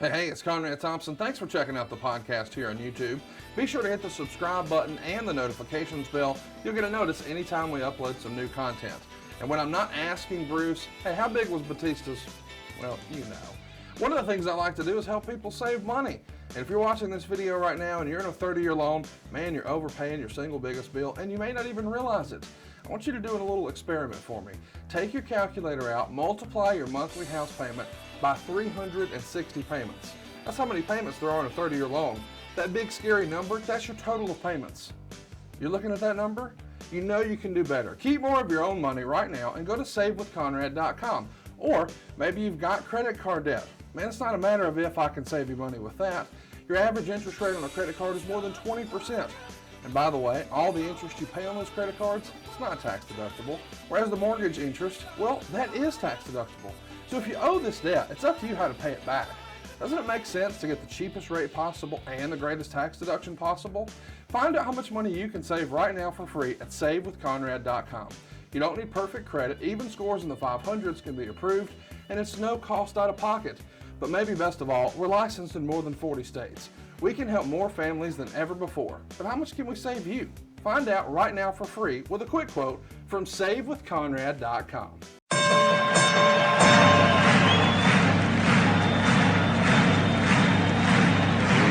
Hey, it's Conrad Thompson. Thanks for checking out the podcast here on YouTube. Be sure to hit the subscribe button and the notifications bell. You'll get a notice anytime we upload some new content. And when I'm not asking Bruce, hey, how big was Batista's? Well, you know. One of the things I like to do is help people save money. And if you're watching this video right now and you're in a 30-year loan, man, you're overpaying your single biggest bill and you may not even realize it. I want you to do a little experiment for me. Take your calculator out, multiply your monthly house payment by 360 payments. That's how many payments there are in a 30-year loan. That big scary number, that's your total of payments. You're looking at that number? You know you can do better. Keep more of your own money right now and go to savewithconrad.com. Or maybe you've got credit card debt. Man, it's not a matter of if I can save you money with that. Your average interest rate on a credit card is more than 20%. And by the way, all the interest you pay on those credit cards, it's not tax deductible. Whereas the mortgage interest, well, that is tax deductible. So if you owe this debt, it's up to you how to pay it back. Doesn't it make sense to get the cheapest rate possible and the greatest tax deduction possible? Find out how much money you can save right now for free at savewithconrad.com. You don't need perfect credit. Even scores in the 500s can be approved, and it's no cost out of pocket. But maybe best of all, we're licensed in more than 40 states. We can help more families than ever before. But how much can we save you? Find out right now for free with a quick quote from savewithconrad.com.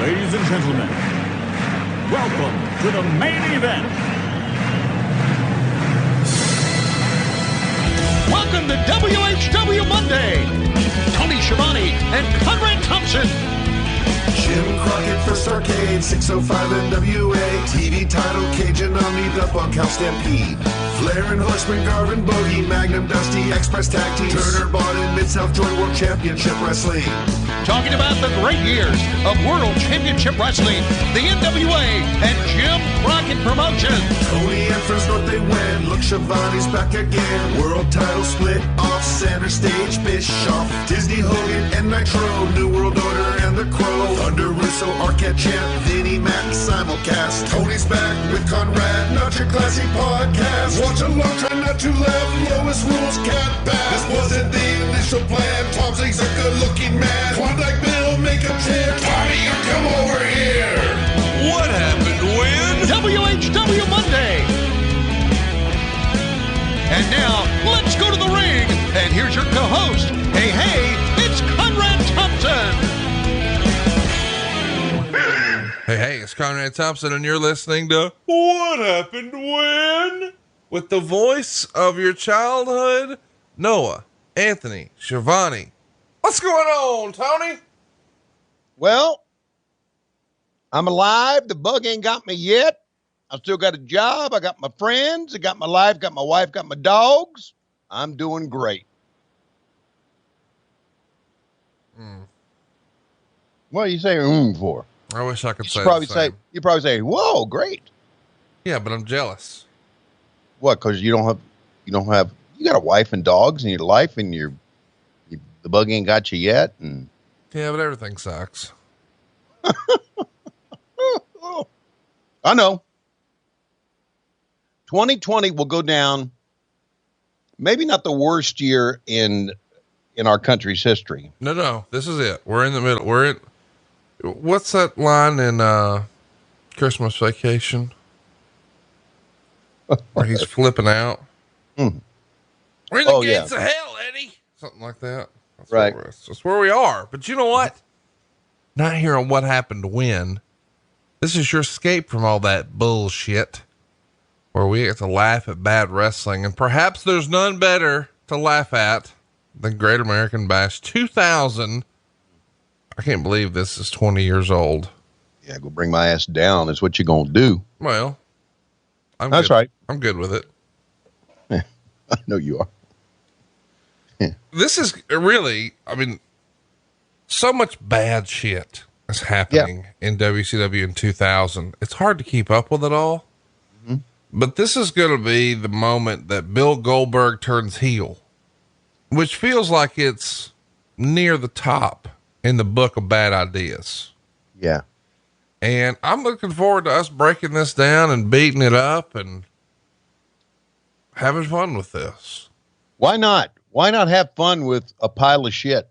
Ladies and gentlemen, welcome to the main event. Welcome to WHW Monday. Tony Schiavone and Conrad Thompson. Jim Crockett First Arcade, 605 NWA. TV title, Cajun Omni, the Bunkhouse Stampede. Flair and Horseman, Garvin, Bogey, Magnum, Dusty, Express Tag Team. Turner, Barton, Mid-South Joint World Championship Wrestling. Talking about the great years of World Championship Wrestling, the NWA, and Jim Crockett Promotions. Tony and Friends North, they win. Look, Schiavone's back again. World title split off, center stage, Bischoff. Disney, Hogan, and Nitro. New World Order and the Crow. Thunder, Russo, Arquette, Champ, Vinnie, Mac, simulcast. Tony's back with Conrad, not your classic podcast. Watch along, try not to laugh. Lowest rules can't pass. This wasn't the initial plan. Tom Zigg's a good-looking man. Klondike Bill, make a tip. Tommy, you come over here. What happened when? WHW Monday. And now, let's go to the ring. And here's your co-host. Hey, it's Conrad Thompson. Hey, it's Conrad Thompson, and you're listening to What Happened When? With the voice of your childhood, Noah, Anthony, Schiavone. What's going on, Tony? Well, I'm alive. The bug ain't got me yet. I still got a job. I got my friends. I got my life, got my wife, got my dogs. I'm doing great. What are you saying for? I wish I could say You probably say, whoa, great. Yeah, but I'm jealous. What? Because you got a wife and dogs in your life, and the bug ain't got you yet. And yeah, but everything sucks. I know. 2020 will go down. Maybe not the worst year in our country's history. No, this is it. We're in the middle. What's that line in Christmas Vacation where he's flipping out? We're in the gates of hell, Eddie. Something like that. That's right. That's where we are. But you know what? Not hearing what happened when. This is your escape from all that bullshit where we get to laugh at bad wrestling. And perhaps there's none better to laugh at than Great American Bash 2000. I can't believe this is 20 years old. Yeah, go bring my ass down. Is what you're going to do. Well, that's right. I'm good with it. Yeah, I know you are. Yeah. This is really, so much bad shit is happening in WCW in 2000. It's hard to keep up with it all. Mm-hmm. But this is going to be the moment that Bill Goldberg turns heel, which feels like it's near the top in the book of bad ideas. Yeah. And I'm looking forward to us breaking this down and beating it up and having fun with this. Why not? Why not have fun with a pile of shit?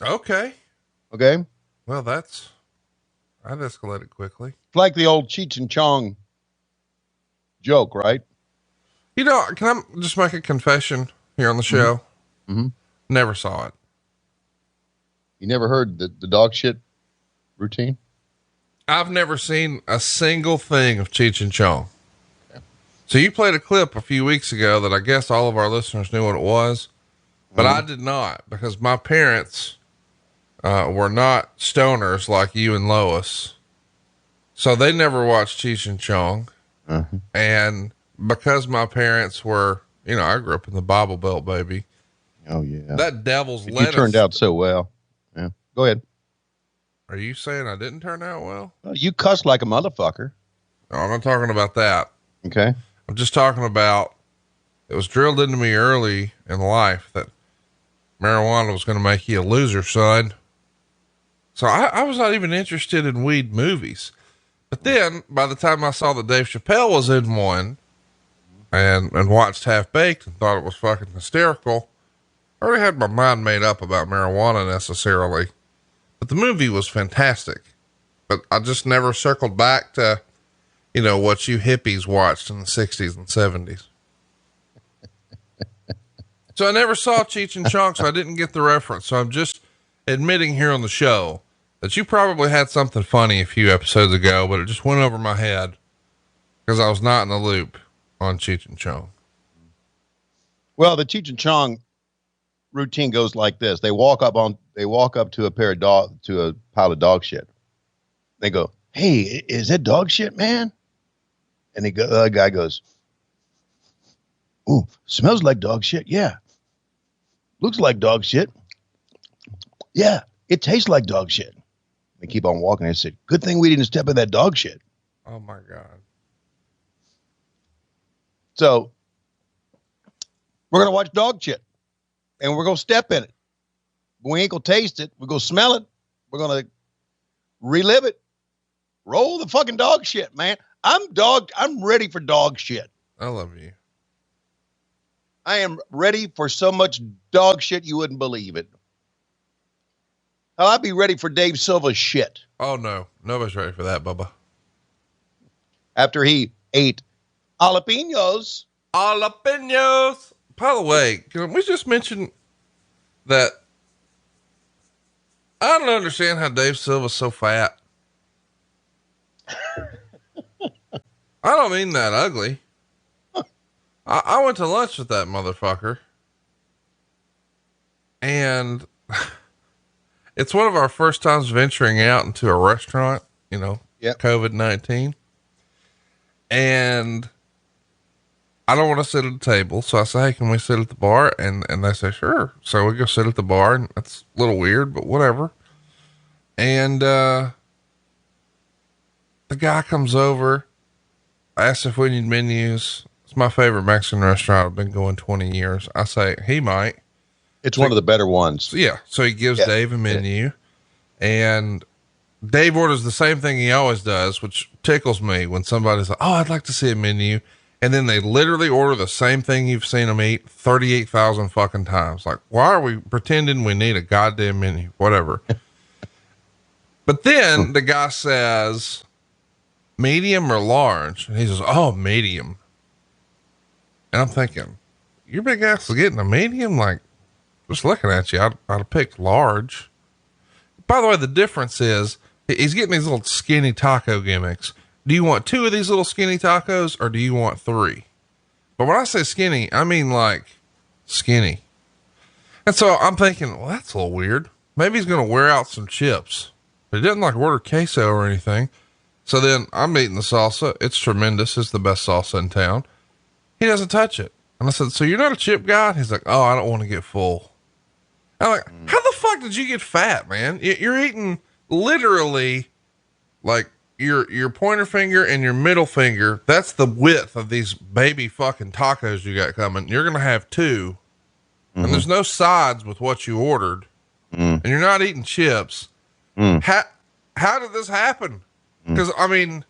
Okay. Okay. Well, that escalated quickly. It's like the old Cheech and Chong joke, right? You know, can I just make a confession here on the show? Mm-hmm. Never saw it. You never heard the dog shit routine? I've never seen a single thing of Cheech and Chong. So you played a clip a few weeks ago that I guess all of our listeners knew what it was, but I did not, because my parents were not stoners like you and Lois. So they never watched Cheech and Chong. And because my parents were, you know, I grew up in the Bible Belt, baby. Oh yeah. That devil's But lettuce. you turned out so well. Yeah. Go ahead. Are you saying I didn't turn out well? Well, you cuss like a motherfucker. No, I'm not talking about that. Okay. I'm just talking about, it was drilled into me early in life that marijuana was going to make you a loser, son. So I was not even interested in weed movies. But then by the time I saw that Dave Chappelle was in one and watched Half Baked and thought it was fucking hysterical, I already had my mind made up about marijuana necessarily, but the movie was fantastic. But I just never circled back to, you know, what you hippies watched in the 60s and 70s. So I never saw Cheech and Chong, so I didn't get the reference. So I'm just admitting here on the show that you probably had something funny a few episodes ago, but it just went over my head because I was not in the loop on Cheech and Chong. Well, the Cheech and Chong routine goes like this. They walk up to a pile of dog shit. They go, "Hey, is that dog shit, man?" And the other guy goes, "Ooh, smells like dog shit. Yeah. Looks like dog shit. Yeah, it tastes like dog shit." They keep on walking. I said, "Good thing we didn't step in that dog shit." Oh my God. So we're going to watch dog shit and we're going to step in it. We ain't going to taste it. We're going to smell it. We're going to relive it. Roll the fucking dog shit, man. I'm ready for dog shit. I love you. I am ready for so much dog shit you wouldn't believe it. I'll be ready for Dave Silva's shit. Oh no, nobody's ready for that, Bubba. After he ate jalapenos. Jalapenos. By the way, can we just mention that I don't understand how Dave Silva's so fat. I don't mean that ugly. I went to lunch with that motherfucker, and it's one of our first times venturing out into a restaurant, you know, Yep. COVID-19. And I don't want to sit at the table. So I say, "Hey, can we sit at the bar?" And they say, "Sure." So we go sit at the bar, and that's a little weird, but whatever. And, the guy comes over, asks if we need menus. It's my favorite Mexican restaurant. I've been going 20 years. I say, he might. It's one of the better ones. So, yeah. So he gives Dave a menu, and Dave orders the same thing he always does, which tickles me when somebody's like, "Oh, I'd like to see a menu." And then they literally order the same thing you've seen them eat 38,000 fucking times. Like, why are we pretending we need a goddamn menu? Whatever. But then the guy says, "Medium or large?" And he says, "Oh, medium." And I'm thinking, your big ass is getting a medium? Like, just looking at you, I'd have picked large. By the way, the difference is he's getting these little skinny taco gimmicks. Do you want 2 of these little skinny tacos, or do you want 3? But when I say skinny, I mean like skinny. And so I'm thinking, well, that's a little weird. Maybe he's going to wear out some chips. But he didn't like order queso or anything. So then I'm eating the salsa. It's tremendous. It's the best salsa in town. He doesn't touch it. And I said, "So you're not a chip guy?" And he's like, "Oh, I don't want to get full." And I'm like, how the fuck did you get fat, man? You're eating literally like your pointer finger and your middle finger. That's the width of these baby fucking tacos you got coming. You're going to have 2 and there's no sides with what you ordered and you're not eating chips. How did this happen? Cause I mean,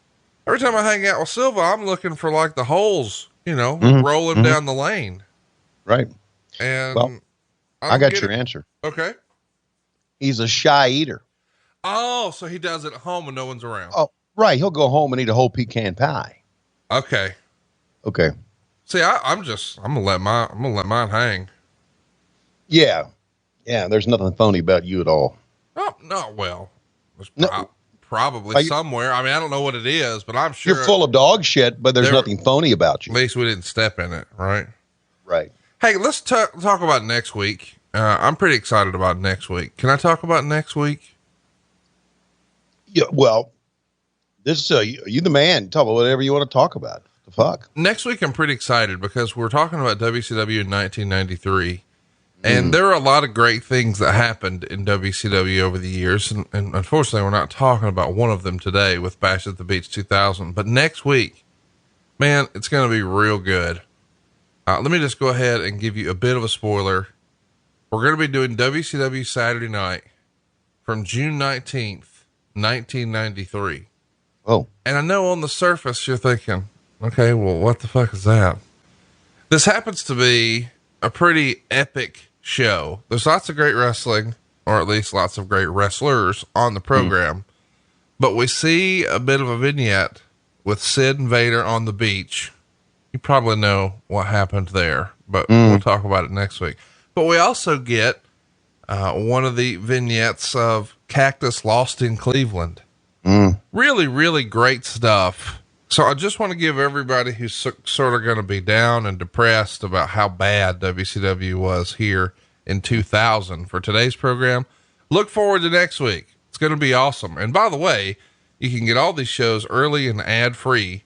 every time I hang out with Silva, I'm looking for like the holes, you know, rolling down the lane. Right. And well, I got your answer. Okay. He's a shy eater. Oh, so he does it at home when no one's around. Oh, right. He'll go home and eat a whole pecan pie. Okay. Okay. See, I'm gonna let mine hang. Yeah. Yeah. There's nothing phony about you at all. Oh, no. Well, there's No. probably somewhere. I mean, I don't know what it is, but I'm sure You're full of dog shit, but there's nothing phony about you. At least we didn't step in it. Right. Right. Hey, let's talk about next week. I'm pretty excited about next week. Can I talk about next week? Yeah. Well, this, you the man. Talk about whatever you want to talk about. The fuck. Next week, I'm pretty excited because we're talking about WCW in 1993. And there are a lot of great things that happened in WCW over the years. And unfortunately, we're not talking about one of them today with Bash at the Beach 2000. But next week, man, it's going to be real good. Let me just go ahead and give you a bit of a spoiler. We're going to be doing WCW Saturday Night from June 19th, 1993. Oh. And I know on the surface, you're thinking, okay, well, what the fuck is that? This happens to be a pretty epic show. There's lots of great wrestling, or at least lots of great wrestlers on the program, but we see a bit of a vignette with Sid and Vader on the beach. You probably know what happened there, but we'll talk about it next week. But we also get, one of the vignettes of Cactus lost in Cleveland. Really, really great stuff. So I just want to give everybody who's sort of going to be down and depressed about how bad WCW was here in 2000 for today's program. Look forward to next week. It's going to be awesome. And by the way, you can get all these shows early and ad free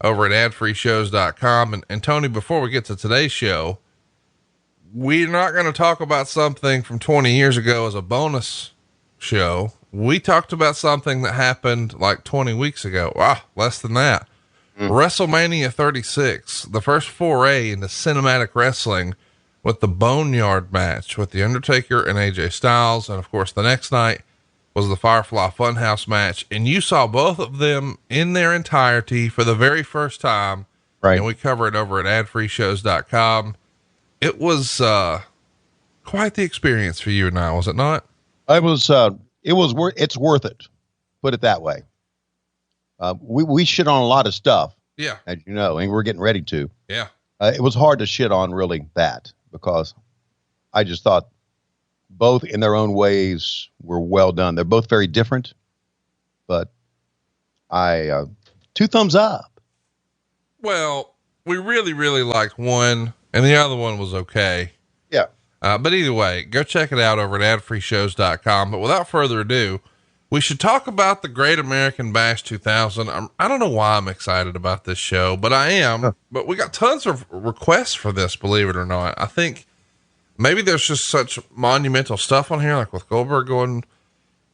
over at adfreeshows.com. And Tony, before we get to today's show, we're not going to talk about something from 20 years ago as a bonus show. We talked about something that happened like 20 weeks ago. Less than that. WrestleMania 36, the first foray into cinematic wrestling with the Boneyard match with The Undertaker and AJ Styles. And of course, the next night was the Firefly Funhouse match. And you saw both of them in their entirety for the very first time. Right. And we cover it over at adfreeshows.com. It was, quite the experience for you and I, was it not? It's worth it. Put it that way. We shit on a lot of stuff. Yeah. As you know, and we're getting ready to. Yeah. It was hard to shit on really that, because I just thought both in their own ways were well done. They're both very different, but I, 2 thumbs up. Well, we really, really liked one and the other one was okay. Yeah. But either way, go check it out over at adfreeshows.com. But without further ado, we should talk about the Great American Bash 2000. I don't know why I'm excited about this show, but I am. But we got tons of requests for this, believe it or not. I think maybe there's just such monumental stuff on here, like with Goldberg going,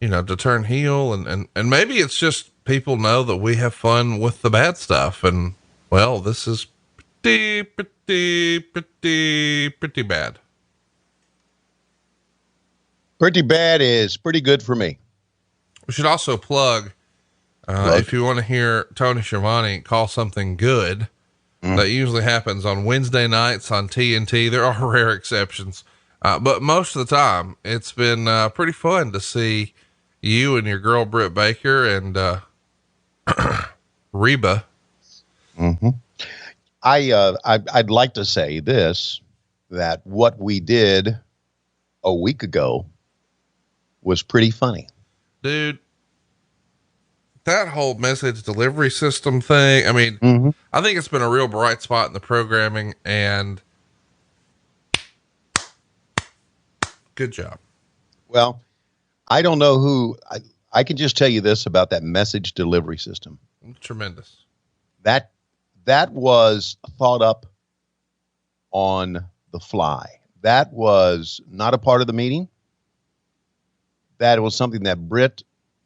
to turn heel. And maybe it's just people know that we have fun with the bad stuff. And well, this is pretty bad. Pretty bad is pretty good for me. We should also plug, if you want to hear Tony Schiavone call something good, that usually happens on Wednesday nights on TNT. There are rare exceptions. But most of the time it's been, pretty fun to see you and your girl, Britt Baker, and, Reba. I'd like to say this, that what we did a week ago was pretty funny. Dude, that whole message delivery system thing. I mean, I think it's been a real bright spot in the programming, and good job. Well, I don't know who, I can just tell you this about that message delivery system. Tremendous. That was thought up on the fly. That was not a part of the meeting. That was something that Britt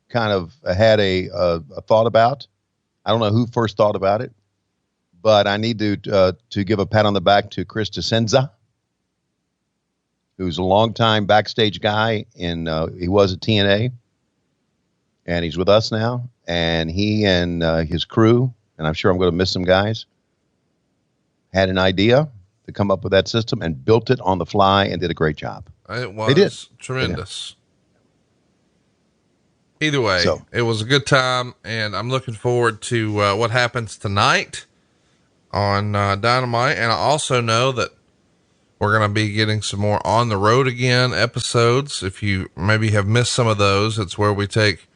kind of had a thought about. I don't know who first thought about it, but I need to give a pat on the back to Chris DeCenza, who's a longtime backstage guy he was at TNA, and he's with us now. And he and his crew, and I'm sure I'm going to miss some guys, had an idea to come up with that system and built it on the fly and did a great job. It was They did. tremendous. Either way, So. it was a good time, and I'm looking forward to what happens tonight on Dynamite. And I also know that we're going to be getting some more On the Road Again episodes. If you maybe have missed some of those, it's where we take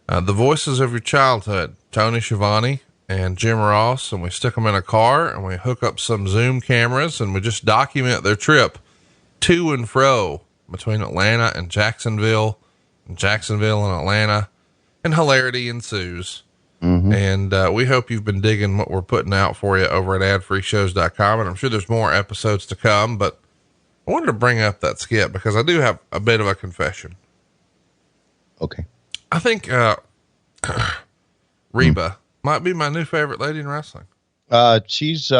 the voices of your childhood, Tony Schiavone and Jim Ross, and we stick them in a car and we hook up some Zoom cameras and we just document their trip to and fro between Atlanta and Jacksonville and Atlanta, and hilarity ensues. And we hope you've been digging what we're putting out for you over at adfreeshows.com. And I'm sure there's more episodes to come, but I wanted to bring up that skit because I do have a bit of a confession. Okay. I think Reba might be my new favorite lady in wrestling. She's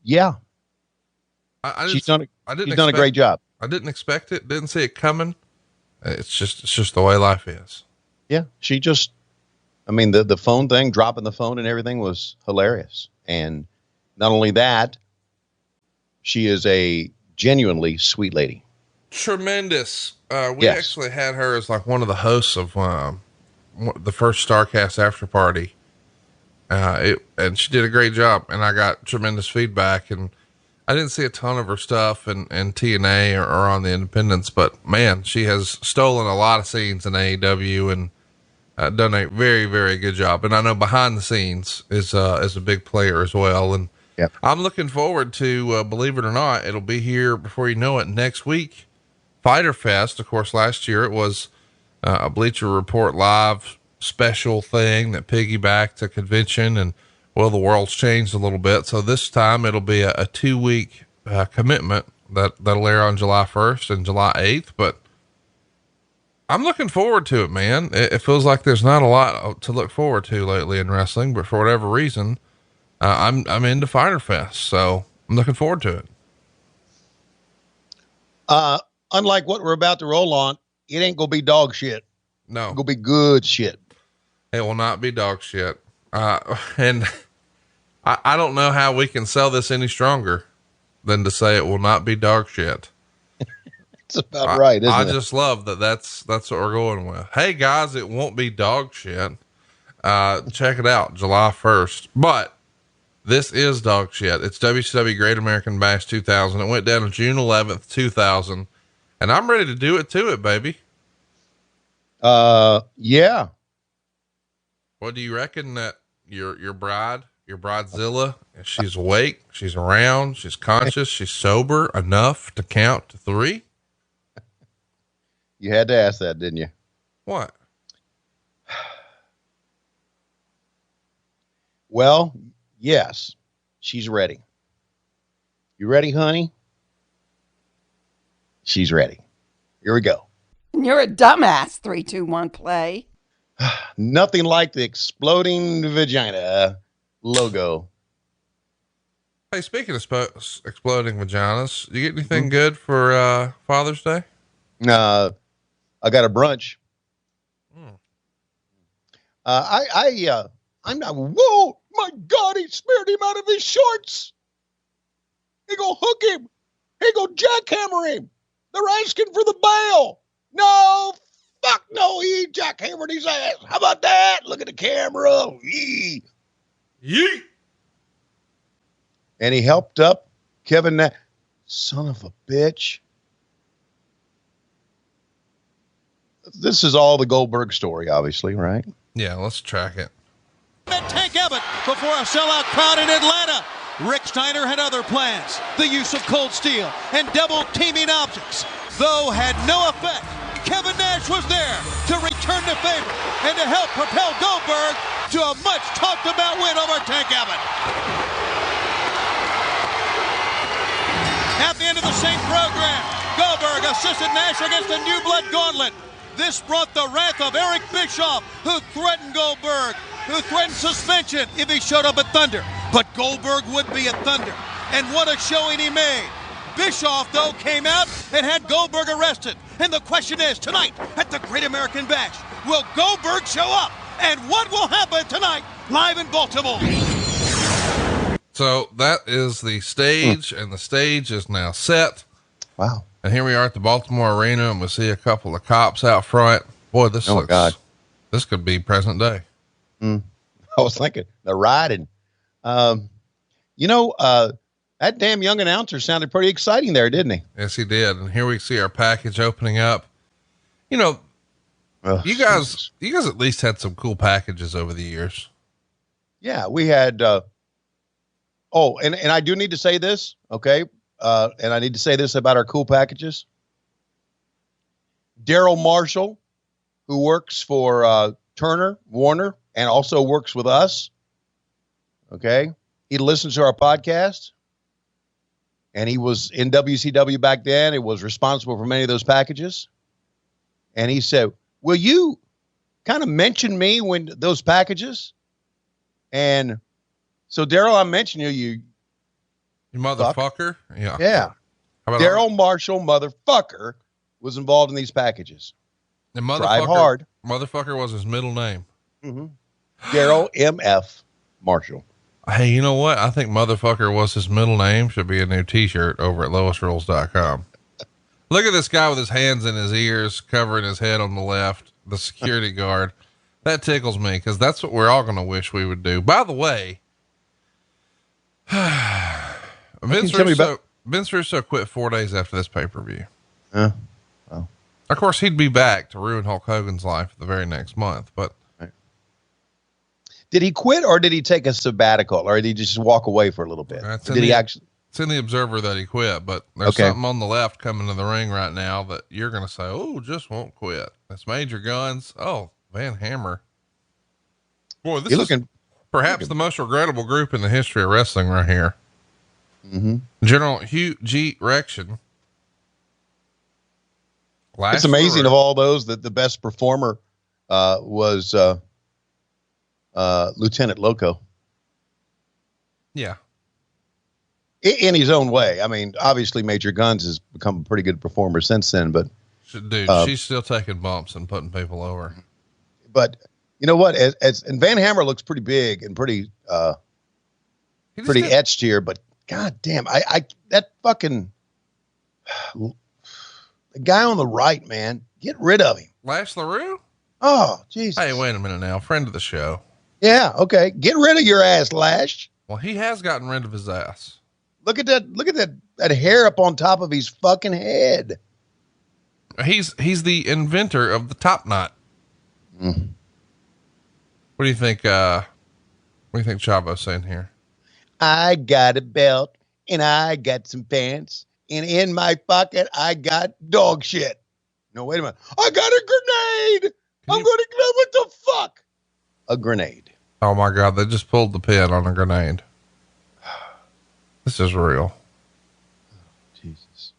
Yeah. She's done a great job. I didn't expect it. Didn't see it coming. It's just the way life is. Yeah. The phone thing, dropping the phone and everything was hilarious. And not only that, she is a genuinely sweet lady. Tremendous. We Yes. actually had her as like one of the hosts of, the first Starrcast after party. And she did a great job, and I got tremendous feedback, and I didn't see a ton of her stuff in TNA or on the independents, but man, she has stolen a lot of scenes in AEW and done a very, very good job. And I know behind the scenes is a big player as well. And Yep. I'm looking forward to, believe it or not, it'll be here before you know it next week. Fighter Fest. Of course, last year it was a Bleacher Report Live special thing that piggybacked a convention, and well, the world's changed a little bit. So this time it'll be a 2-week commitment that'll air on July 1st and July 8th, but I'm looking forward to it, man. It feels like there's not a lot to look forward to lately in wrestling, but for whatever reason, I'm into Fighter Fest. So I'm looking forward to it. Unlike what we're about to roll on, it ain't gonna be dog shit. No, It's gonna be good shit. it will not be dog shit. And I don't know how we can sell this any stronger than to say it will not be dog shit. It's about right, isn't I it? just love that. That's what we're going with. Hey guys, it won't be dog shit. Check it out, July 1st. But this is dog shit. It's WCW Great American Bash 2000. It went down on June 11th, 2000. And I'm ready to do it to it, baby. Yeah. What do you reckon that your bridezilla, she's awake, she's around, she's conscious, she's sober enough to count to 3? You had to ask that, didn't you? What? Well, yes, she's ready. You ready, honey? She's ready. Here we go. You're a dumbass, 3, 2, 1, play. Nothing like the exploding vagina logo. Hey, speaking of exploding vaginas, you get anything good for Father's Day? I got a brunch. I'm not. Whoa, my God! He smeared him out of his shorts. He go hook him. He go jackhammer him. They're asking for the bail. No, fuck no. He jackhammered his ass. How about that? Look at the camera. Yee. Yeet. And he helped up Kevin Nash. Son of a bitch. This is all the Goldberg story, obviously, right? Yeah, let's track it. Tank Abbott before a sellout crowd in Atlanta. Rick Steiner had other plans. The use of cold steel and double teaming objects, though had no effect. Kevin Nash was there to return the favor and to help propel Goldberg to a much talked about win over Tank Abbott. At the end of the same program, Goldberg assisted Nash against a new blood gauntlet. This brought the wrath of Eric Bischoff, who threatened Goldberg, who threatened suspension if he showed up at Thunder. But Goldberg would be at Thunder, and what a showing he made. Bischoff, though, came out and had Goldberg arrested. And the question is, tonight at the Great American Bash, will Goldberg show up? And what will happen tonight live in Baltimore? So that is the stage, and the stage is now set. Wow. And here we are at the Baltimore Arena, and we see a couple of cops out front. Boy, this this could be present day. I was thinking they're riding. That damn young announcer sounded pretty exciting there, didn't he? Yes, he did. And here we see our package opening up. You know, you guys at least had some cool packages over the years. Yeah, we had, and I do need to say this. Okay. And I need to say this about our cool packages. Daryl Marshall, who works for, Turner, Warner, and also works with us. Okay. He listens to our podcast, and he was in WCW back then. He was responsible for many of those packages. And he said, will you kind of mention me when those packages? And so Daryl, I'm mentioning you motherfucker. Yeah. Yeah. Daryl Marshall, motherfucker, was involved in these packages. The Drive hard. Motherfucker was his middle name. Mm-hmm. Daryl M.F. Marshall. Hey, you know what? I think motherfucker was his middle name should be a new t-shirt over at lowestrules.com. Look at this guy with his hands in his ears, covering his head on the left, the security guard. That tickles me because that's what we're all going to wish we would do. By the way, Vince Russo quit 4 days after this pay-per-view. Well. Of course, he'd be back to ruin Hulk Hogan's life the very next month, but did he quit or did he take a sabbatical or did he just walk away for a little bit? It's in the Observer that he quit, but there's something on the left coming to the ring right now that you're going to say, oh, just won't quit. That's Major Guns. Oh, Van Hammer. Boy, this is perhaps the most regrettable group in the history of wrestling right here. Mm-hmm. General Hugh G. Rection. It's amazing of all those that the best performer was Lieutenant Loco. Yeah. In his own way. I mean, obviously Major Guns has become a pretty good performer since then, but dude, she's still taking bumps and putting people over. But you know what? And Van Hammer looks pretty big and pretty etched here, but god damn, that fucking the guy on the right, man, get rid of him. Lash LaRue? Oh, Jesus. Hey, wait a minute now. Friend of the show. Yeah. Okay. Get rid of your ass, Lash. Well, he has gotten rid of his ass. Look at that hair up on top of his fucking head. He's the inventor of the top knot. Mm. What do you think? What do you think Chavo's saying here? I got a belt and I got some pants and in my pocket, I got dog shit. No, wait a minute. I got a grenade. I'm going to know what the fuck. A grenade. Oh my God. They just pulled the pin on a grenade. This is real. Jesus.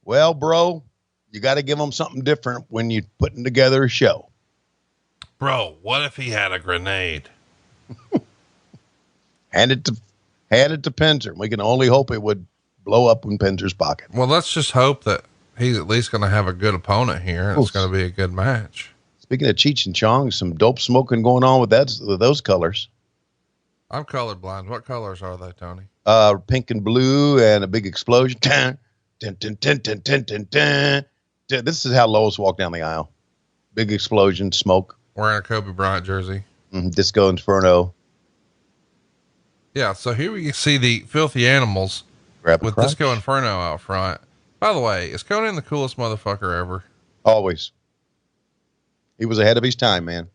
Well, bro, you got to give them something different when you're putting together a show. Bro, what if he had a grenade? Hand it to Penzer. We can only hope it would blow up in Penzer's pocket. Well, let's just hope that he's at least going to have a good opponent here. And it's going to be a good match. Speaking of Cheech and Chong, some dope smoking going on with those colors. I'm colorblind. What colors are they, Tony? Pink and blue and a big explosion. Dun, dun, dun, dun, dun, dun, dun, dun. This is how Lois walked down the aisle. Big explosion, smoke. Wearing a Kobe Bryant jersey. Disco Inferno. Yeah. So here we see the Filthy Animals with Disco Inferno out front. By the way, is Conan the coolest motherfucker ever? Always. He was ahead of his time, man.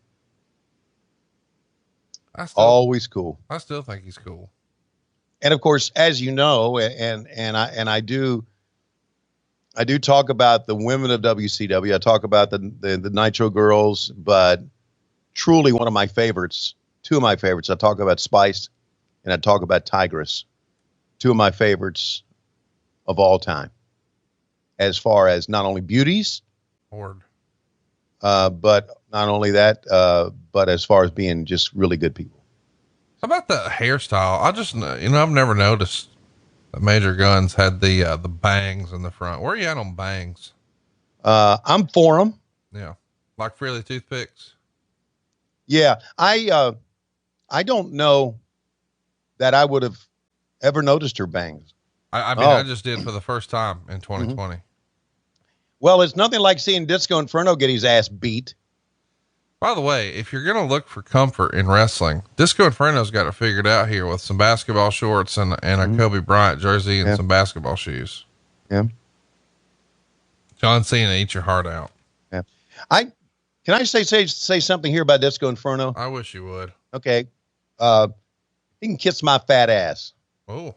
Always cool. I still think he's cool. And of course, as you know, and I do talk about the women of WCW. I talk about the Nitro girls, but truly one of my favorites, two of my favorites. I talk about Spice and I talk about Tigress. Two of my favorites of all time, as far as not only beauties, but not only that, but as far as being just really good people. How about the hairstyle? I've never noticed that Major Guns had the bangs in the front. Where are you at on bangs? I'm for them. Yeah. Like Freely Toothpicks. Yeah. I don't know that I would have ever noticed her bangs. I mean, I just did for the first time in 2020. Well, it's nothing like seeing Disco Inferno get his ass beat. By the way, if you're going to look for comfort in wrestling, Disco Inferno's got it figured out here with some basketball shorts and a Kobe Bryant jersey and some basketball shoes. Yeah. John Cena, eat your heart out. Yeah. Can I say something here about Disco Inferno? I wish you would. Okay. He can kiss my fat ass. Oh.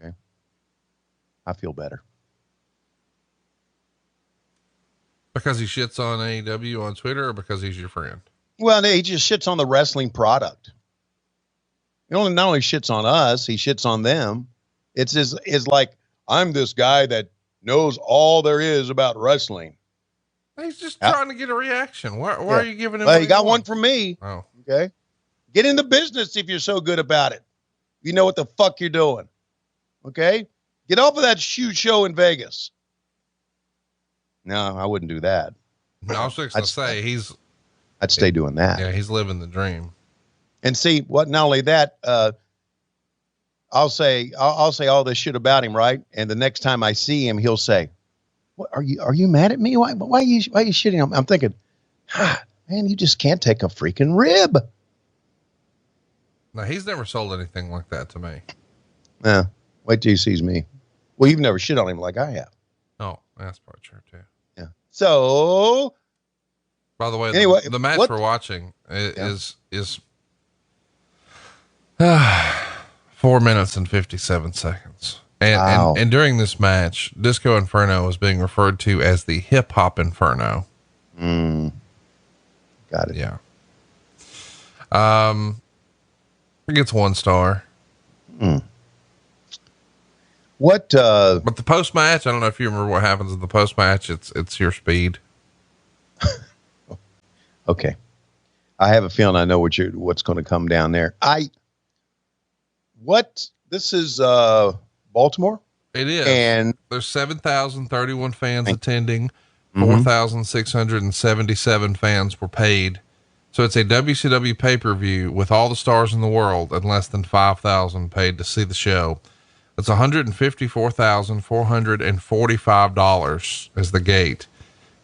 Okay. I feel better. Because he shits on AEW on Twitter or because he's your friend? Well, he just shits on the wrestling product. He not only shits on us, he shits on them. It's like, I'm this guy that knows all there is about wrestling. He's just trying to get a reaction. Why are you giving him? Well, you got one from me. Oh, okay. Get in the business if you're so good about it. You know what the fuck you're doing. Okay. Get off of that show in Vegas. No, I wouldn't do that. No, I was just going to say I'd stay doing that. Yeah. He's living the dream. And see what, not only that, I'll say all this shit about him. Right. And the next time I see him, he'll say, "What are you mad at me? Why are you shitting on me?" I'm thinking, man, you just can't take a freaking rib. No, he's never sold anything like that to me. Yeah. Wait till he sees me. Well, you've never shit on him like I have. Oh, that's probably true too. Yeah. So, by the way, anyway, the match we're watching is 4 minutes and 57 seconds. And during this match, Disco Inferno is being referred to as the Hip Hop Inferno. Got it. Yeah. It gets 1 star. What, but the post match, I don't know if you remember what happens in the post match. It's your speed. Okay. I have a feeling I know what's going to come down there. This is, Baltimore? It is. And there's 7,031 fans attending. 4,677 fans were paid. So it's a WCW pay-per-view with all the stars in the world and less than 5,000 paid to see the show. It's $154,445 as the gate.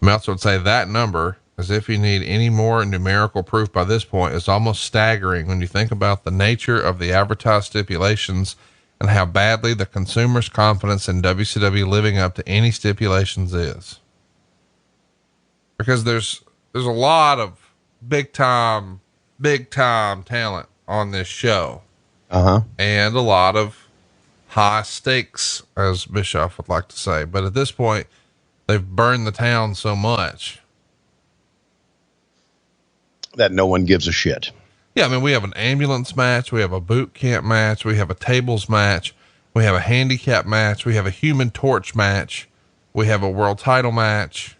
Meltzer would say that number, as if you need any more numerical proof by this point, is almost staggering when you think about the nature of the advertised stipulations and how badly the consumer's confidence in WCW living up to any stipulations is. Because there's a lot of big time talent on this show. And a lot of high stakes, as Bischoff would like to say. But at this point, they've burned the town so much that no one gives a shit. Yeah. I mean, we have an ambulance match. We have a boot camp match. We have a tables match. We have a handicap match. We have a human torch match. We have a world title match.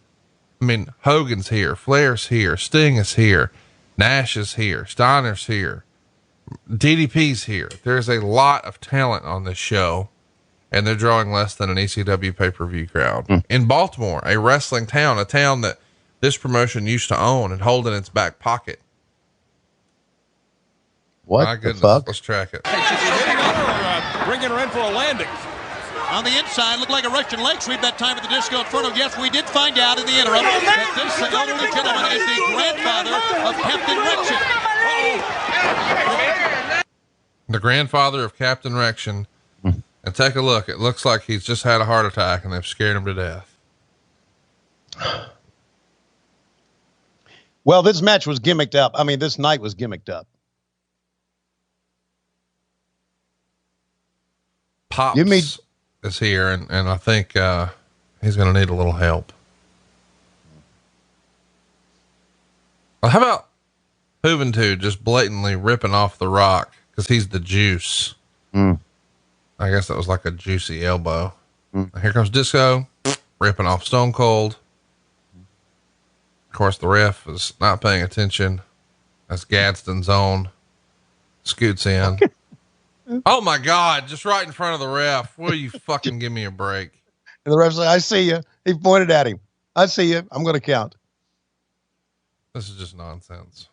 I mean, Hogan's here, Flair's here, Sting is here, Nash is here, Steiner's here, DDP's here. There's a lot of talent on this show, and they're drawing less than an ECW pay-per-view crowd in Baltimore, a wrestling town, a town that this promotion used to own and hold in its back pocket. What My goodness, the fuck? let's track it. Bringing her in for a landing. On the inside, looked like a Russian leg sweep that time at the Disco Inferno. Yes, we did find out in the interim that this elderly gentleman is the grandfather of Captain Rection. The grandfather of Captain Rection. And take a look. It looks like he's just had a heart attack and they've scared him to death. Well, this match was gimmicked up. I mean, this night was gimmicked up. Pops is here, and I think he's going to need a little help. Well, how about Juventud just blatantly ripping off The Rock because he's the juice? I guess that was like a juicy elbow. Here comes Disco ripping off Stone Cold. Of course, the ref is not paying attention as Gadsden's on scoots in. Oh my God, just right in front of the ref. Will you fucking give me a break? And the ref said, "I see you." He pointed at him. "I see you. I'm going to count." This is just nonsense.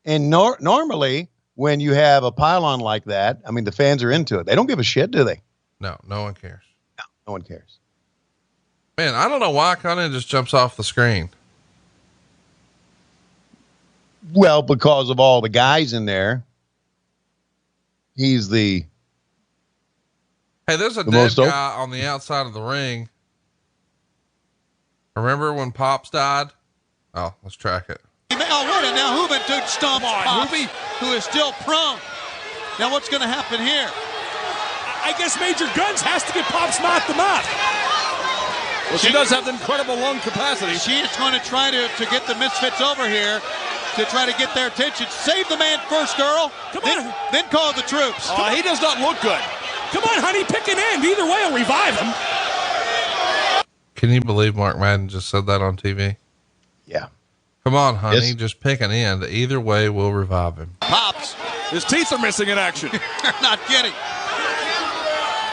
And normally when you have a pylon like that, I mean, the fans are into it. They don't give a shit, do they? No one cares. No one cares. Man, I don't know why Conan just jumps off the screen. Well, because of all the guys in there. He's the. Hey, there's a dead guy on the outside of the ring. Remember when Pops died? Oh, let's track it. Oh, wait, and now Juventud stomps Pops, who is still prone. Now what's going to happen here? I guess Major Guns has to get Pops knocked him out. Well, she does have the incredible lung capacity. She is going to try to get the Misfits over here to try to get their attention. Save the man first, girl. Come on. Then call the troops. He does not look good. Come on, honey, pick an end. Either way will revive him. Can you believe Mark Madden just said that on TV? Yeah. Come on, honey, Yes. just pick an end. Either way, we'll revive him. Pops. His teeth are missing in action. You're not kidding.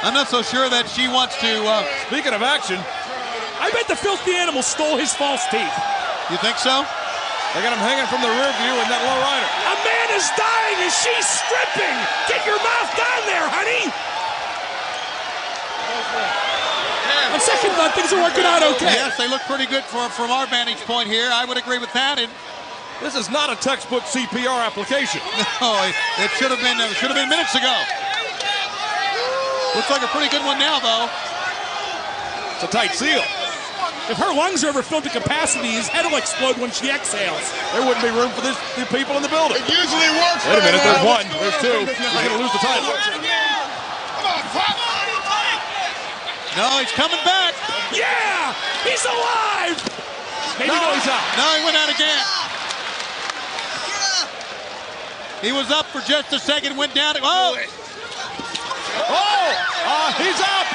I'm not so sure that she wants to. Speaking of action, I bet the filthy animal stole his false teeth. You think so? they got him hanging from the rear view in that low rider. A man is dying and she's stripping. Get your mouth down there, honey. On second thought, things are working out okay. Yes, they look pretty good from our vantage point here. I would agree with that. And This is not a textbook CPR application. no, it should have been minutes ago. Looks like a pretty good one now, though. It's a tight seal. If her lungs are ever filled to capacity, his head will explode when she exhales. There wouldn't be room for the people in the building. It usually works. Wait a minute, there's one, What's there's going on? two. He's going to lose the title. Come on, Pop. No, he's coming back. Yeah, he's alive. Maybe No, not. he's out. No, he went out again. He was up for just a second, went down. He's up.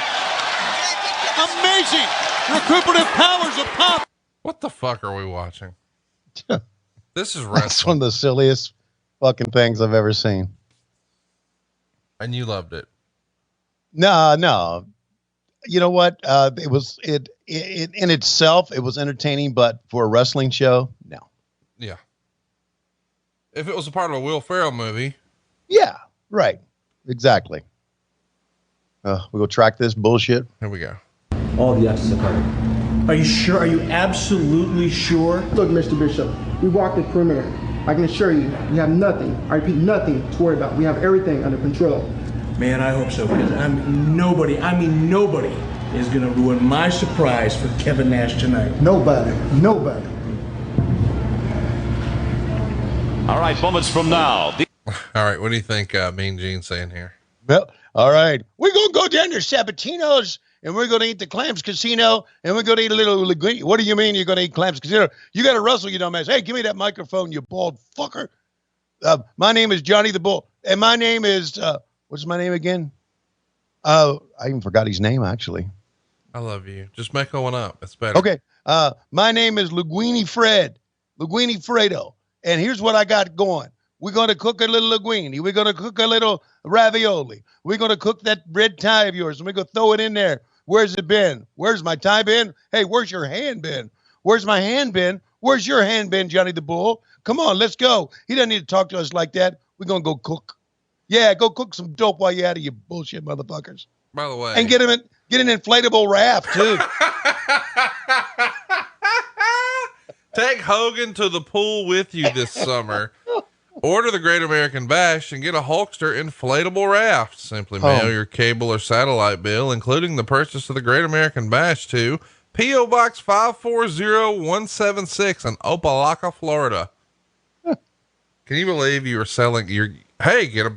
Amazing recuperative powers of Pop. What the fuck are we watching? This is That's wrestling. one of the silliest fucking things I've ever seen. And you loved it. No. You know what? It was it in itself. It was entertaining, but for a wrestling show, no. Yeah. If it was a part of a Will Ferrell movie. Yeah, right. Exactly. We go track this bullshit. Here we go. All the X's are covered. Are you sure? Are you absolutely sure? Look, Mr. Bishop, we walked the perimeter. I can assure you, we have nothing, I repeat, nothing to worry about. We have everything under control. Man, I hope so, because nobody is gonna ruin my surprise for Kevin Nash tonight. Nobody. All right, moments from now. All right. What do you think Mean Gene's saying here? Well, all right. We're going to go down to Sabatino's and we're going to eat the Clams Casino and we're going to eat a little linguine. What do you mean you're going to eat Clams Casino? You got to wrestle, you dumbass. Hey, give me that microphone, you bald fucker. My name is Johnny the Bull. And my name is, what's my name again? I even forgot his name, actually. I love you. Just make one up. It's better. Okay. My name is Linguini Fredo. And here's what I got going. We're going to cook a little linguine. We're going to cook a little ravioli. We're going to cook that red tie of yours and we're going to throw it in there. Where's it been? Where's my tie been? Hey, where's your hand been? Where's my hand been? Where's your hand been, Johnny the Bull? Come on, let's go. He doesn't need to talk to us like that. We're going to go cook. Yeah, go cook some dope while you're out of your bullshit, motherfuckers. By the way. And get an inflatable raft, too. Take Hogan to the pool with you this summer. Order the Great American Bash and get a Hulkster inflatable raft. Simply mail your cable or satellite bill, including the purchase of the Great American Bash to P.O. Box 540176 in Opelika, Florida. Can you believe you were selling hey, get a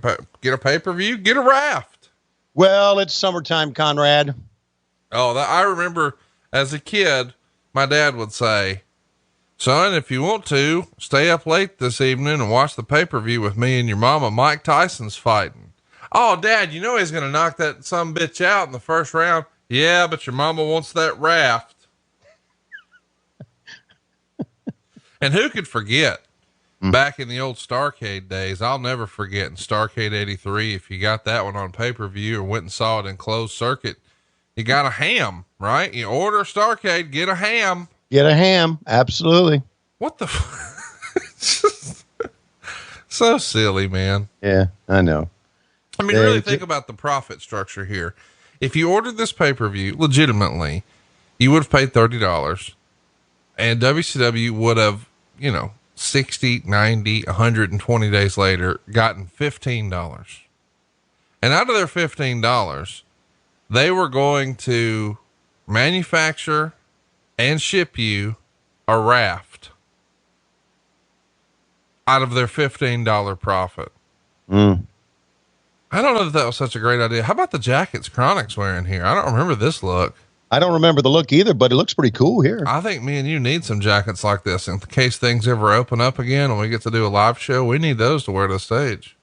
pay-per-view, get a raft. Well, it's summertime, Conrad. Oh, I remember as a kid, my dad would say, son, if you want to, stay up late this evening and watch the pay-per-view with me and your mama. Mike Tyson's fighting. Oh, Dad, you know he's going to knock that some bitch out in the first round. Yeah, but your mama wants that raft. And who could forget back in the old Starrcade days? I'll never forget in Starrcade 83, if you got that one on pay-per-view or went and saw it in closed circuit, you got a ham, right? You order Starrcade, get a ham. Get a ham. Absolutely. What the so silly, man. Yeah, I know. I mean, really think about the profit structure here. if you ordered this pay-per-view legitimately, you would have paid $30 and WCW would have, 60, 90, 120 days later gotten $15. And out of their $15, they were going to manufacture and ship you a raft out of their $15 profit. I don't know that was such a great idea. How about the jackets Chronic's wearing here? I don't remember this look. I don't remember the look either, but it looks pretty cool here. I think me and you need some jackets like this in case things ever open up again and we get to do a live show. We need those to wear to the stage.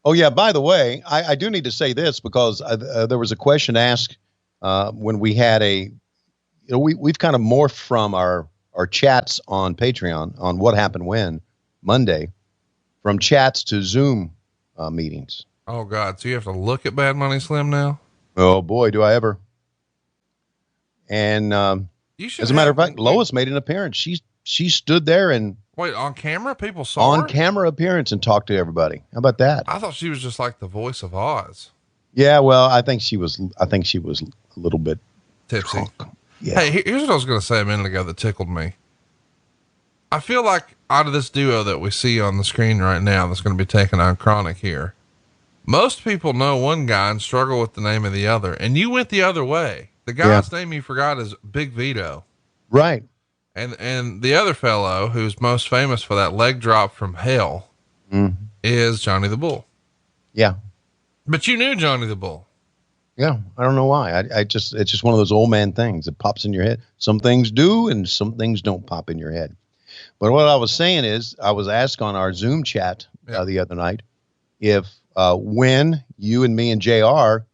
Oh yeah. By the way, I do need to say this because there was a question asked when we had we've kind of morphed from our chats on Patreon on what happened when Monday from chats to Zoom meetings. Oh God. So you have to look at Bad Money Slim now? Oh boy, do I ever. And as a matter of fact, Lois made an appearance. She stood there and wait, on camera, people saw her? On camera appearance and talked to everybody. How about that? I thought she was just like the voice of Oz. Yeah, well, I think she was a little bit tipsy. Drunk. Yeah. Hey, here's what I was going to say a minute ago that tickled me. I feel like out of this duo that we see on the screen right now, that's going to be taking on Chronic here, most people know one guy and struggle with the name of the other. And you went the other way. The guy's name you forgot is Big Vito. Right. And the other fellow who's most famous for that leg drop from hell is Johnny the Bull. Yeah. But you knew Johnny the Bull. Yeah. I don't know why. It's just one of those old man things that pops in your head. Some things do and some things don't pop in your head. But what I was saying is I was asked on our Zoom chat the other night if when you and me and JR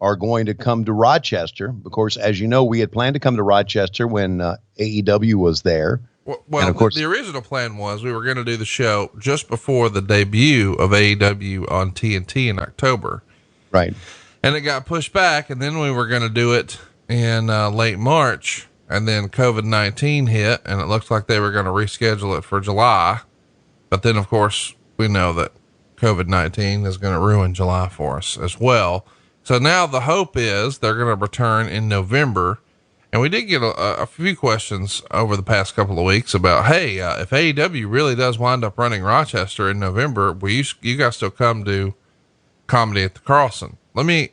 are going to come to Rochester. Of course, as you know, we had planned to come to Rochester when AEW was there. Well, and of course, the original plan was we were going to do the show just before the debut of AEW on TNT in October. Right. And it got pushed back, and then we were going to do it in late March, and then COVID-19 hit, and it looked like they were going to reschedule it for July. But then, of course, we know that COVID-19 is going to ruin July for us as well. So now the hope is they're going to return in November. And we did get a few questions over the past couple of weeks about, hey, if AEW really does wind up running Rochester in November, will you guys still come to Comedy at the Carlson? Let me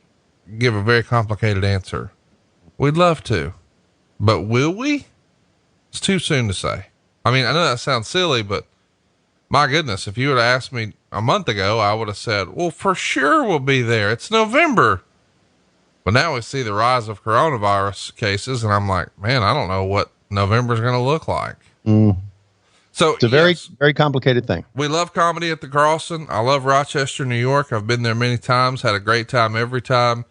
give a very complicated answer. We'd love to, but will we? It's too soon to say. I mean, I know that sounds silly, but my goodness, if you would have asked me a month ago, I would have said, well, for sure we'll be there. It's November. But now we see the rise of coronavirus cases, and I'm like, man, I don't know what November is going to look like. So it's a very, very complicated thing. We love Comedy at the Carlson. I love Rochester, New York. I've been there many times, had a great time every time.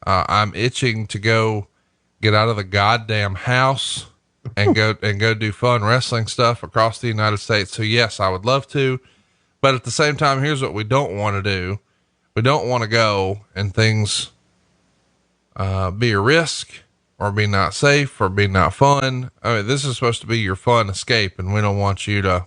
I'm itching to go get out of the goddamn house and go do fun wrestling stuff across the United States. So yes, I would love to, but at the same time, here's what we don't want to do. We don't want to go and things, be a risk or be not safe or be not fun. I mean, this is supposed to be your fun escape, and we don't want you to,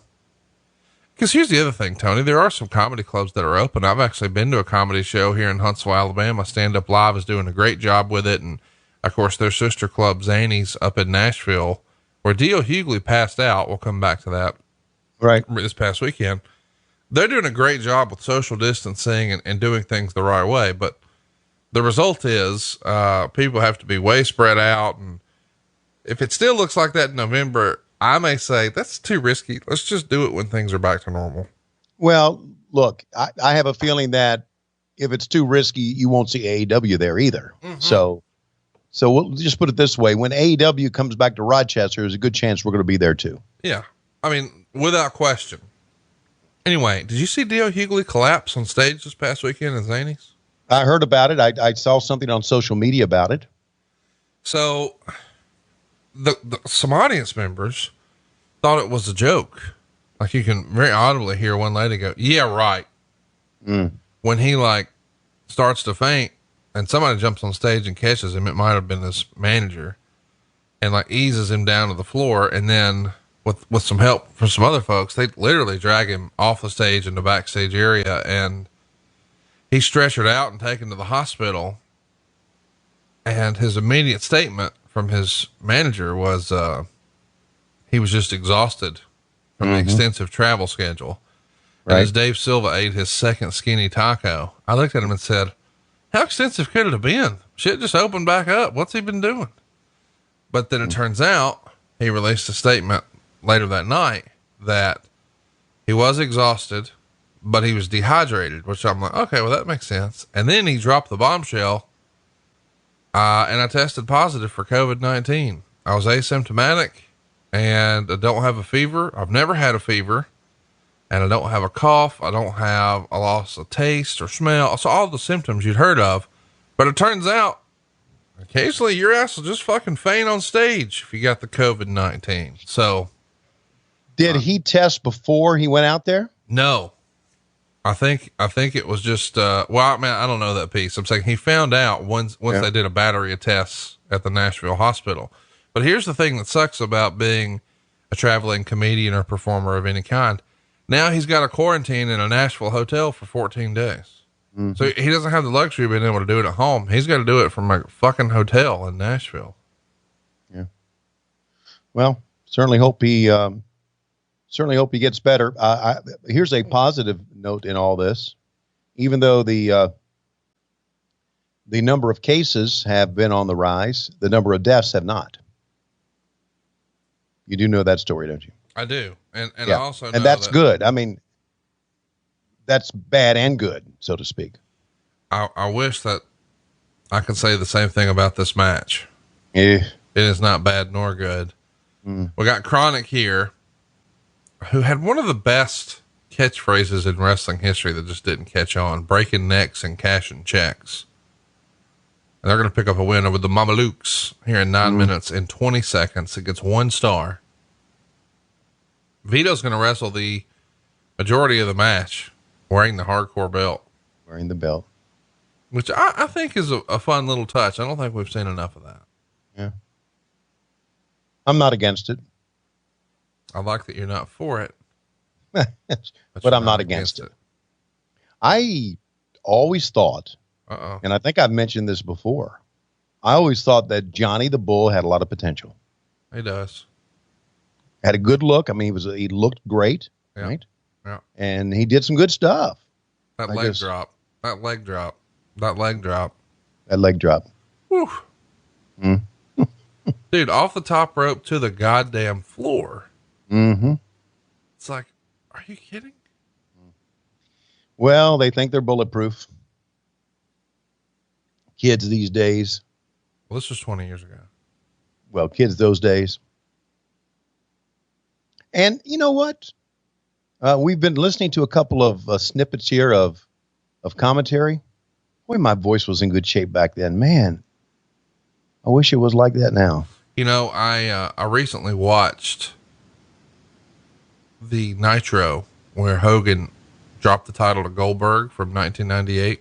because here's the other thing, Tony, there are some comedy clubs that are open. I've actually been to a comedy show here in Huntsville, Alabama. Stand Up Live is doing a great job with it. And of course their sister club Zany's up in Nashville, where D.L. Hughley passed out. We'll come back to that right this past weekend. They're doing a great job with social distancing and doing things the right way. But the result is, people have to be way spread out. And if it still looks like that in November, I may say that's too risky. Let's just do it when things are back to normal. Well, look, I have a feeling that if it's too risky, you won't see AEW there either. So we'll just put it this way. When AEW comes back to Rochester, there's a good chance we're going to be there too. Yeah. I mean, without question. Anyway, did you see D.L. Hughley collapse on stage this past weekend at Zany's? I heard about it. I saw something on social media about it. So some audience members thought it was a joke. Like you can very audibly hear one lady go, yeah, right. When he starts to faint and somebody jumps on stage and catches him, it might've been his manager, and eases him down to the floor. And then with some help from some other folks, they literally drag him off the stage in the backstage area, and he's stretchered out and taken to the hospital. And his immediate statement from his manager was, he was just exhausted from the extensive travel schedule. Right. And as Dave Silva ate his second skinny taco, I looked at him and said, how extensive could it have been? Shit just opened back up. What's he been doing? But then it turns out he released a statement later that night that he was exhausted, but he was dehydrated, which I'm like, okay, well, that makes sense. And then he dropped the bombshell, and I tested positive for COVID-19. I was asymptomatic and I don't have a fever. I've never had a fever, and I don't have a cough. I don't have a loss of taste or smell. So all the symptoms you'd heard of, but it turns out occasionally your ass will just fucking faint on stage if you got the COVID-19. So did he test before he went out there? No, I think it was just, well, I mean, I don't know that piece. I'm saying he found out once they did a battery of tests at the Nashville hospital. But here's the thing that sucks about being a traveling comedian or performer of any kind. Now he's got a quarantine in a Nashville hotel for 14 days. So he doesn't have the luxury of being able to do it at home. He's got to do it from a fucking hotel in Nashville. Yeah. Well, certainly hope he gets better. Here's a positive note in all this. Even though the number of cases have been on the rise, the number of deaths have not. You do know that story, don't you? I do. And I also know, and that's good. I mean, that's bad and good, so to speak. I wish that I could say the same thing about this match. Yeah. It is not bad nor good. We got Chronic here, who had one of the best catchphrases in wrestling history that just didn't catch on: breaking necks and cashing checks. And they're going to pick up a win over the Mamalukes here in 9 minutes and 20 seconds. It gets 1 star. Vito's going to wrestle the majority of the match wearing the hardcore belt. Wearing the belt. Which I think is a fun little touch. I don't think we've seen enough of that. Yeah. I'm not against it. I like that you're not for it. but I'm not against it. I always thought, and I think I've mentioned this before, I always thought that Johnny the Bull had a lot of potential. He does. Had a good look. I mean, he looked great, right? Yeah. And he did some good stuff. That leg drop. Whew. Dude, off the top rope to the goddamn floor. It's like, are you kidding? Well, they think they're bulletproof. Kids these days. Well, this was 20 years ago. Well, kids those days. And you know what? We've been listening to a couple of snippets here of commentary. Boy, my voice was in good shape back then. Man, I wish it was like that now. You know, I recently watched the Nitro where Hogan dropped the title to Goldberg from 1998.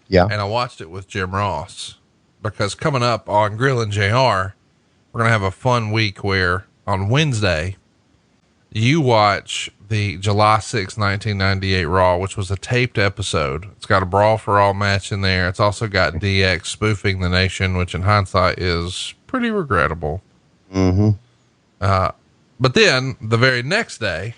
Yeah. And I watched it with Jim Ross because coming up on Grillin' JR, we're going to have a fun week where on Wednesday, you watch the July 6, 1998 Raw, which was a taped episode. It's got a Brawl for All match in there. It's also got DX spoofing the Nation, which in hindsight is pretty regrettable. But then the very next day,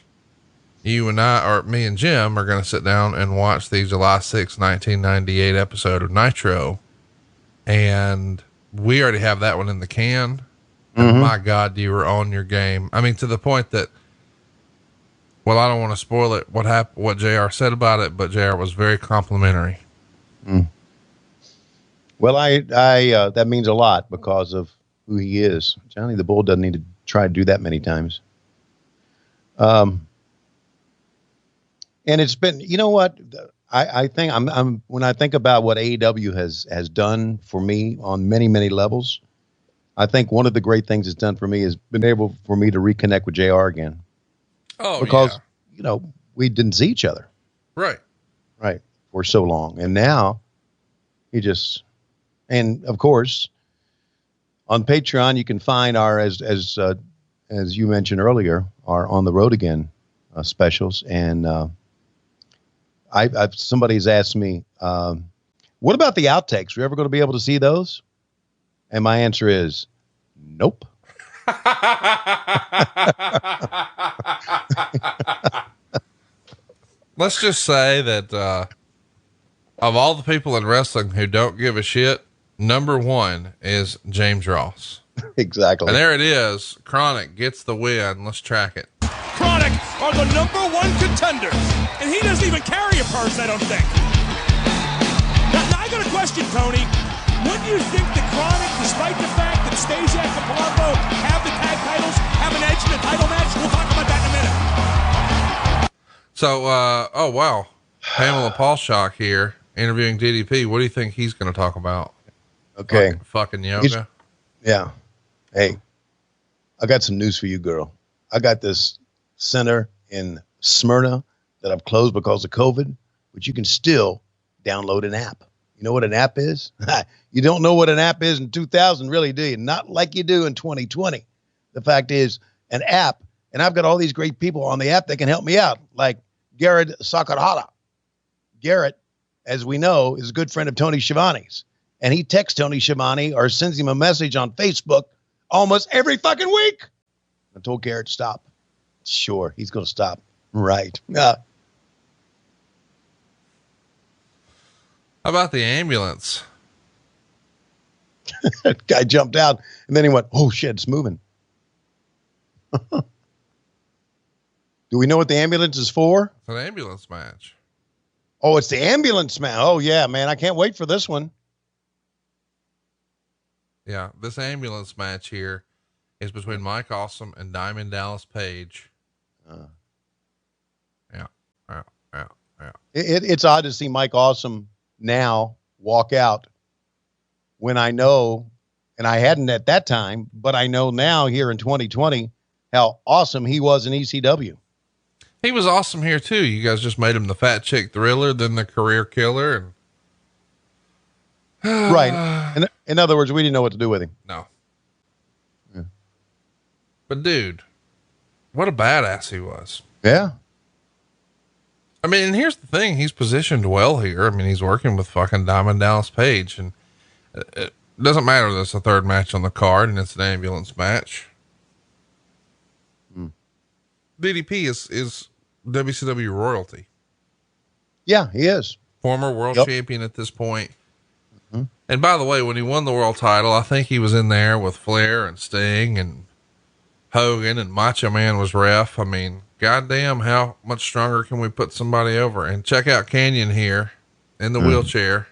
you and I, or me and Jim, are going to sit down and watch the July 6, 1998 episode of Nitro. And we already have that one in the can. And my God, you were on your game. I mean, to the point that, well, I don't want to spoil it, what happened, what JR said about it, but JR was very complimentary. Well, I that means a lot because of who he is. Johnny the Bull doesn't need to try to do that many times. And it's been, you know what? I think I'm when I think about what AEW has done for me on many, many levels, I think one of the great things it's done for me is been able for me to reconnect with JR again. Oh, because, you know, we didn't see each other. Right. For so long. And now and of course, on Patreon, you can find our, as you mentioned earlier, our On the Road Again specials. And somebody's asked me, what about the outtakes? Are you ever going to be able to see those? And my answer is nope. Let's just say that of all the people in wrestling who don't give a shit, number one is James Ross. Exactly. And there it is. Chronic gets the win. Let's track it. Chronic are the #1 contenders, and he doesn't even carry a purse, I don't think. Now I got a question, Tony. Wouldn't you think that Chronic, despite the fact that Stasiak and Palumbo have the tag titles, have an edge in the title match? We'll talk about that in a minute. So, oh wow, Pamela Paulshock here interviewing DDP. What do you think he's going to talk about? Okay. Fucking yoga. Yeah. Hey, I got some news for you, girl. I got this center in Smyrna that I've closed because of COVID, but you can still download an app. You know what an app is? You don't know what an app is in 2000, really, do you? Not like you do in 2020. The fact is, an app, and I've got all these great people on the app that can help me out, like Garrett Sakurada. Garrett, as we know, is a good friend of Tony Schiavone's, and he texts Tony Schiavone or sends him a message on Facebook almost every fucking week. I told Garrett, stop. Sure, he's going to stop. Right. How about the ambulance? Guy jumped out, and then he went, oh, shit, it's moving. Do we know what the ambulance is for? It's an ambulance match. Oh, it's the ambulance man. Oh, yeah, man. I can't wait for this one. Yeah, this ambulance match here is between Mike Awesome and Diamond Dallas Page. Yeah. It's odd to see Mike Awesome now walk out when I know, and I hadn't at that time, but I know now here in 2020 how awesome he was in ECW. He was awesome here too. You guys just made him the fat chick thriller, then the career killer. And right. And in other words, we didn't know what to do with him. No. Yeah. But dude, what a badass he was. Yeah. I mean, and here's the thing. He's positioned well here. I mean, he's working with fucking Diamond Dallas Page, and it doesn't matter that it's the third match on the card and it's an ambulance match. DDP is WCW royalty. Yeah, he is. Former world champion at this point. Mm-hmm. And by the way, when he won the world title, I think he was in there with Flair and Sting and Hogan, and Macho Man was ref. I mean, goddamn, how much stronger can we put somebody over? And check out Canyon here in the wheelchair,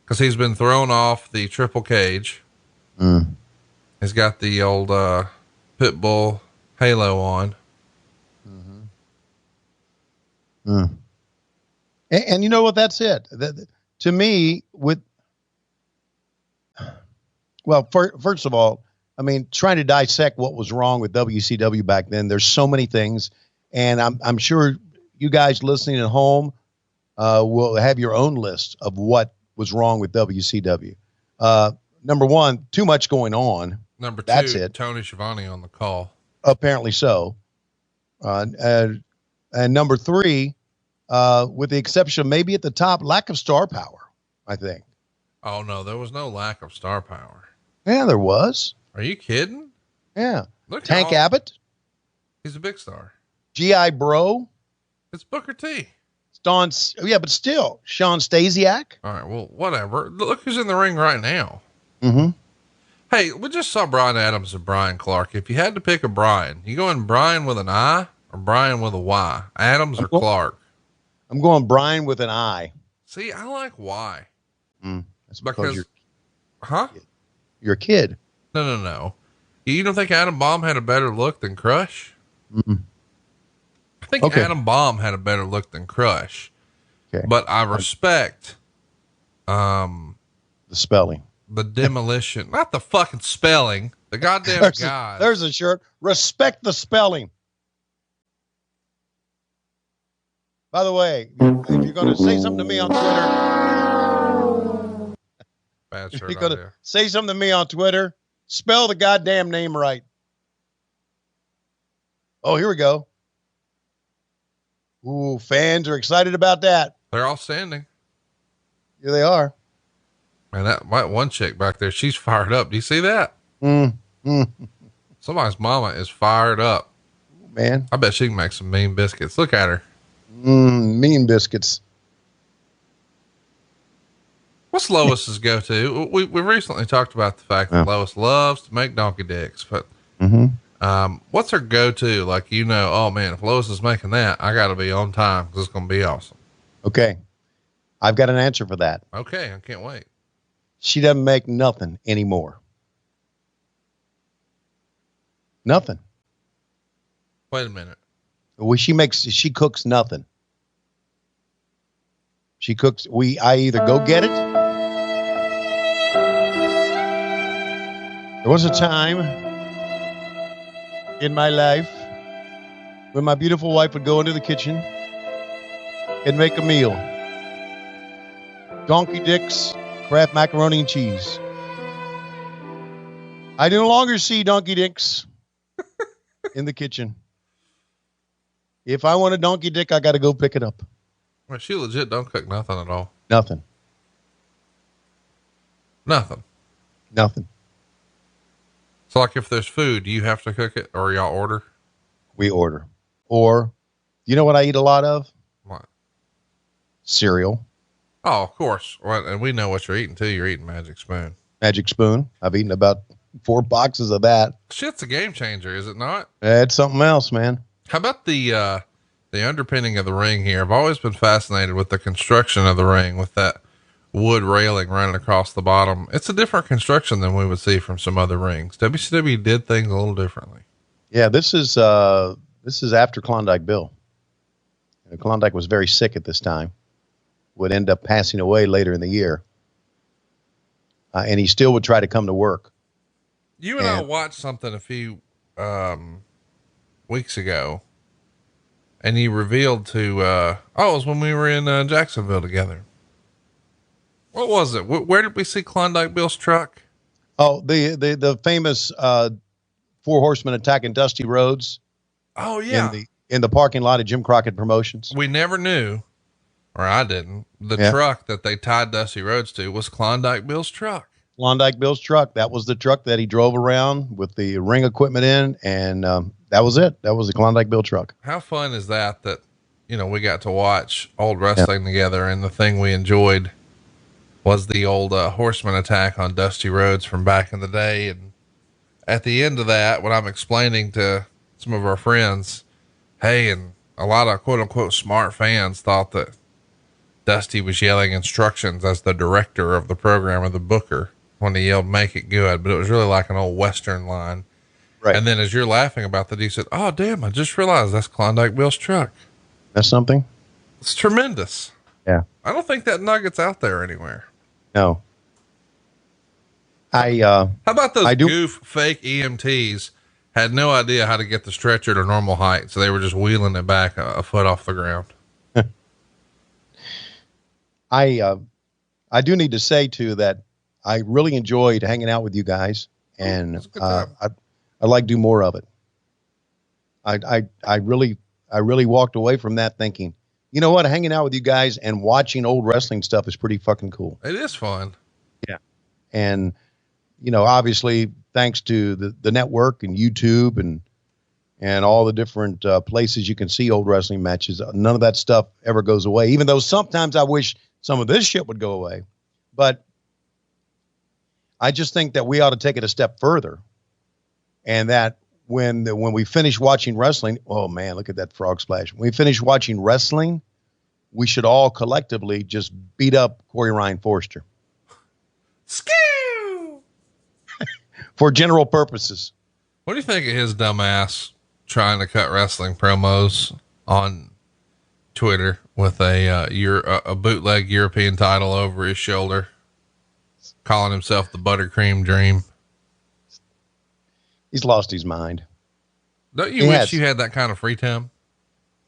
because he's been thrown off the triple cage. He's got the old pit bull halo on. And you know what? That's it. To me, first of all, I mean, trying to dissect what was wrong with WCW back then, there's so many things, and I'm sure you guys listening at home will have your own list of what was wrong with WCW. Number one, too much going on. Number two, that's it. Tony Schiavone on the call. Apparently so. And number three, with the exception of maybe at the top, lack of star power, I think. Oh no, there was no lack of star power. Yeah, there was. Are you kidding? Yeah. Look, Tank Abbott. He's a big star. G.I. Bro. It's Booker T. Don. Yeah, but still, Sean Stasiak. All right. Well, whatever. Look who's in the ring right now. Mm-hmm. Hey, we just saw Brian Adams and Brian Clark. If you had to pick a Brian, you going Brian with an I or Brian with a Y? Adams or Clark? I'm going Brian with an I. See, I like Y. That's because you're, huh? You're a kid. No. You don't think Adam Bomb had a better look than Crush? Mm-mm. I think Adam Bomb had a better look than Crush. Okay. But I respect the spelling. The demolition. Not the fucking spelling. The goddamn guy. There's a shirt. Respect the spelling. By the way, if you're going to say something to me on Twitter, bad shirt. If you're going to say something to me on Twitter, spell the goddamn name right. Oh, here we go. Ooh, fans are excited about that. They're all standing. Here they are. Man, that one chick back there, she's fired up. Do you see that? Somebody's mama is fired up. Man, I bet she can make some mean biscuits. Look at her. Mean biscuits. What's Lois's go-to? We recently talked about the fact that Lois loves to make donkey dicks, but what's her go-to? Like, oh man, if Lois is making that, I got to be on time because it's going to be awesome. Okay. I've got an answer for that. Okay. I can't wait. She doesn't make nothing anymore. Nothing. Wait a minute. Well, she cooks nothing. She cooks. I either go get it. There was a time in my life when my beautiful wife would go into the kitchen and make a meal. Donkey dicks, Kraft macaroni and cheese. I no longer see donkey dicks in the kitchen. If I want a donkey dick, I got to go pick it up. Well, she legit don't cook nothing at all. Nothing. So like if there's food, do you have to cook it or y'all order? We order. Or, you know what I eat a lot of? What? Cereal. Oh, of course. Well, and we know what you're eating too. You're eating Magic Spoon. Magic Spoon. I've eaten about 4 boxes of that. Shit's a game changer, is it not? It's something else, man. How about the underpinning of the ring here? I've always been fascinated with the construction of the ring with that wood railing running across the bottom. It's a different construction than we would see from some other rings. WCW did things a little differently. Yeah, this is after Klondike Bill. Klondike was very sick at this time, would end up passing away later in the year. And he still would try to come to work. You and I watched something a few weeks ago, and you revealed to, it was when we were in Jacksonville together. What was it? Where did we see Klondike Bill's truck? Oh, the famous 4 Horsemen attacking Dusty Rhodes. Oh yeah. In the parking lot of Jim Crockett Promotions. We never knew, or I didn't, the truck that they tied Dusty Rhodes to was Klondike Bill's truck. Klondike Bill's truck. That was the truck that he drove around with the ring equipment in. And, that was it. That was the Klondike Bill truck. How fun is that, we got to watch old wrestling together, and the thing we enjoyed was the old Horseman attack on Dusty Rhodes from back in the day. And at the end of that, when I'm explaining to some of our friends, hey, and a lot of quote unquote smart fans thought that Dusty was yelling instructions as the director of the program or the booker when he yelled, "Make it good." But it was really like an old Western line. Right. And then as you're laughing about that, he said, "Oh, damn, I just realized that's Klondike Bill's truck." That's something. It's tremendous. Yeah. I don't think that nugget's out there anywhere. No. How about those goof fake EMTs had no idea how to get the stretcher to normal height. So they were just wheeling it back a foot off the ground. I do need to say too, that I really enjoyed hanging out with you guys, and I'd like to do more of it. I really walked away from that thinking, you know what? Hanging out with you guys and watching old wrestling stuff is pretty fucking cool. It is fun. Yeah. And, obviously thanks to the network and YouTube and all the different places you can see old wrestling matches, none of that stuff ever goes away. Even though sometimes I wish some of this shit would go away, but I just think that we ought to take it a step further. And that when we finish watching wrestling, oh man, look at that frog splash. When we finish watching wrestling, we should all collectively just beat up Corey Ryan Forster. Skew! For general purposes. What do you think of his dumbass trying to cut wrestling promos on Twitter with a bootleg European title over his shoulder, calling himself the Buttercream Dream? He's lost his mind. Don't you wish you had that kind of free time?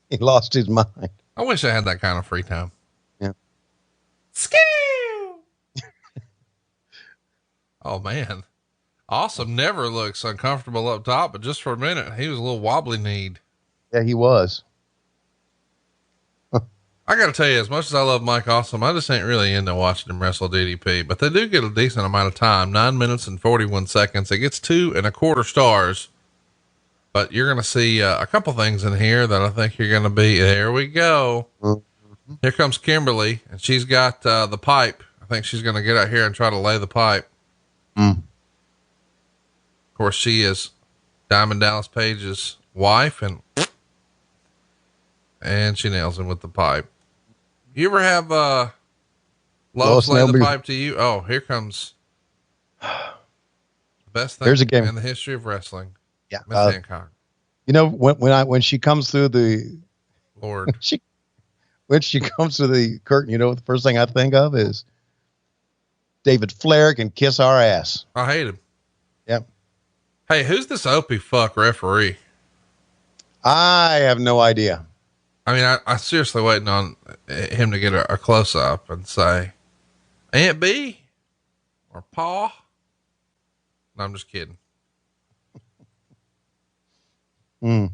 He lost his mind. I wish I had that kind of free time. Yeah. Skew! Oh man. Awesome. Never looks uncomfortable up top, but just for a minute, he was a little wobbly kneed. Yeah, he was. I got to tell you, as much as I love Mike Awesome, I just ain't really into watching him wrestle DDP, but they do get a decent amount of time, 9 minutes and 41 seconds. It gets 2.25 stars, but you're going to see a couple things in here that I think you're going to be, there we go. Mm-hmm. Here comes Kimberly, and she's got the pipe. I think she's going to get out here and try to lay the pipe. Of course, she is Diamond Dallas Page's wife, and she nails him with the pipe. You ever have Lois lay the pipe to you? Oh, here comes the best thing in the history of wrestling. Yeah, Miss Hancock. You know, when she comes through the Lord, when she comes through the curtain, you know what the first thing I think of is David Flair can kiss our ass. I hate him. Yep. Hey, who's this Opie fuck referee? I have no idea. I mean, I seriously waiting on him to get a close up and say, Aunt B or Pa. No, I'm just kidding. You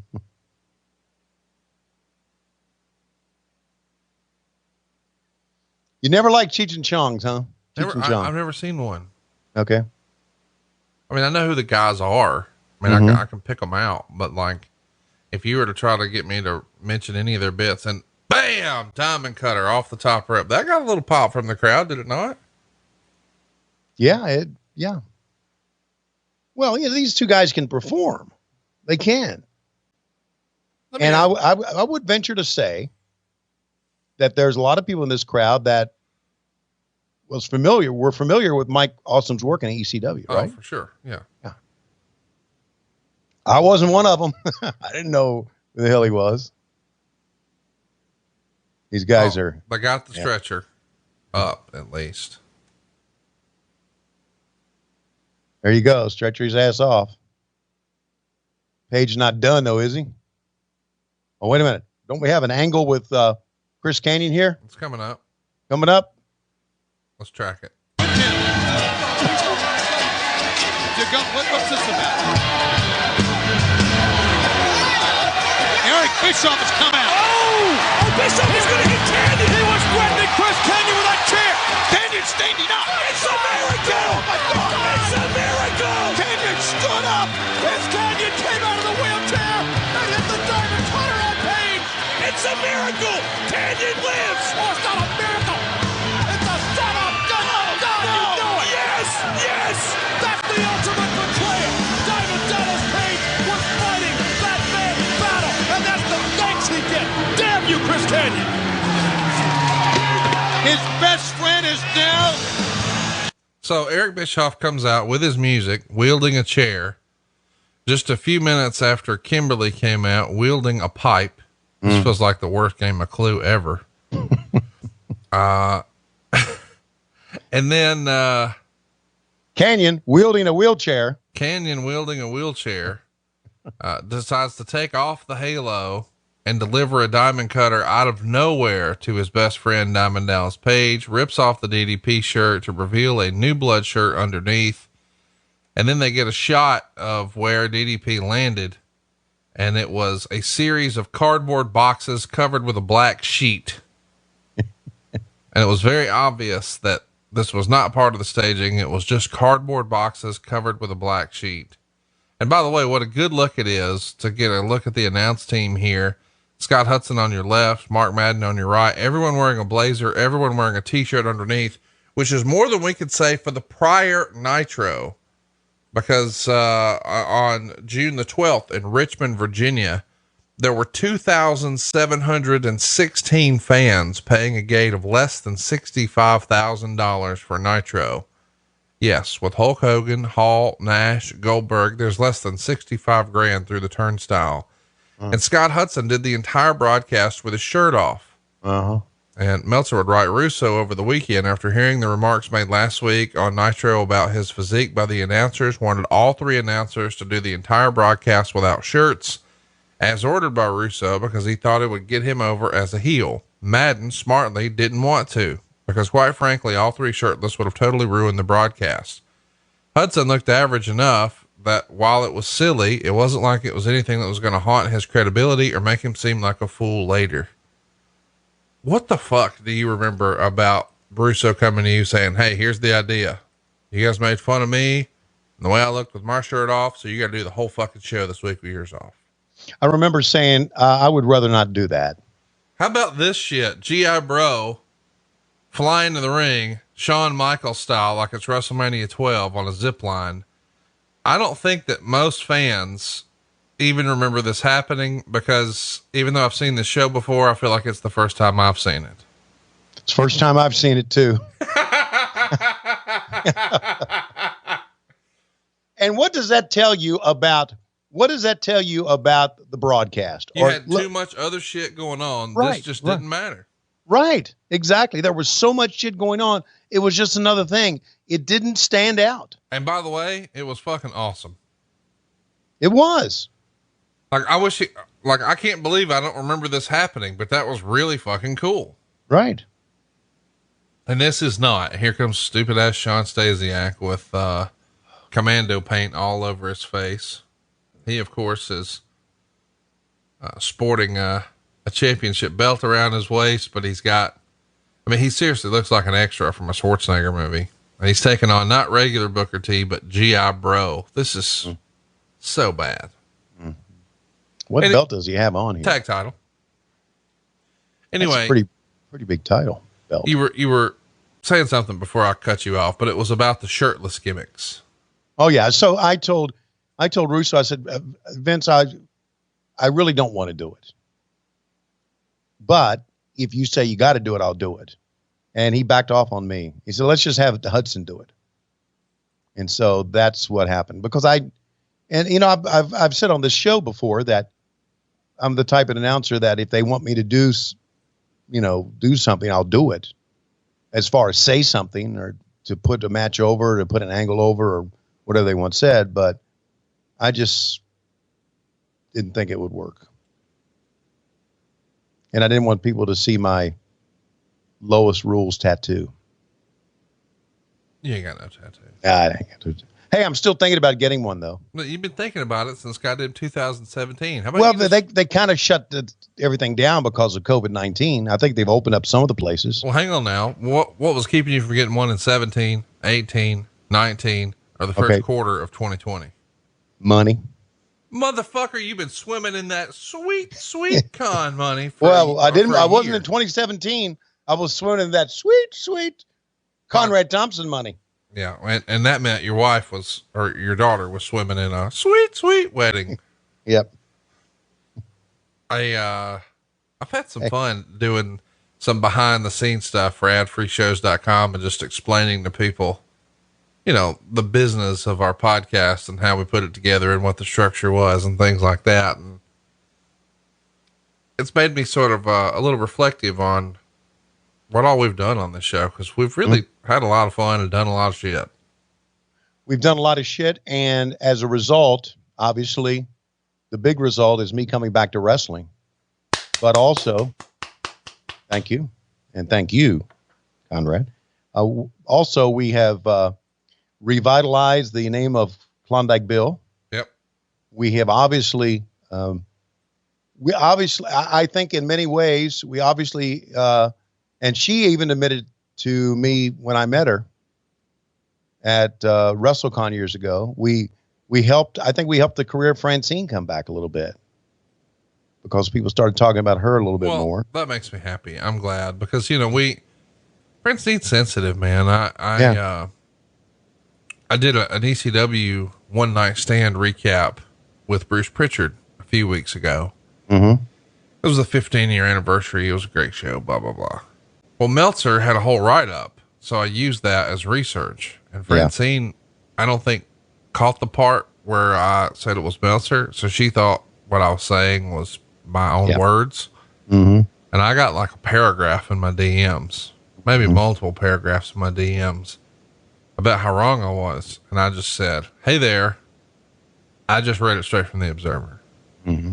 never liked Cheech and Chong's, huh? I've never seen one. Okay. I mean, I know who the guys are. I mean, I can pick them out, but like, if you were to try to get me to mention any of their bits, and bam, diamond cutter off the top rope, that got a little pop from the crowd, did it not? Yeah. Yeah. Well, you know, these two guys can perform. They can. And I would venture to say that there's a lot of people in this crowd that were familiar with Mike Awesome's work in ECW, right? Oh, for sure. Yeah. I wasn't one of them. I didn't know who the hell he was. These guys they got the stretcher up at least. There you go. Stretcher his ass off. Page not done though, is he? Oh, wait a minute. Don't we have an angle with Chris Kanyon here? It's coming up. Coming up? Let's track it. What's this about? Eric Bischoff has come out. Oh, Bischoff is going to hit Kanyon. He was threatening Chris Kanyon with that chair. Kanyon standing up. It's a miracle. Oh my God. It's a miracle. Kanyon stood up. Chris Kanyon came out of the wheelchair and hit the diamond cutter on Page. It's a miracle. Kanyon lives. Oh, it's not a miracle. It's a setup. You know it. Yes. That's the ultimate betrayal. Diamond Dallas Page was fighting that man's battle, and that's the thanks he gets. Damn you, Chris Kanyon. His best friend is now. So Eric Bischoff comes out with his music, wielding a chair, just a few minutes after Kimberly came out wielding a pipe. This feels like the worst game of Clue ever. And then, Kanyon wielding a wheelchair, decides to take off the halo and deliver a diamond cutter out of nowhere to his best friend, Diamond Dallas Page, rips off the DDP shirt to reveal a New Blood shirt underneath. And then they get a shot of where DDP landed. And it was a series of cardboard boxes covered with a black sheet. And it was very obvious that this was not part of the staging. It was just cardboard boxes covered with a black sheet. And by the way, what a good look it is to get a look at the announce team here. Scott Hudson on your left, Mark Madden on your right, everyone wearing a blazer, everyone wearing a t-shirt underneath, which is more than we could say for the prior Nitro, because, on June the 12th in Richmond, Virginia, there were 2,716 fans paying a gate of less than $65,000 for Nitro. Yes. With Hulk Hogan, Hall, Nash, Goldberg, there's less than 65 grand through the turnstile. And Scott Hudson did the entire broadcast with his shirt off. And Meltzer would write Russo over the weekend after hearing the remarks made last week on Nitro about his physique by the announcers, wanted all three announcers to do the entire broadcast without shirts, as ordered by Russo, because he thought it would get him over as a heel. Madden smartly didn't want to, because quite frankly, all three shirtless would have totally ruined the broadcast. Hudson looked average enough that while it was silly, it wasn't like it was anything that was going to haunt his credibility or make him seem like a fool later. What the fuck do you remember about Russo coming to you saying, hey, here's the idea. You guys made fun of me and the way I looked with my shirt off. So you got to do the whole fucking show this week with yours off. I remember saying, I would rather not do that. How about this shit? G.I. Bro flying to the ring, Shawn Michaels style, like it's WrestleMania 12 on a zip line. I don't think that most fans even remember this happening, because even though I've seen this show before, I feel like it's the first time I've seen it. It's the first time I've seen it too. And what does that tell you about the broadcast? You had too much other shit going on. Right, this just didn't matter. Right. Exactly. There was so much shit going on. It was just another thing. It didn't stand out. And by the way, it was fucking awesome. It was. Like, I can't believe I don't remember this happening, but that was really fucking cool. Right. And this is not. Here comes stupid ass Sean Stasiak with, commando paint all over his face. He, of course, is sporting a championship belt around his waist, but he seriously looks like an extra from a Schwarzenegger movie. And he's taking on not regular Booker T, but G.I. Bro. This is so bad. What belt does he have on here? Tag title. Anyway, that's a pretty big title belt. You were saying something before I cut you off, but it was about the shirtless gimmicks. Oh yeah. So I told Russo, I said, Vince, I really don't want to do it, but if you say you got to do it, I'll do it. And he backed off on me. He said, let's just have Hudson do it. And so that's what happened, because I've said on this show before that I'm the type of announcer that if they want me to do something, I'll do it. As far as say something or to put a match over, to put an angle over, or whatever they once said, but I just didn't think it would work. And I didn't want people to see my Lowest Rules tattoo. You ain't got no tattoo. I ain't got no tattoo. Hey, I'm still thinking about getting one though. But you've been thinking about it since goddamn 2017. How about they kind of shut everything down because of COVID-19. I think they've opened up some of the places. Well, hang on now. What was keeping you from getting one in 17, 18, 19, or the first quarter of 2020? Money. Motherfucker, you've been swimming in that sweet con money. I wasn't in 2017. I was swimming in that sweet Conrad Thompson money. Yeah. And that meant your wife or your daughter was swimming in a sweet wedding. Yep. I've had some fun doing some behind the scenes stuff for adfreeshows.com and just explaining to people, the business of our podcast and how we put it together and what the structure was and things like that. And it's made me sort of a little reflective on what all we've done on this show, because we've really had a lot of fun and done a lot of shit. We've done a lot of shit. And as a result, obviously the big result is me coming back to wrestling, but also thank you. And thank you, Conrad. Also we have, revitalized the name of Klondike Bill. Yep. We have obviously, I think in many ways, we obviously, and she even admitted to me when I met her at WrestleCon years ago, we helped the career of Francine come back a little bit, because people started talking about her a little bit more. That makes me happy. I'm glad, because, Francine's sensitive, man. I did an ECW One Night Stand recap with Bruce Pritchard a few weeks ago. Mm-hmm. It was the 15-year anniversary. It was a great show, blah, blah, blah. Well, Meltzer had a whole write-up, so I used that as research. And Francine, I don't think, caught the part where I said it was Meltzer, so she thought what I was saying was my own words. Mm-hmm. And I got like a paragraph in my DMs, maybe multiple paragraphs in my DMs, about how wrong I was. And I just said, hey there, I just read it straight from the Observer. Mm-hmm.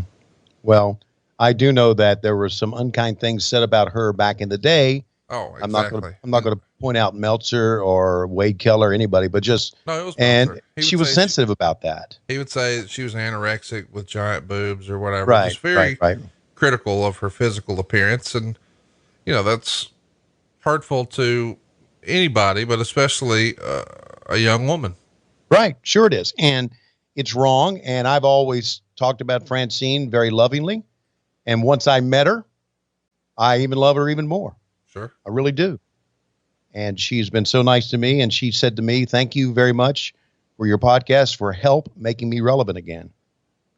Well, I do know that there were some unkind things said about her back in the day. Oh, exactly. I'm not going to point out Meltzer or Wade Keller or anybody, but just, no, it was and Meltzer. she was sensitive about that. He would say she was anorexic with giant boobs or whatever. Right. Just very critical of her physical appearance. And, that's hurtful to anybody, but especially a young woman. Right. Sure it is. And it's wrong. And I've always talked about Francine very lovingly. And once I met her, I even love her even more. Sure. I really do. And she's been so nice to me. And she said to me, thank you very much for your podcast, for help making me relevant again.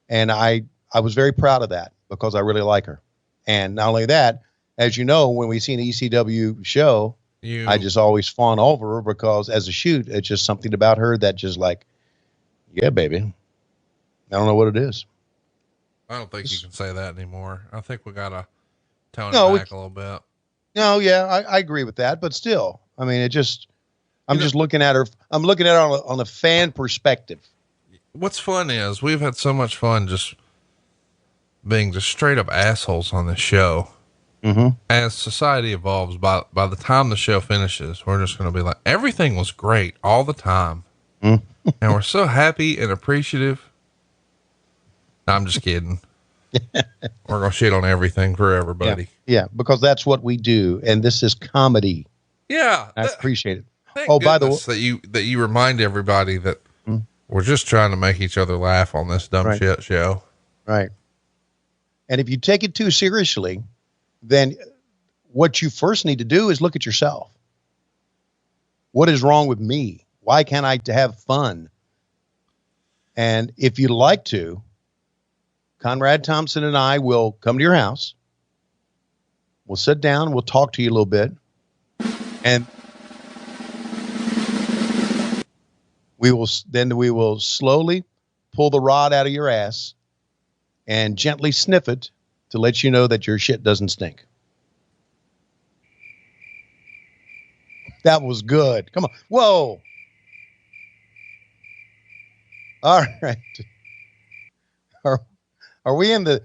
And I was very proud of that because I really like her. And not only that, as you know, when we see an ECW show, I just always fawn over her because as a shoot, it's just something about her that just like, yeah, baby. I don't know what it is. I don't think you can say that anymore. I think we got to tone it back a little bit. No, yeah, I agree with that. But still, I mean, I'm just looking at her. I'm looking at her on a fan perspective. What's fun is we've had so much fun just being just straight up assholes on this show. Mm-hmm. As society evolves, by the time the show finishes, we're just going to be like, everything was great all the time. And we're so happy and appreciative. No, I'm just kidding. We're going to shit on everything for everybody. Yeah, because that's what we do. And this is comedy. Yeah. I appreciate it. Oh, by the way, that you remind everybody that we're just trying to make each other laugh on this dumb shit show. Right. And if you take it too seriously, then what you first need to do is look at yourself. What is wrong with me? Why can't I have fun? And if you'd like to, Conrad Thompson and I will come to your house. We'll sit down. We'll talk to you a little bit. And we will slowly pull the rod out of your ass and gently sniff it to let you know that your shit doesn't stink. That was good. Come on. Whoa. All right. Are we into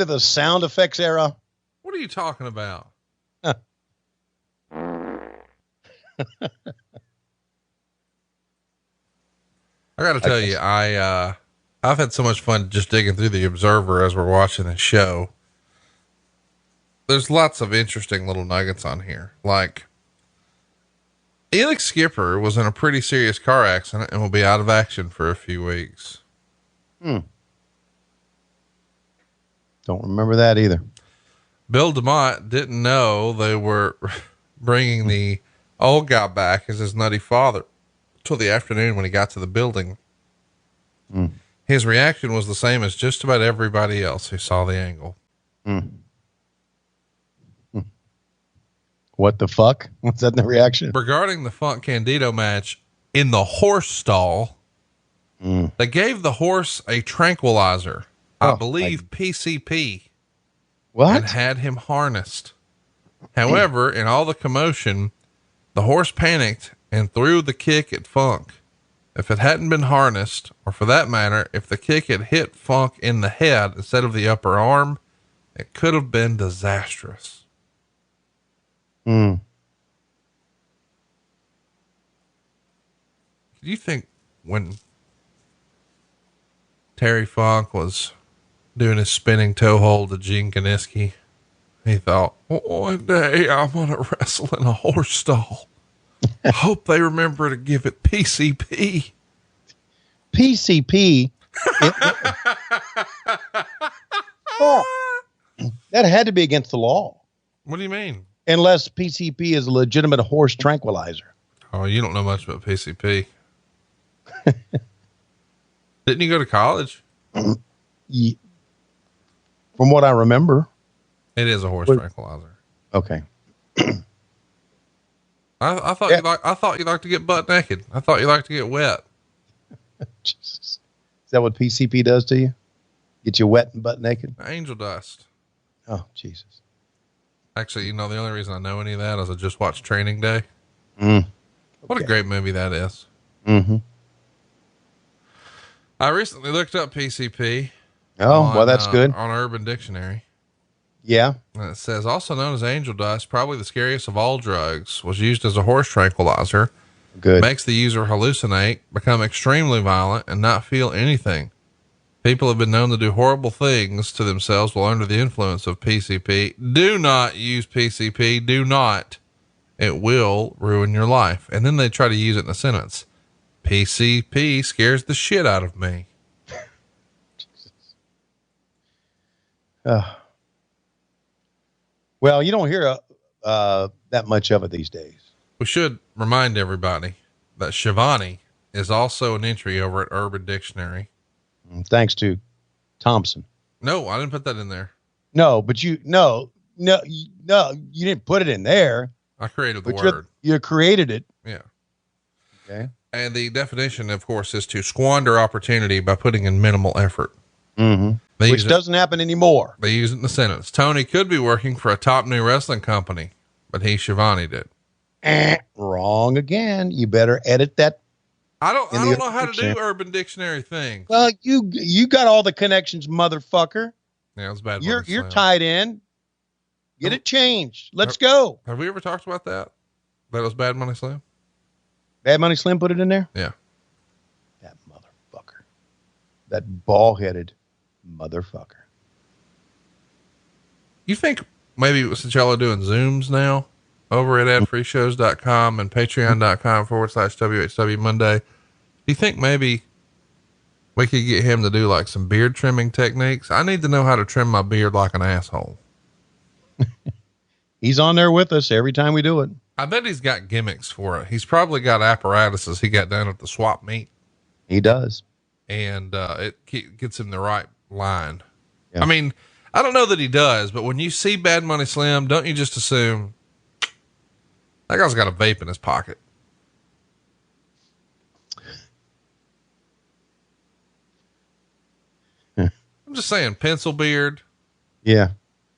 the sound effects era? What are you talking about? I got to tell you, I've had so much fun just digging through the Observer as we're watching the show. There's lots of interesting little nuggets on here. Like, Elix Skipper was in a pretty serious car accident and will be out of action for a few weeks. Don't remember that either. Bill DeMott didn't know they were bringing the old guy back as his nutty father till the afternoon when he got to the building. His reaction was the same as just about everybody else who saw the angle. What the fuck? What's that in the reaction? Regarding the Funk Candido match in the horse stall, they gave the horse a tranquilizer, I believe PCP, and had him harnessed. However, in all the commotion, the horse panicked and threw the kick at Funk. If it hadn't been harnessed, or for that matter, if the kick had hit Funk in the head instead of the upper arm, it could have been disastrous. Do you think when Terry Funk was doing his spinning toe hold to Gene Kiniski, he thought, one day I'm going to wrestle in a horse stall. Hope they remember to give it PCP. PCP? That had to be against the law. What do you mean? Unless PCP is a legitimate horse tranquilizer. Oh, you don't know much about PCP. Didn't you go to college? Yeah. From what I remember. It is a horse tranquilizer. Okay. I thought you liked to get butt naked. I thought you liked to get wet. Jesus. Is that what PCP does to you? Get you wet and butt naked? Angel dust. Oh, Jesus. Actually, the only reason I know any of that is I just watched Training Day. What a great movie that is. I recently looked up PCP. Oh, well, that's good. On Urban Dictionary. Yeah. And it says, also known as angel dust, probably the scariest of all drugs, was used as a horse tranquilizer. Good. Makes the user hallucinate, become extremely violent, and not feel anything. People have been known to do horrible things to themselves while under the influence of PCP. Do not use PCP. Do not. It will ruin your life. And then they try to use it in a sentence. PCP scares the shit out of me. Well, you don't hear that much of it these days. We should remind everybody that Schiavone is also an entry over at Urban Dictionary. Thanks to Thompson. No, I didn't put that in there. No, but you didn't put it in there. I created the word. You created it. Yeah. Okay. And the definition, of course, is to squander opportunity by putting in minimal effort. Mm-hmm. Which doesn't happen anymore. They use it in the sentence. Tony could be working for a top new wrestling company, but he Schiavone did. Wrong again. You better edit that. I don't know how to do Urban Dictionary things. Well, you got all the connections, motherfucker. Yeah, it's bad. You're tied in. Get it changed. Let's go. Have we ever talked about that? That was Bad Money Slim? Bad Money Slim put it in there? Yeah. That motherfucker. That ball-headed motherfucker. You think maybe since y'all are doing Zooms now over at adfreeshows.com and patreon.com/WHW Monday, do you think maybe we could get him to do like some beard trimming techniques? I need to know how to trim my beard like an asshole. He's on there with us every time we do it. I bet he's got gimmicks for it. He's probably got apparatuses he got down at the swap meet. He does. And, it gets him the right line. Yeah. I mean, I don't know that he does, but when you see Bad Money Slim, don't you just assume that guy's got a vape in his pocket? I'm just saying, pencil beard. Yeah.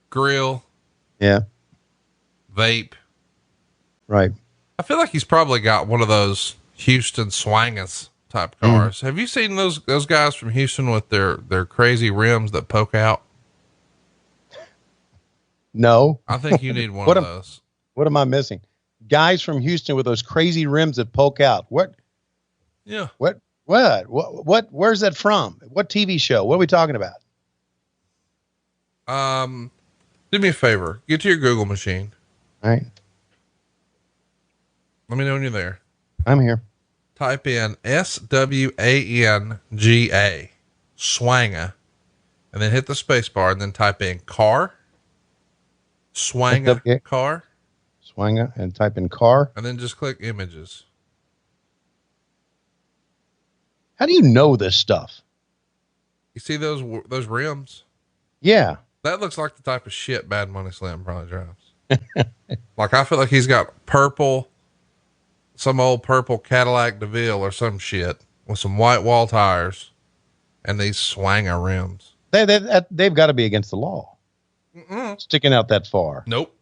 Grill. Yeah. Vape. Right. I feel like he's probably got one of those Houston Swangers type cars. Have you seen those guys from Houston with their crazy rims that poke out? No. I think you need one of those. What am I missing? Guys from Houston with those crazy rims that poke out. What? Yeah. What, where's that from? What TV show? What are we talking about? Do me a favor. Get to your Google machine. All right. Let me know when you're there. I'm here. Type in SWANGA, Swanga, and then hit the space bar and then type in car, Swanga, car. Swanga, and type in car. And then just click images. How do you know this stuff? You see those rims? Yeah. That looks like the type of shit Bad Money Slim probably drives. Like, I feel like he's got some old purple Cadillac DeVille or some shit with some white wall tires and these Swanger rims. They've got to be against the law. Sticking out that far. Nope.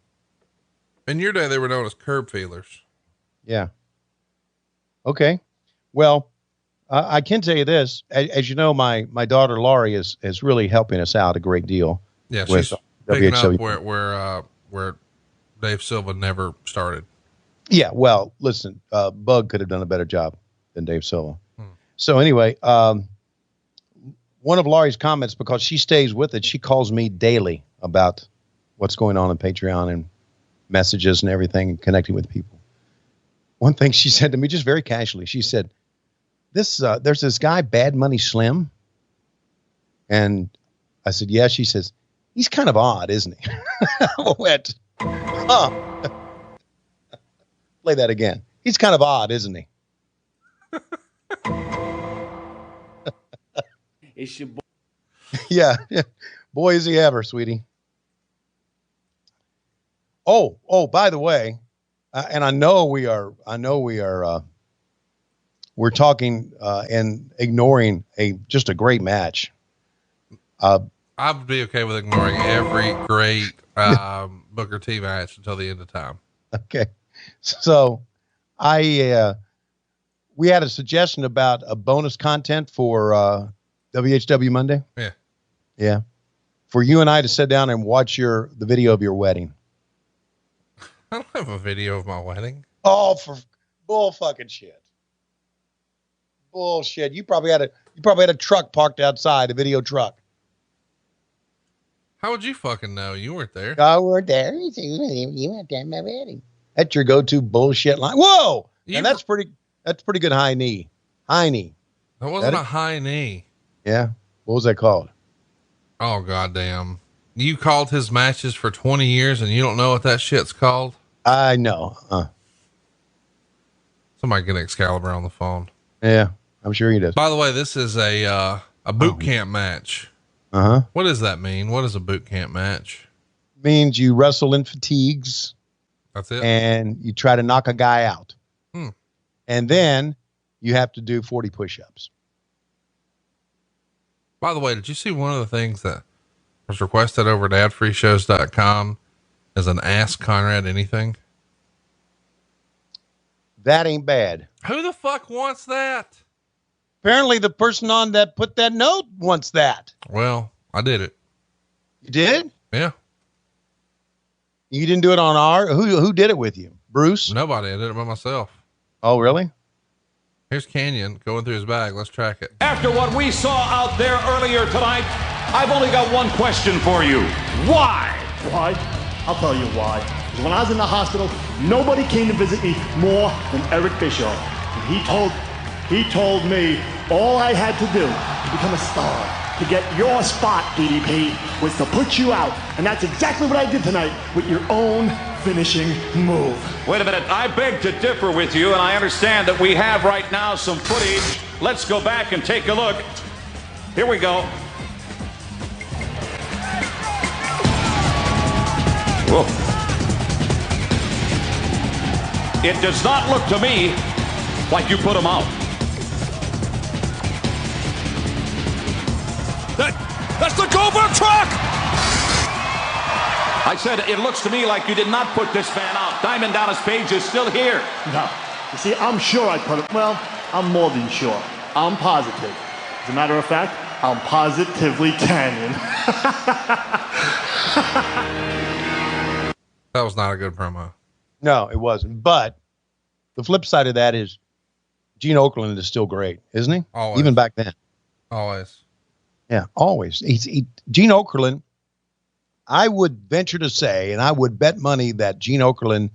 In your day, they were known as curb feelers. Yeah. Okay. Well, I can tell you this, as you know, my daughter Laurie is really helping us out a great deal. Yeah. She's picking up where Dave Silva never started. Yeah. Well, listen, Bug could have done a better job than Dave Silva. So anyway, one of Laurie's comments, because she stays with it, she calls me daily about what's going on Patreon and messages and everything and connecting with people. One thing she said to me just very casually, she said, there's this guy, Bad Money Slim. And I said, yeah. She says, he's kind of odd, isn't he? I went, play that again. He's kind of odd, isn't he? It's your boy. Yeah. Boy, is he ever, sweetie. Oh, by the way, and we're talking, and ignoring just a great match. I'd be okay with ignoring every great, Booker T match until the end of time. Okay. So we had a suggestion about a bonus content for, WHW Monday. Yeah. Yeah. For you and I to sit down and watch the video of your wedding. I don't have a video of my wedding. Oh, for bull fucking shit. Bullshit. You probably had a truck parked outside, a video truck. How would you fucking know? You weren't there. I weren't there. You weren't there at my wedding. That's your go-to bullshit line. Whoa! And that's pretty good high knee. High knee. That wasn't a high knee. Yeah. What was that called? Oh, goddamn. You called his matches for 20 years and you don't know what that shit's called? I know. Somebody get Excalibur on the phone. Yeah, I'm sure he does. By the way, this is a boot camp match. Uh-huh. What does that mean? What is a boot camp match? Means you wrestle in fatigues. That's it. And you try to knock a guy out. And then you have to do 40 push-ups. By the way, did you see one of the things that was requested over at adfreeshows.com as an Ask Conrad Anything? That ain't bad. Who the fuck wants that? Apparently the person on that put that note wants that. Well, I did it. You did? Yeah. You didn't do it on who did it with you? Bruce? Nobody. I did it by myself. Oh, really? Here's Canyon going through his bag. Let's track it. After what we saw out there earlier tonight, I've only got one question for you. Why? Why? I'll tell you why. Because when I was in the hospital, nobody came to visit me more than Eric Bischoff. And he told me all I had to do to become a star, to get your spot, DDP, was to put you out. And that's exactly what I did tonight with your own finishing move. Wait a minute. I beg to differ with you, and I understand that we have right now some footage. Let's go back and take a look. Here we go. Whoa. It does not look to me like you put him out. That's the Goldberg truck! I said it looks to me like you did not put this man out. Diamond Dallas Page is still here. No. You see, I'm sure I put him. Well, I'm more than sure. I'm positive. As a matter of fact, I'm positively Canyon. That was not a good promo. No, it wasn't. But the flip side of that is Gene Okerlund is still great, isn't he? Always. Even back then. Always. Yeah, always. Gene Okerlund, I would venture to say, and I would bet money that Gene Okerlund,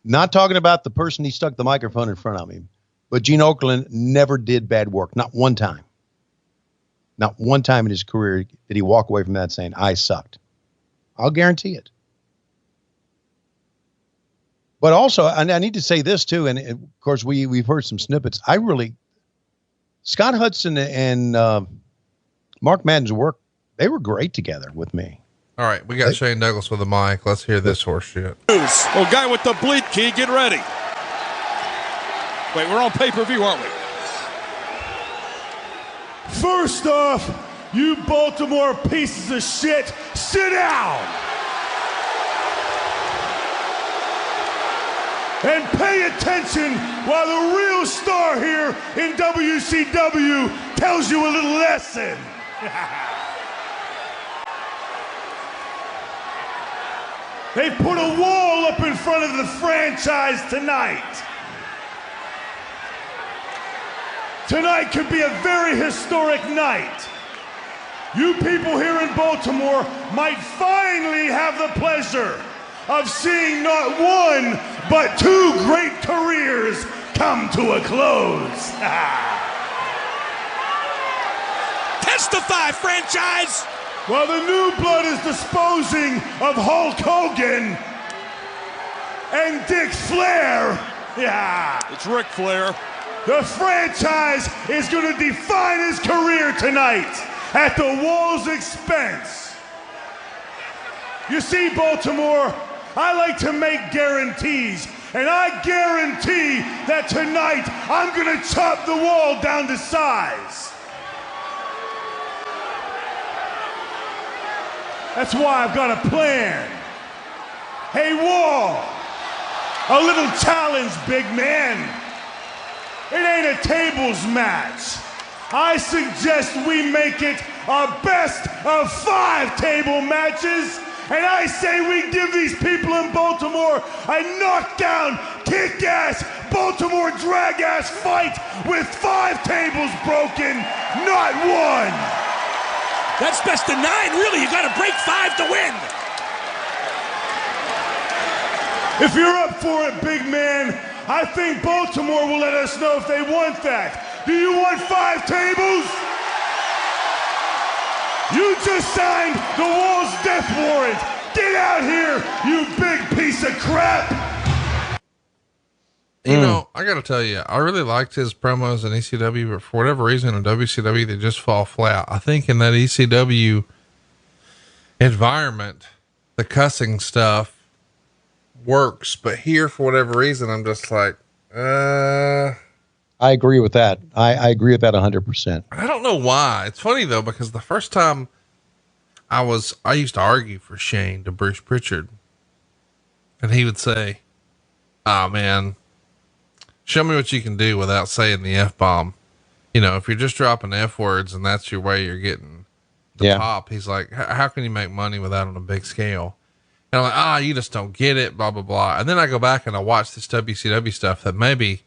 not talking about the person he stuck the microphone in front of him, but Gene Okerlund never did bad work. Not one time. Not one time in his career did he walk away from that saying, I sucked. I'll guarantee it. But also, I need to say this too, and of course we've heard some snippets. Scott Hudson and Mark Madden's work, they were great together with me. All right, we got Shane Douglas with a mic. Let's hear this horse shit. Oh, guy with the bleed key, get ready. Wait, we're on pay-per-view, aren't we? First off, you Baltimore pieces of shit, sit down! And pay attention while the real star here in WCW tells you a little lesson. They put a wall up in front of the franchise tonight. Tonight could be a very historic night. You people here in Baltimore might finally have the pleasure of seeing not one, but two great careers come to a close. Testify, franchise! While the new blood is disposing of Hulk Hogan and Ric Flair, It's Ric Flair. the franchise is going to define his career tonight at the Wall's expense. You see, Baltimore, I like to make guarantees, and I guarantee that tonight I'm going to chop the Wall down to size. That's why I've got a plan. Hey, Wall, a little challenge, big man. It ain't a tables match. I suggest we make it a best of 5 table matches, and I say we give these people in Baltimore a knockdown, kick-ass, Baltimore drag-ass fight with 5 tables broken, not 1. That's best of 9, really. You got to break 5 to win. If you're up for it, big man, I think Baltimore will let us know if they want that. Do you want 5 tables? You just signed the Wall's death warrant. Get out here, you big piece of crap. You know, I got to tell you, I really liked his promos in ECW, but for whatever reason in WCW, they just fall flat. I think in that ECW environment, the cussing stuff works, but here, for whatever reason, I'm just like, I agree with that. I agree with that 100%. I don't know why. It's funny though, because the first time I used to argue for Shane to Bruce Pritchard, and he would say, "Oh man, show me what you can do without saying the F-bomb. You know, if you're just dropping F words and that's your way you're getting the pop," he's like, "How can you make money with that on a big scale?" And I'm like, you just don't get it, blah, blah, blah. And then I go back and I watch this WCW stuff that maybe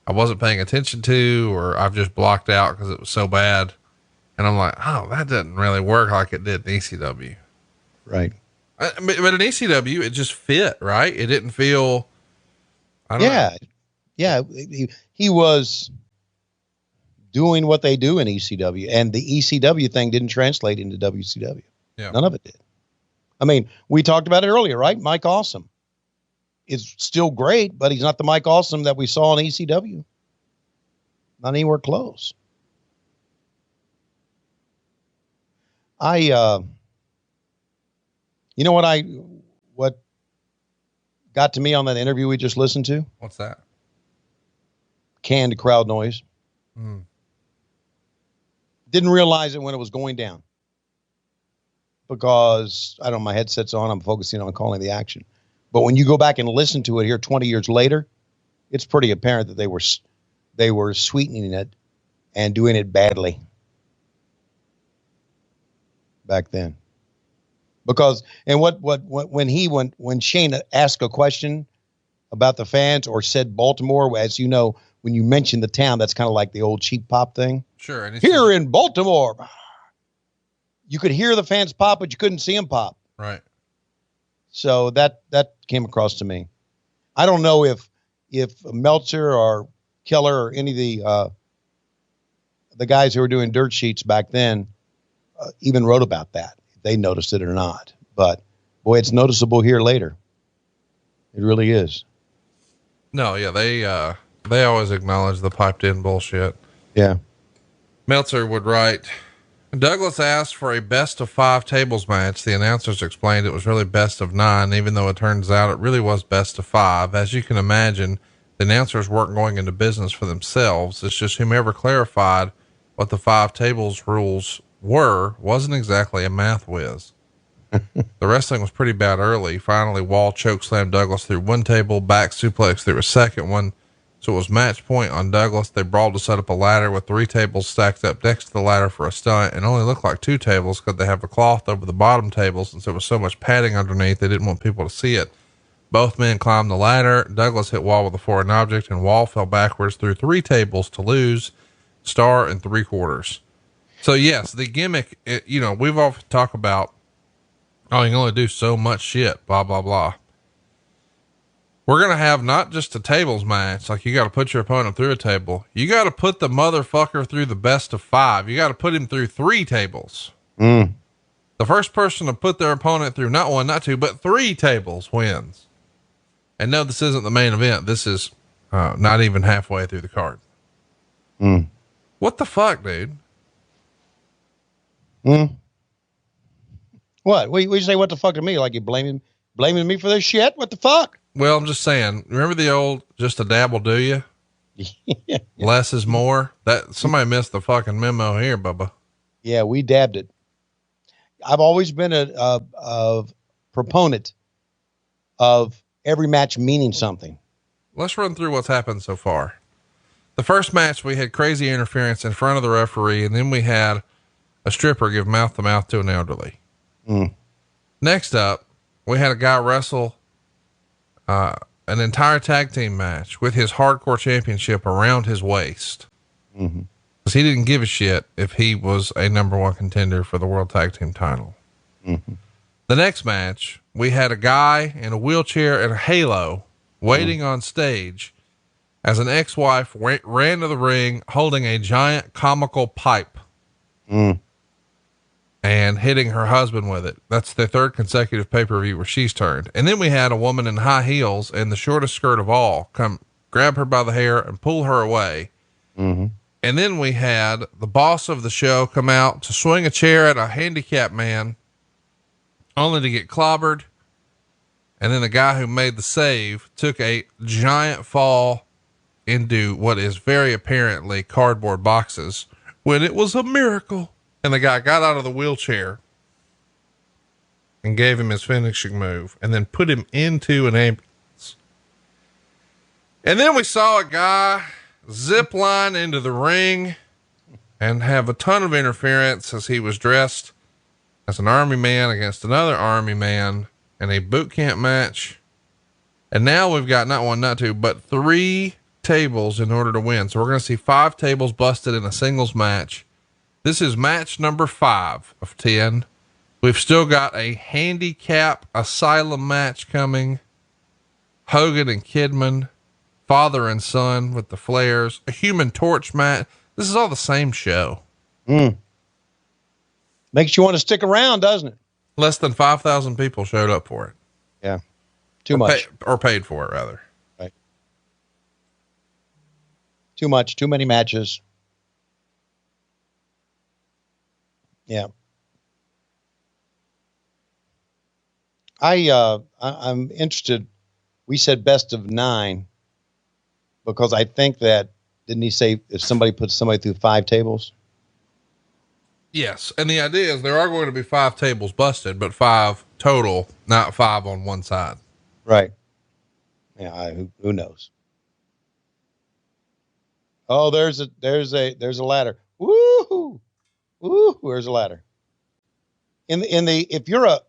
I wasn't paying attention to, or I've just blocked out because it was so bad. And I'm like, that doesn't really work like it did in ECW. Right. But in ECW, it just fit, right? It didn't feel, I don't know. Yeah. He was doing what they do in ECW, and the ECW thing didn't translate into WCW. Yeah. None of it did. I mean, we talked about it earlier, right? Mike Awesome is still great, but he's not the Mike Awesome that we saw in ECW. Not anywhere close. You know what got to me on that interview we just listened to? What's that? Canned crowd noise. Didn't realize it when it was going down, because I don't know, my headset's on, I'm focusing on calling the action. But when you go back and listen to it here 20 years later, it's pretty apparent that they were sweetening it and doing it badly back then. Because, and when Shane asked a question about the fans or said Baltimore, as you know, when you mention the town, that's kind of like the old cheap pop thing. Sure. And here in Baltimore, you could hear the fans pop, but you couldn't see them pop. Right. So that came across to me. I don't know if Meltzer or Keller or any of the guys who were doing dirt sheets back then even wrote about that. If they noticed it or not. But boy, it's noticeable here later. It really is. No, yeah, they always acknowledge the piped in bullshit. Yeah. Meltzer would write, Douglas asked for a best of 5 tables match. The announcers explained it was really best of 9, even though it turns out it really was best of 5. As you can imagine, the announcers weren't going into business for themselves. It's just whomever clarified what the 5 tables rules were wasn't exactly a math whiz. The wrestling was pretty bad early. Finally, Wall chokeslammed Douglas through one table, back suplex through a second one. So it was match point on Douglas. They brawled to set up a ladder with 3 tables stacked up next to the ladder for a stunt, and only looked like 2 tables because they have a cloth over the bottom tables. And so there was so much padding underneath, they didn't want people to see it. Both men climbed the ladder. Douglas hit Wall with a foreign object, and Wall fell backwards through 3 tables to lose. Star and 3/4. So yes, the gimmick, we've often talked about, you can only do so much shit, blah, blah, blah. We're going to have not just a tables match. Like, you got to put your opponent through a table. You got to put the motherfucker through the best of 5. You got to put him through 3 tables. The first person to put their opponent through not 1, not 2, but 3 tables wins. And no, this isn't the main event. This is not even halfway through the card. What the fuck, dude? What? We say what the fuck to me? Like you blaming me for this shit? What the fuck? Well, I'm just saying, remember the old, just a dab will do you? Yeah. Less is more. That somebody missed the fucking memo here, Bubba. Yeah, we dabbed it. I've always been a proponent of every match meaning something. Let's run through what's happened so far. The first match, we had crazy interference in front of the referee, and then we had a stripper give mouth to mouth to an elderly. Next up, we had a guy wrestle an entire tag team match with his hardcore championship around his waist. Mm-hmm. Cause he didn't give a shit if he was a number one contender for the world tag team title. Mm-hmm. The next match, we had a guy in a wheelchair and a halo waiting on stage as an ex-wife ran to the ring holding a giant comical pipe and hitting her husband with it. That's the third consecutive pay-per-view where she's turned. And then we had a woman in high heels and the shortest skirt of all come grab her by the hair and pull her away. Mm-hmm. And then we had the boss of the show come out to swing a chair at a handicapped man, only to get clobbered. And then the guy who made the save took a giant fall into what is very apparently cardboard boxes when it was a miracle. And the guy got out of the wheelchair and gave him his finishing move and then put him into an ambulance. And then we saw a guy zip line into the ring and have a ton of interference as he was dressed as an army man against another army man in a boot camp match. And now we've got not one, not two, but 3 tables in order to win. So we're going to see 5 tables busted in a singles match. This is match number 5 of 10. We've still got a handicap asylum match coming. Hogan and Kidman, father and son with the Flairs, a Human Torch match. This is all the same show. Makes you want to stick around, doesn't it? Less than 5,000 people showed up for it. Yeah. Too much. Or paid for it, rather. Right. Too much. Too many matches. Yeah. I'm interested. We said best of 9 because I think that, didn't he say if somebody puts somebody through 5 tables? Yes. And the idea is there are going to be 5 tables busted, but 5 total, not 5 on one side. Right. Yeah. Who knows? Oh, there's a ladder. Woo-hoo. Ooh, where's the ladder? If you're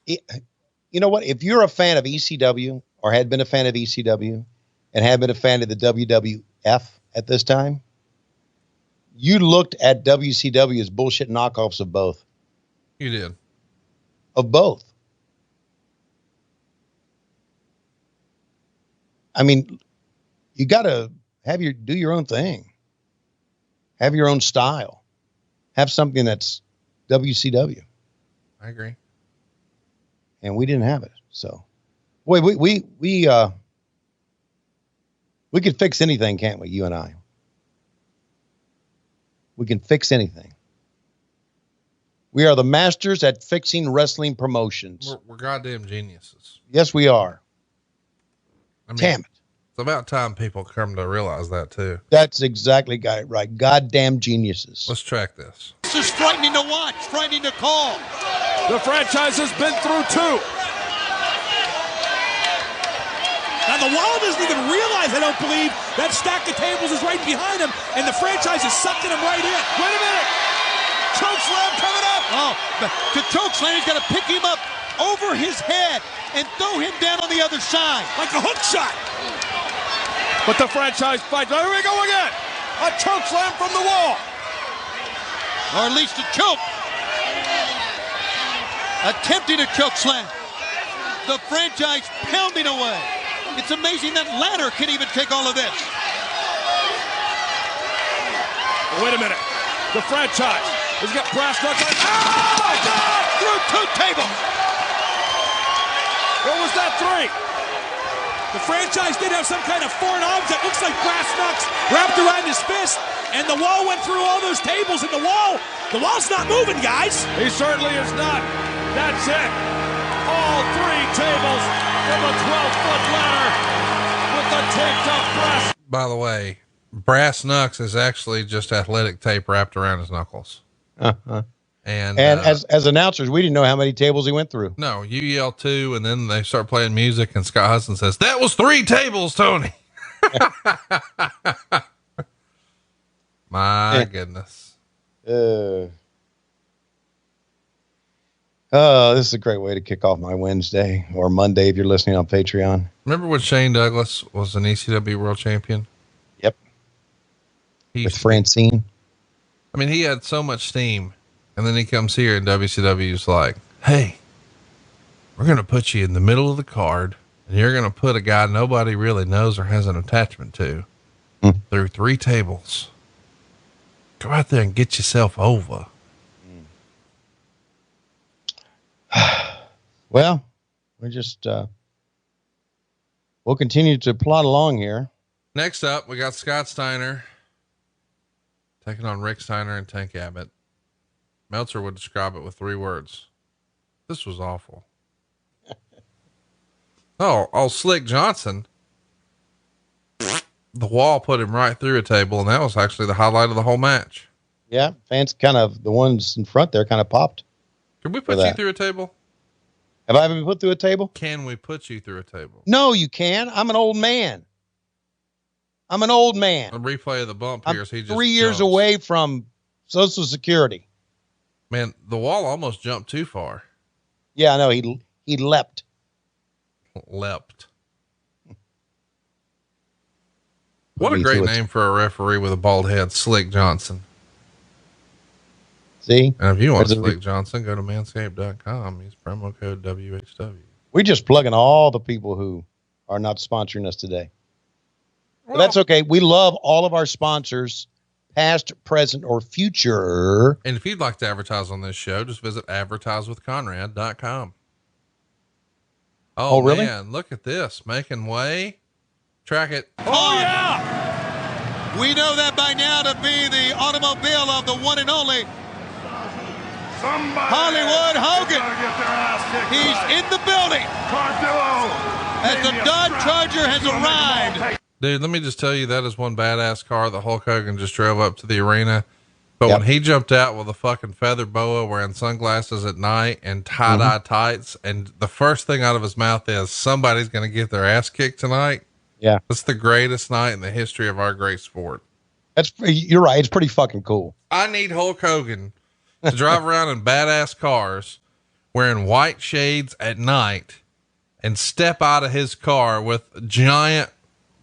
you know what? If you're a fan of ECW or had been a fan of ECW and had been a fan of the WWF at this time, you looked at WCW as bullshit knockoffs of both. You did. Of both. I mean, you got to do your own thing. Have your own style. Have something that's WCW. I agree. And we didn't have it. So, boy, we could fix anything, can't we? You and I. We can fix anything. We are the masters at fixing wrestling promotions. We're goddamn geniuses. Yes, we are. I mean, damn it. It's about time people come to realize that too. That's exactly got it right. Goddamn geniuses. Let's track this. This is frightening to watch, frightening to call. The franchise has been through 2. Now the Wall doesn't even realize, I don't believe, that stack of tables is right behind him, and the franchise is sucking him right in. Wait a minute. Choke slam coming up. Oh, the choke slam, he's got to pick him up over his head and throw him down on the other side. Like a hook shot. But the franchise fight. Here we go again. A choke slam from the Wall. Or at least a choke. Attempting a choke slam. The franchise pounding away. It's amazing that ladder can even take all of this. Wait a minute. The franchise has got brass knuckles. Oh my God! Through 2 tables. What was that 3? The franchise did have some kind of foreign object, looks like brass knucks, wrapped around his fist, and the Wall went through all those tables, and the Wall's not moving, guys. He certainly is not. That's it. All 3 tables from a 12-foot ladder with the taped up brass. By the way, brass knucks is actually just athletic tape wrapped around his knuckles. Uh-huh. And as announcers, we didn't know how many tables he went through. No, you yell 2 and then they start playing music and Scott Hudson says, "That was 3 tables, Tony." My goodness. Oh, this is a great way to kick off my Wednesday or Monday if you're listening on Patreon. Remember when Shane Douglas was an ECW world champion? Yep. With Francine. I mean, he had so much steam, and then he comes here and WCW's like, hey, we're going to put you in the middle of the card, and you're going to put a guy nobody really knows or has an attachment to through 3 tables. Go out there and get yourself over. Well, we're just, we'll continue to plod along here. Next up, we got Scott Steiner taking on Rick Steiner and Tank Abbott. Meltzer would describe it with 3 words. This was awful. Oh, Slick Johnson. The wall put him right through a table, and that was actually the highlight of the whole match. Yeah, fans kind of, the ones in front there kind of popped. Can we put you through a table? Have I ever been put through a table? Can we put you through a table? No, you can. I'm an old man. A replay of the bump here. He just 3 years away from Social Security. Man, the wall almost jumped too far. Yeah, I know. He leapt. What a great name for a referee with a bald head, Slick Johnson. See? And if you want Slick Johnson, go to manscaped.com. Use promo code WHW. We're just plugging all the people who are not sponsoring us today. Well, that's okay. We love all of our sponsors, past, present, or future. And if you'd like to advertise on this show, just visit advertisewithconrad.com. Oh, really? Man, look at this. Making way. Track it. Oh, yeah. We know that by now to be the automobile of the one and only Hollywood Hogan. He's in the building as the Dodge Charger has arrived. Dude, let me just tell you, that is one badass car that Hulk Hogan just drove up to the arena. But when he jumped out with a fucking feather boa, wearing sunglasses at night and tie-dye tights, and the first thing out of his mouth is, somebody's going to get their ass kicked tonight. Yeah. It's the greatest night in the history of our great sport. You're right. It's pretty fucking cool. I need Hulk Hogan to drive around in badass cars, wearing white shades at night, and step out of his car with giant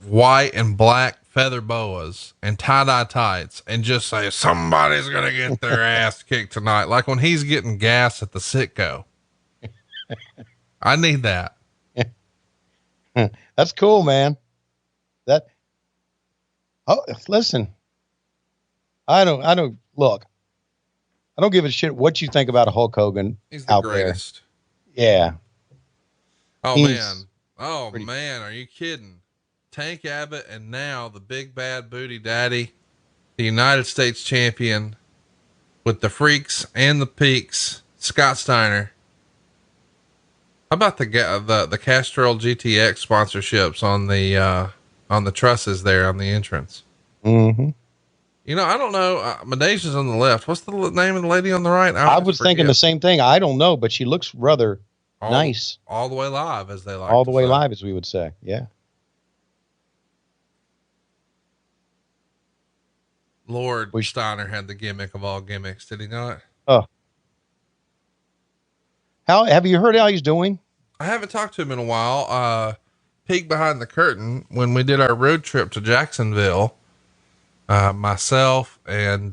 white and black feather boas and tie-dye tights and just say, somebody's going to get their ass kicked tonight. Like when he's getting gas at the Sitco. I need that. That's cool, man. Listen, I don't give a shit what you think about Hulk Hogan. He's the greatest. There. Yeah. Oh man. Are you kidding? Tank Abbott, and now the big bad booty daddy, the United States champion with the freaks and the peaks, Scott Steiner. How about the Castrol GTX sponsorships on the trusses there on the entrance? Mm-hmm. You know, I don't know. Medasia's on the left. What's the name of the lady on the right? I was thinking the same thing. I don't know, but she looks rather nice. All the way live, as they like. All the way live, as we would say. Yeah. Lord Steiner had the gimmick of all gimmicks, did he not? Oh. How have you heard how he's doing? I haven't talked to him in a while. Peek behind the curtain, when we did our road trip to Jacksonville, myself and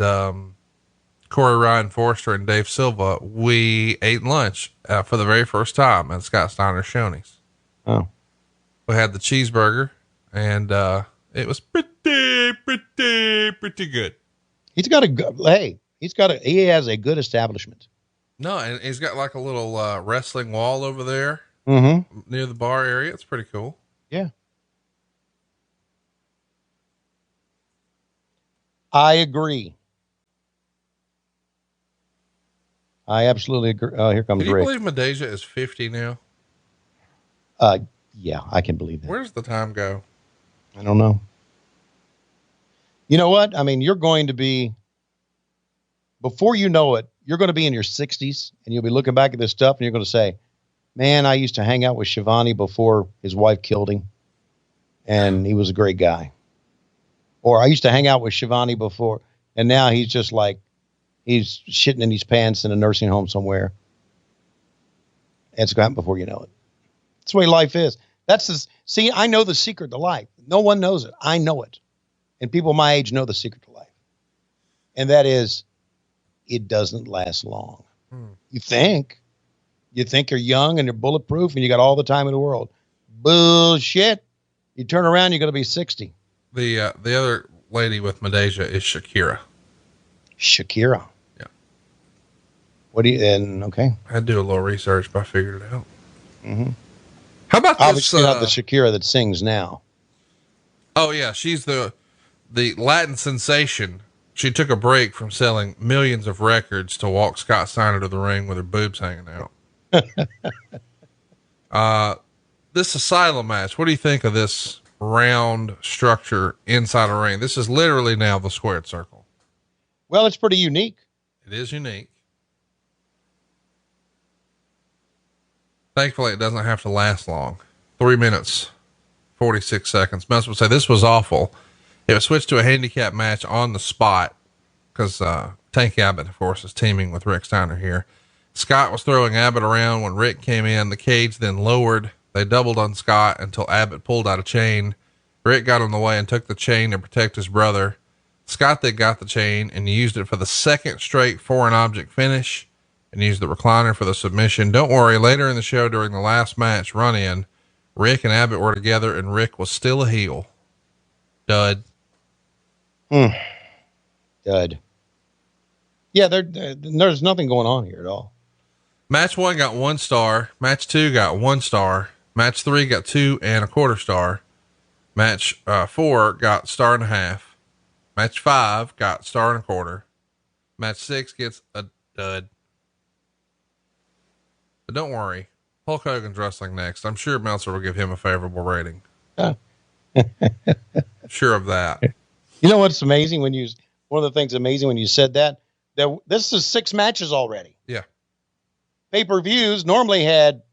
Corey Ryan Forrester and Dave Silva, we ate lunch for the very first time at Scott Steiner Shoney's. Oh. We had the cheeseburger, and it was pretty good. He has a good establishment. No, and he's got like a little wrestling wall over there near the bar area. It's pretty cool. Yeah. I agree. I absolutely agree. Here comes Rick. Can you believe Medeja is 50 now? Yeah, I can believe that. Where's the time go? I don't know. You know what? I mean, you're going to be, before you know it, you're going to be in your 60s and you'll be looking back at this stuff and you're going to say, man, I used to hang out with Schiavone before his wife killed him, and he was a great guy. Or I used to hang out with Schiavone before, and now he's just like, he's shitting in his pants in a nursing home somewhere. It's going to happen before you know it. That's the way life is. See, I know the secret to life. No one knows it. I know it. And people my age know the secret to life. And that is, it doesn't last long. You think you're young and you're bulletproof and you got all the time in the world. Bullshit. You turn around, you're going to be 60. The other lady with Madeja is Shakira. Shakira. Yeah. Okay. I had to do a little research, but I figured it out. Mm-hmm. How about obviously this? Not the Shakira that sings now. Oh yeah. She's the Latin sensation. She took a break from selling millions of records to walk Scott Steiner to the ring with her boobs hanging out. This asylum match, what do you think of this round structure inside a ring? This is literally now the squared circle. Well, it's pretty unique. It is unique. Thankfully, it doesn't have to last long. 3 minutes, 46 seconds. Most would say this was awful. It was switched to a handicap match on the spot because Tank Abbott, of course, is teaming with Rick Steiner here. Scott was throwing Abbott around when Rick came in. The cage then lowered. They doubled on Scott until Abbott pulled out a chain. Rick got in the way and took the chain to protect his brother. Scott then got the chain and used it for the second straight foreign object finish and used the recliner for the submission. Don't worry, later in the show during the last match run-in, Rick and Abbott were together and Rick was still a heel. Dud. Dud. Yeah, there's nothing going on here at all. Match 1 got 1 star. Match 2 got 1 star. Match 3 got 2.25 star. Match 4 got 1.5 stars. Match 5 got 1.25 stars. Match 6 gets a dud. But don't worry, Hulk Hogan's wrestling next. I'm sure Meltzer will give him a favorable rating. Sure of that. You know what's amazing one of the things amazing when you said that this is 6 matches already. Yeah. Pay-per-views normally had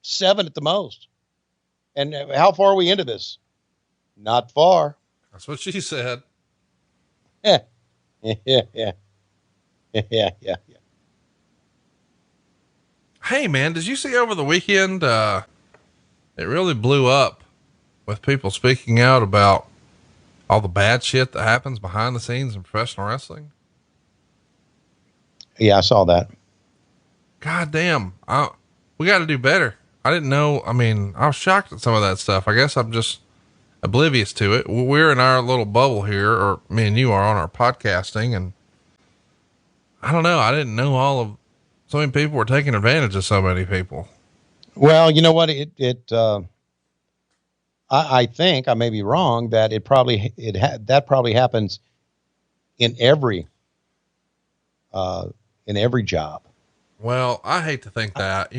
7 at the most. And how far are we into this? Not far. That's what she said. Yeah. Hey man, did you see over the weekend, it really blew up with people speaking out about all the bad shit that happens behind the scenes in professional wrestling? Yeah, I saw that. God damn. We got to do better. I didn't know. I mean, I was shocked at some of that stuff. I guess I'm just oblivious to it. We're in our little bubble here, or me and you are on our podcasting. And I don't know. I didn't know so many people were taking advantage of so many people. Well, you know what? I think I may be wrong that that probably happens in every job. Well, I hate to think that,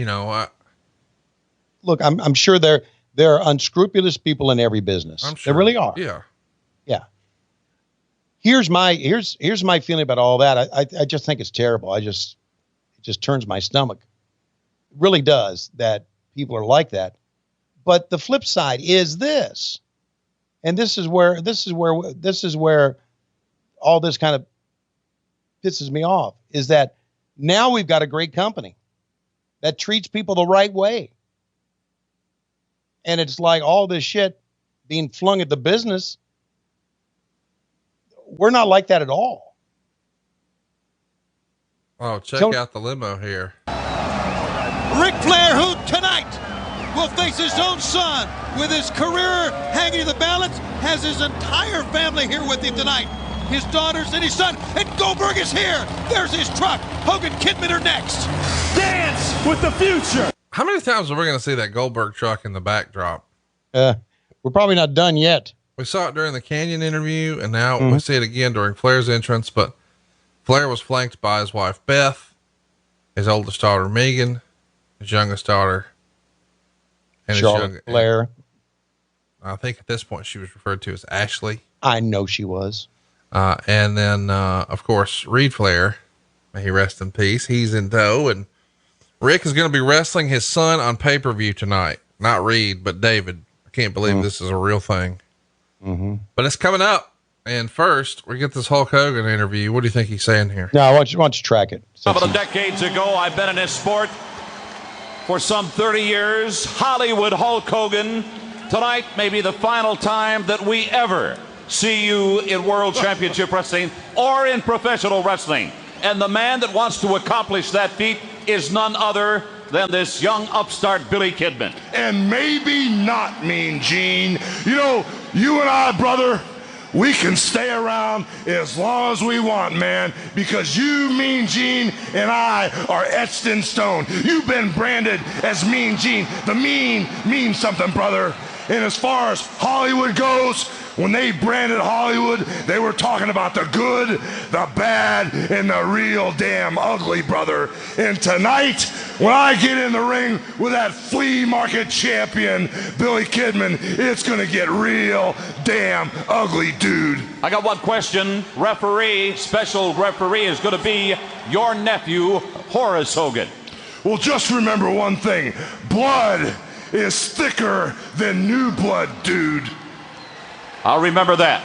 look, I'm sure there are unscrupulous people in every business. I'm sure. There really are. Yeah. Yeah. Here's my feeling about all that. I just think it's terrible. It just turns my stomach. It really does that people are like that. But the flip side is this, and this is where all this kind of pisses me off, is that now we've got a great company that treats people the right way. And it's like all this shit being flung at the business. We're not like that at all. Oh, check out the limo here. Ric Flair, who tonight will face his own son with his career hanging in the balance, has his entire family here with him tonight. His daughters and his son, and Goldberg is here. There's his truck. Hogan Kidman are next. Dance with the future. How many times are we going to see that Goldberg truck in the backdrop? We're probably not done yet. We saw it during the Canyon interview, and now we see it again during Flair's entrance, but Flair was flanked by his wife, Beth, his oldest daughter, Megan, his youngest daughter, and Charlotte Flair. I think at this point she was referred to as Ashley. I know she was. And then, of course, Reed Flair, may he rest in peace. He's in tow, and Rick is going to be wrestling his son on pay-per-view tonight. Not Reed, but David. I can't believe this is a real thing. But it's coming up. And first, we get this Hulk Hogan interview. What do you think he's saying here? No, why don't you track it? A couple of decades ago, I've been in this sport for some 30 years, Hollywood Hulk Hogan. Tonight may be the final time that we ever see you in World Championship Wrestling or in professional wrestling. And the man that wants to accomplish that feat is none other than this young upstart Billy Kidman. And maybe not, Mean Gene. You know, you and I, brother, we can stay around as long as we want, man, because you, Mean Gene, and I are etched in stone. You've been branded as Mean Gene. The mean means something, brother. And as far as Hollywood goes, when they branded Hollywood, they were talking about the good, the bad, and the real damn ugly, brother. And tonight, when I get in the ring with that flea market champion, Billy Kidman, it's going to get real damn ugly, dude. I got one question. Special referee is going to be your nephew, Horace Hogan. Well, just remember one thing. Blood is thicker than new blood, dude. I'll remember that.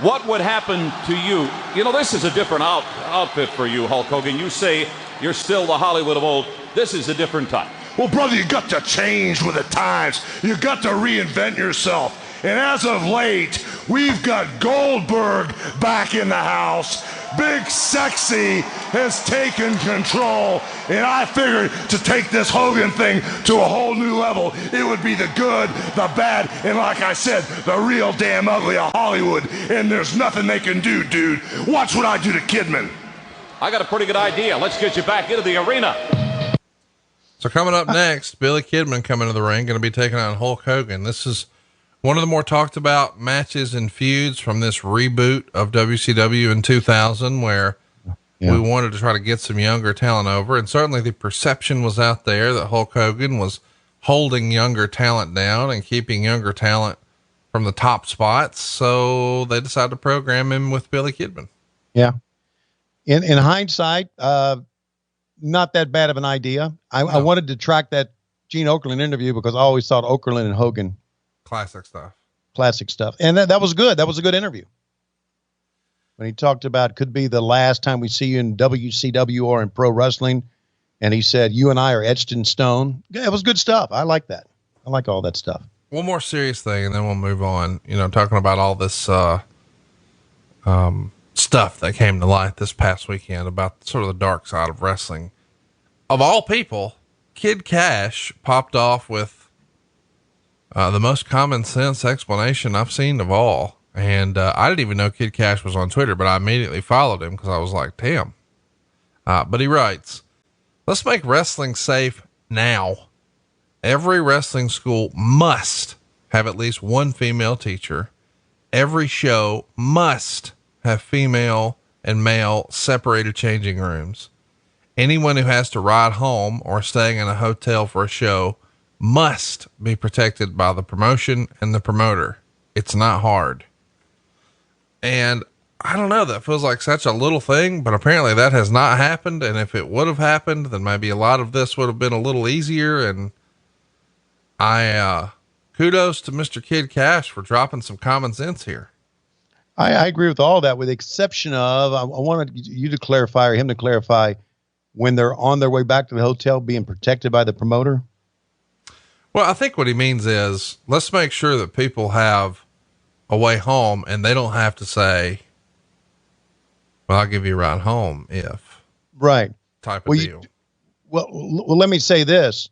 What would happen to you? You know, this is a different outfit for you, Hulk Hogan. You say you're still the Hollywood of old. This is a different time. Well, brother, you got to change with the times. You got to reinvent yourself. And as of late, we've got Goldberg back in the house. Big Sexy has taken control. And I figured to take this Hogan thing to a whole new level, it would be the good, the bad, and like I said, the real damn ugly of Hollywood. And there's nothing they can do, dude. Watch what I do to Kidman. I got a pretty good idea. Let's get you back into the arena. So coming up next, Billy Kidman coming to the ring, going to be taking on Hulk Hogan. This is one of the more talked about matches and feuds from this reboot of WCW in 2000, where we wanted to try to get some younger talent over. And certainly the perception was out there that Hulk Hogan was holding younger talent down and keeping younger talent from the top spots. So they decided to program him with Billy Kidman. Yeah. In hindsight, not that bad of an idea. I wanted to track that Gene Okerlund interview because I always thought Okerlund and Hogan, classic stuff. And that was good. That was a good interview. When he talked about could be the last time we see you in WCW or in pro wrestling. And he said, you and I are etched in stone. Yeah, it was good stuff. I like that. I like all that stuff. One more serious thing, and then we'll move on, talking about all this, stuff that came to light this past weekend about sort of the dark side of wrestling. Of all people, Kid Cash popped off with the most common sense explanation I've seen of all. And I didn't even know Kid Cash was on Twitter, but I immediately followed him because I was like, damn. But he writes, let's make wrestling safe now. Every wrestling school must have at least one female teacher. Every show must have female and male separated changing rooms. Anyone who has to ride home or staying in a hotel for a show must be protected by the promotion and the promoter. It's not hard. And I don't know, that feels like such a little thing, but apparently that has not happened. And if it would have happened, then maybe a lot of this would have been a little easier. And kudos to Mr. Kid Cash for dropping some common sense here. I agree with all that, with the exception of, I wanted you to clarify, or him to clarify, when they're on their way back to the hotel being protected by the promoter. Well, I think what he means is, let's make sure that people have a way home and they don't have to say, well, I'll give you a ride home if. Right. Type of deal. Well, let me say this.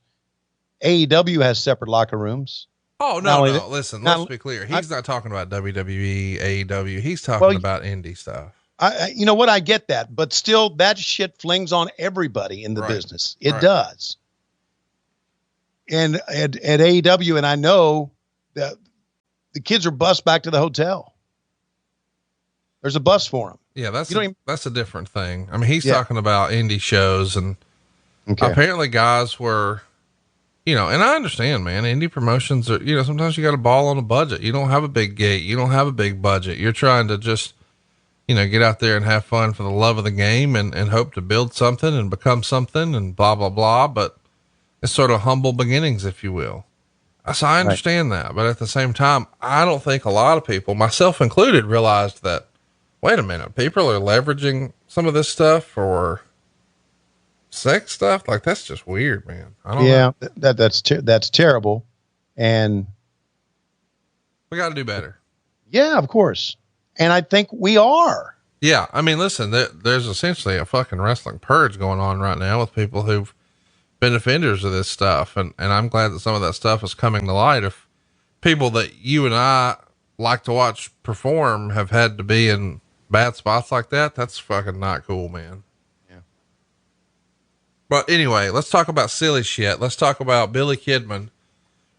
AEW has separate locker rooms. Oh, no. Listen, let's be clear. He's not talking about WWE, AEW. He's talking about indie stuff. You know what? I get that, but still that shit flings on everybody in the business. It does. And at AEW, and I know that the kids are bused back to the hotel. There's a bus for them. Yeah. That's a different thing. I mean, he's talking about indie shows, and apparently guys were, and I understand, man, indie promotions are, sometimes you got to ball on a budget. You don't have a big gate. You don't have a big budget. You're trying to just, get out there and have fun for the love of the game and hope to build something and become something and blah, blah, blah. But it's sort of humble beginnings, if you will. So I understand that. But at the same time, I don't think a lot of people, myself included, realized that, wait a minute, people are leveraging some of this stuff for sex stuff, like that's just weird, man. I don't Yeah, know. that's terrible. And We got to do better. yeah, of course. And I think we are. Yeah. I mean, listen, there's essentially a fucking wrestling purge going on right now with people who've been offenders of this stuff. And I'm glad that some of that stuff is coming to light. If people that you and I like to watch perform have had to be in bad spots like that, that's fucking not cool, man. Yeah. But anyway, let's talk about silly shit. Let's talk about Billy Kidman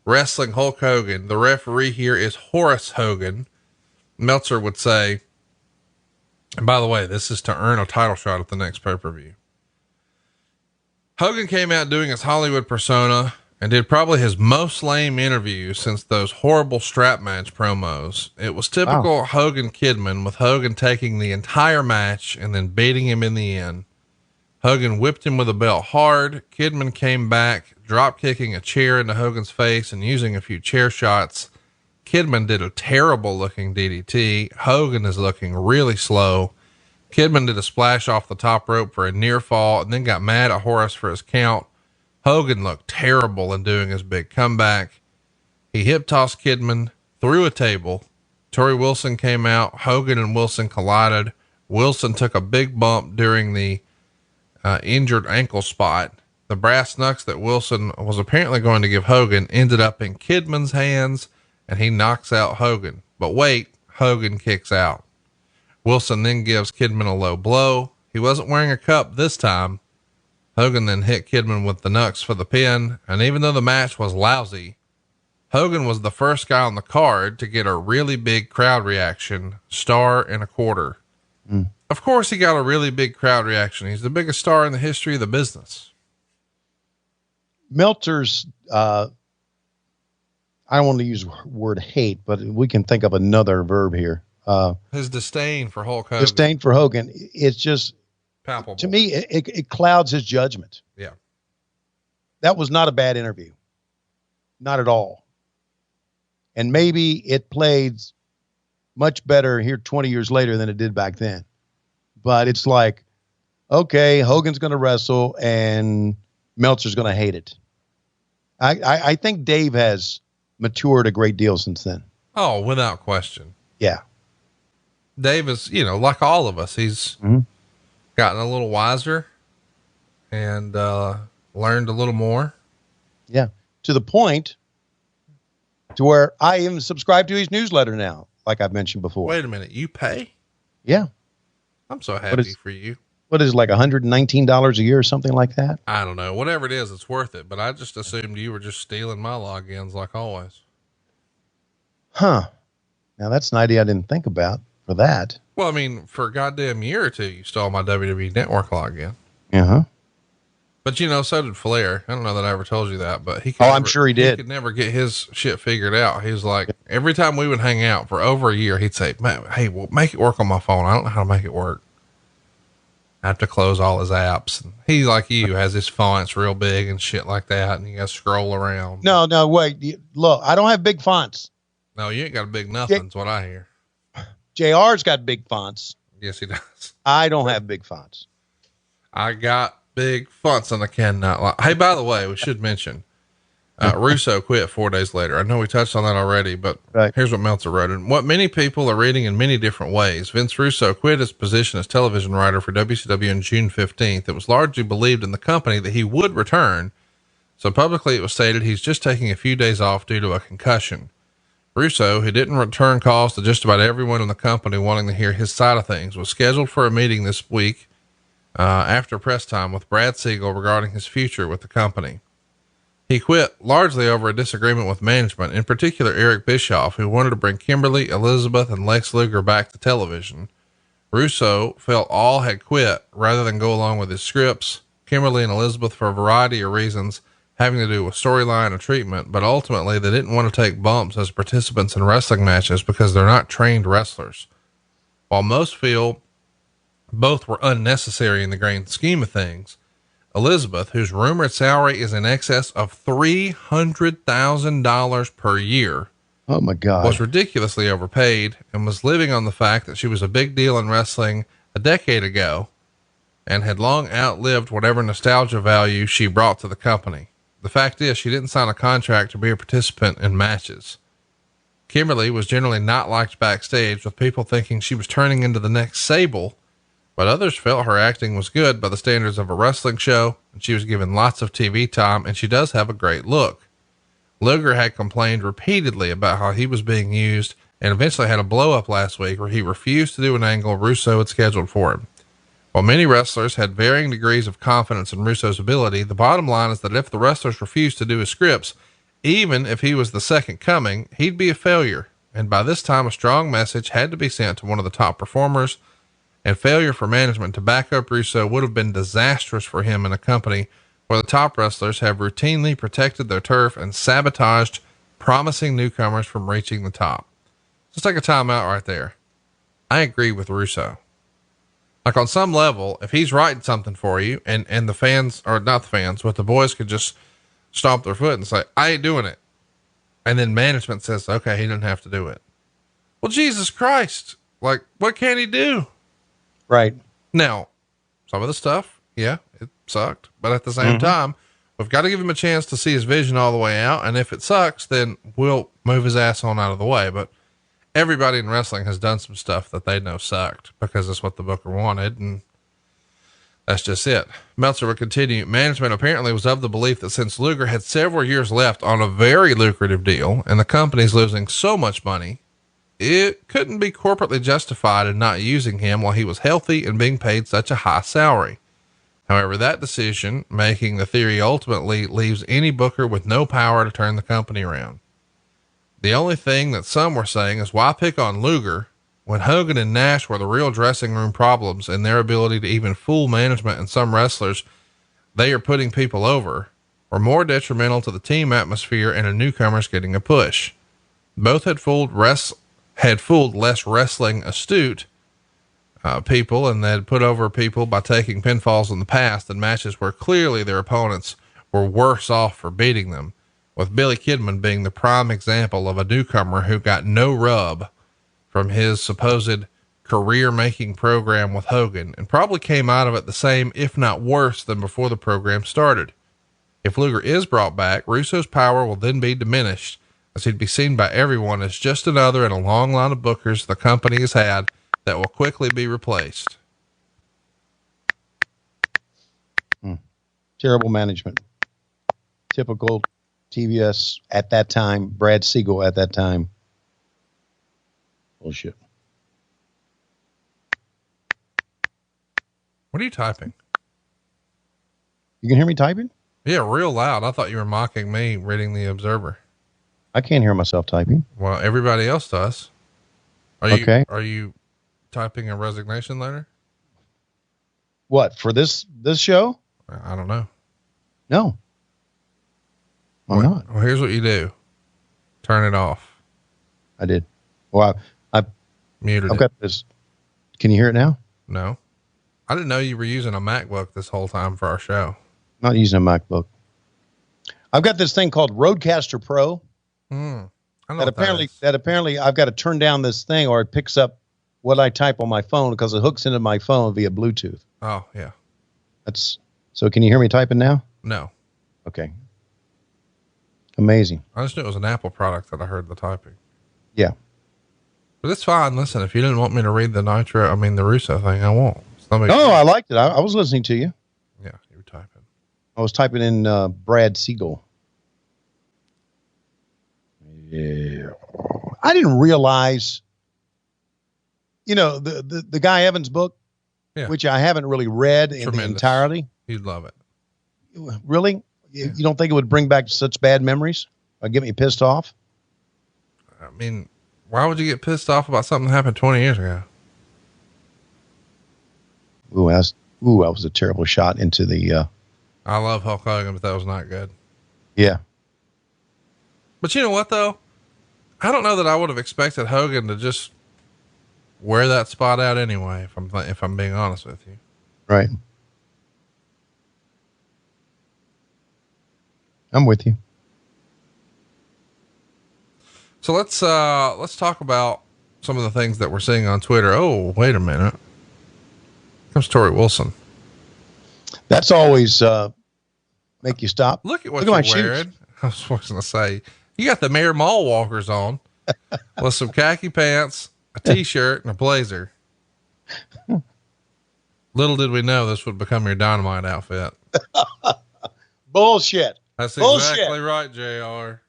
wrestling Hulk Hogan. The referee here is Horace Hogan. Meltzer would say, and by the way, this is to earn a title shot at the next pay-per-view. Hogan came out doing his Hollywood persona and did probably his most lame interview since those horrible strap match promos. It was typical Hogan Kidman, with Hogan taking the entire match and then beating him in the end. Hogan whipped him with a belt hard. Kidman came back, drop kicking a chair into Hogan's face and using a few chair shots. Kidman did a terrible looking DDT. Hogan is looking really slow. Kidman did a splash off the top rope for a near fall and then got mad at Horace for his count. Hogan looked terrible in doing his big comeback. He hip tossed Kidman through a table. Torrie Wilson came out. Hogan and Wilson collided. Wilson took a big bump during the injured ankle spot. The brass knucks that Wilson was apparently going to give Hogan ended up in Kidman's hands, and he knocks out Hogan. But wait, Hogan kicks out. Wilson then gives Kidman a low blow. He wasn't wearing a cup this time. Hogan then hit Kidman with the knucks for the pin. And even though the match was lousy, Hogan was the first guy on the card to get a really big crowd reaction, $1.25. Of course he got a really big crowd reaction. He's the biggest star in the history of the business. Meltzer's, I don't want to use the word hate, but we can think of another verb here. His disdain for Hulk Hogan. Disdain for Hogan. It's just palpable. To me. It clouds his judgment. Yeah. That was not a bad interview. Not at all. And maybe it played much better here 20 years later than it did back then. But it's like, okay, Hogan's going to wrestle and Meltzer's going to hate it. I think Dave has matured a great deal since then. Oh, without question. Yeah. Dave is, like all of us, he's gotten a little wiser and, learned a little more. Yeah. To the point to where I even subscribe to his newsletter now, like I've mentioned before. Wait a minute. You pay? Yeah. I'm so happy for you. What is it, like $119 a year or something like that? I don't know. Whatever it is, it's worth it. But I just assumed you were just stealing my logins like always. Huh. Now that's an idea I didn't think about for that. Well, I mean, for a goddamn year or two, you stole my WWE Network login. Uh-huh. But so did Flair. I don't know that I ever told you that, but I'm sure he did. He could never get his shit figured out. He was like, every time we would hang out for over a year, he'd say, "Man, hey, well, make it work on my phone. I don't know how to make it work." I have to close all his apps. And he, like you, has his fonts real big and shit like that. And you got to scroll around. No, wait, look, I don't have big fonts. No, you ain't got a big nothing. That's what I hear. JR's got big fonts. Yes, he does. I don't have big fonts. I got big fonts and I cannot lie. Hey, by the way, we should mention, Russo quit 4 days later. I know we touched on that already, but here's what Meltzer wrote. And what many people are reading in many different ways. Vince Russo quit his position as television writer for WCW on June 15th. It was largely believed in the company that he would return. So publicly it was stated he's just taking a few days off due to a concussion. Russo, who didn't return calls to just about everyone in the company wanting to hear his side of things, was scheduled for a meeting this week, after press time with Brad Siegel regarding his future with the company. He quit largely over a disagreement with management, in particular Eric Bischoff, who wanted to bring Kimberly, Elizabeth, and Lex Luger back to television. Russo felt all had quit rather than go along with his scripts. Kimberly and Elizabeth, for a variety of reasons having to do with storyline or treatment, but ultimately they didn't want to take bumps as participants in wrestling matches because they're not trained wrestlers. While most feel both were unnecessary in the grand scheme of things, Elizabeth, whose rumored salary is in excess of $300,000 per year, oh my God, was ridiculously overpaid and was living on the fact that she was a big deal in wrestling a decade ago and had long outlived whatever nostalgia value she brought to the company. The fact is, she didn't sign a contract to be a participant in matches. Kimberly was generally not liked backstage, with people thinking she was turning into the next Sable, but others felt her acting was good by the standards of a wrestling show, and she was given lots of TV time, and she does have a great look. Luger had complained repeatedly about how he was being used, and eventually had a blow up last week where he refused to do an angle Russo had scheduled for him. While many wrestlers had varying degrees of confidence in Russo's ability, the bottom line is that if the wrestlers refused to do his scripts, even if he was the second coming, he'd be a failure. And by this time, a strong message had to be sent to one of the top performers, and failure for management to back up Russo would have been disastrous for him in a company where the top wrestlers have routinely protected their turf and sabotaged promising newcomers from reaching the top. Let's take a time out right there. I agree with Russo. Like, on some level, if he's writing something for you and the fans, or not the fans, but the boys could just stomp their foot and say, I ain't doing it. And then management says, okay, he didn't have to do it. Well, Jesus Christ. Like, what can he do? Right. Now, some of the stuff, yeah, it sucked, but at the same time, we've got to give him a chance to see his vision all the way out. And if it sucks, then we'll move his ass on out of the way. But everybody in wrestling has done some stuff that they know sucked because that's what the booker wanted. And that's just it. Meltzer would continue. Management apparently was of the belief that since Luger had several years left on a very lucrative deal and the company's losing so much money, it couldn't be corporately justified in not using him while he was healthy and being paid such a high salary. However, that decision making the theory ultimately leaves any booker with no power to turn the company around. The only thing that some were saying is, why pick on Luger when Hogan and Nash were the real dressing room problems, and their ability to even fool management and some wrestlers they are putting people over were more detrimental to the team atmosphere and a newcomers getting a push. Both had fooled less wrestling astute people, and they had put over people by taking pinfalls in the past in matches where clearly their opponents were worse off for beating them, with Billy Kidman being the prime example of a newcomer who got no rub from his supposed career-making program with Hogan, and probably came out of it the same, if not worse, than before the program started. If Luger is brought back, Russo's power will then be diminished, as he'd be seen by everyone as just another in a long line of bookers the company has had that will quickly be replaced. Terrible management. Typical TBS at that time, Brad Siegel at that time. Bullshit. What are you typing? You can hear me typing? Yeah, real loud. I thought you were mocking me reading the Observer. I can't hear myself typing. Well, everybody else does. Are you typing a resignation letter? What, for this show? I don't know. No. I'm not. Well, here's what you do. Turn it off. I did. Well, I muted I've got this. Can you hear it now? No. I didn't know you were using a MacBook this whole time for our show. Not using a MacBook. I've got this thing called Rodecaster Pro. That apparently I've got to turn down this thing or it picks up what I type on my phone because it hooks into my phone via Bluetooth. Oh yeah. So can you hear me typing now? No. Okay. Amazing. I just knew it was an Apple product that I heard the typing. Yeah. But it's fine. Listen, if you didn't want me to read the Russo thing, I won't. No, I liked it. I was listening to you. Yeah, you were typing. I was typing in Brad Siegel. Yeah. I didn't realize, the Guy Evans book, which I haven't really read in the entirety. You'd love it. Really? You don't think it would bring back such bad memories or get me pissed off? I mean, why would you get pissed off about something that happened 20 years ago? That was a terrible shot into the, I love Hulk Hogan, but that was not good. Yeah. But you know what though? I don't know that I would have expected Hogan to just wear that spot out anyway, if I'm being honest with you. Right. I'm with you. So let's talk about some of the things that we're seeing on Twitter. Oh, wait a minute. Here comes Tori Wilson. That's always make you stop. Look at what my you're wearing. shoes. I was going to say, you got the Mayor Mall walkers on with some khaki pants, a t-shirt, and a blazer. Little did we know this would become your Dynamite outfit. Bullshit. That's Bullshit. exactly right, JR.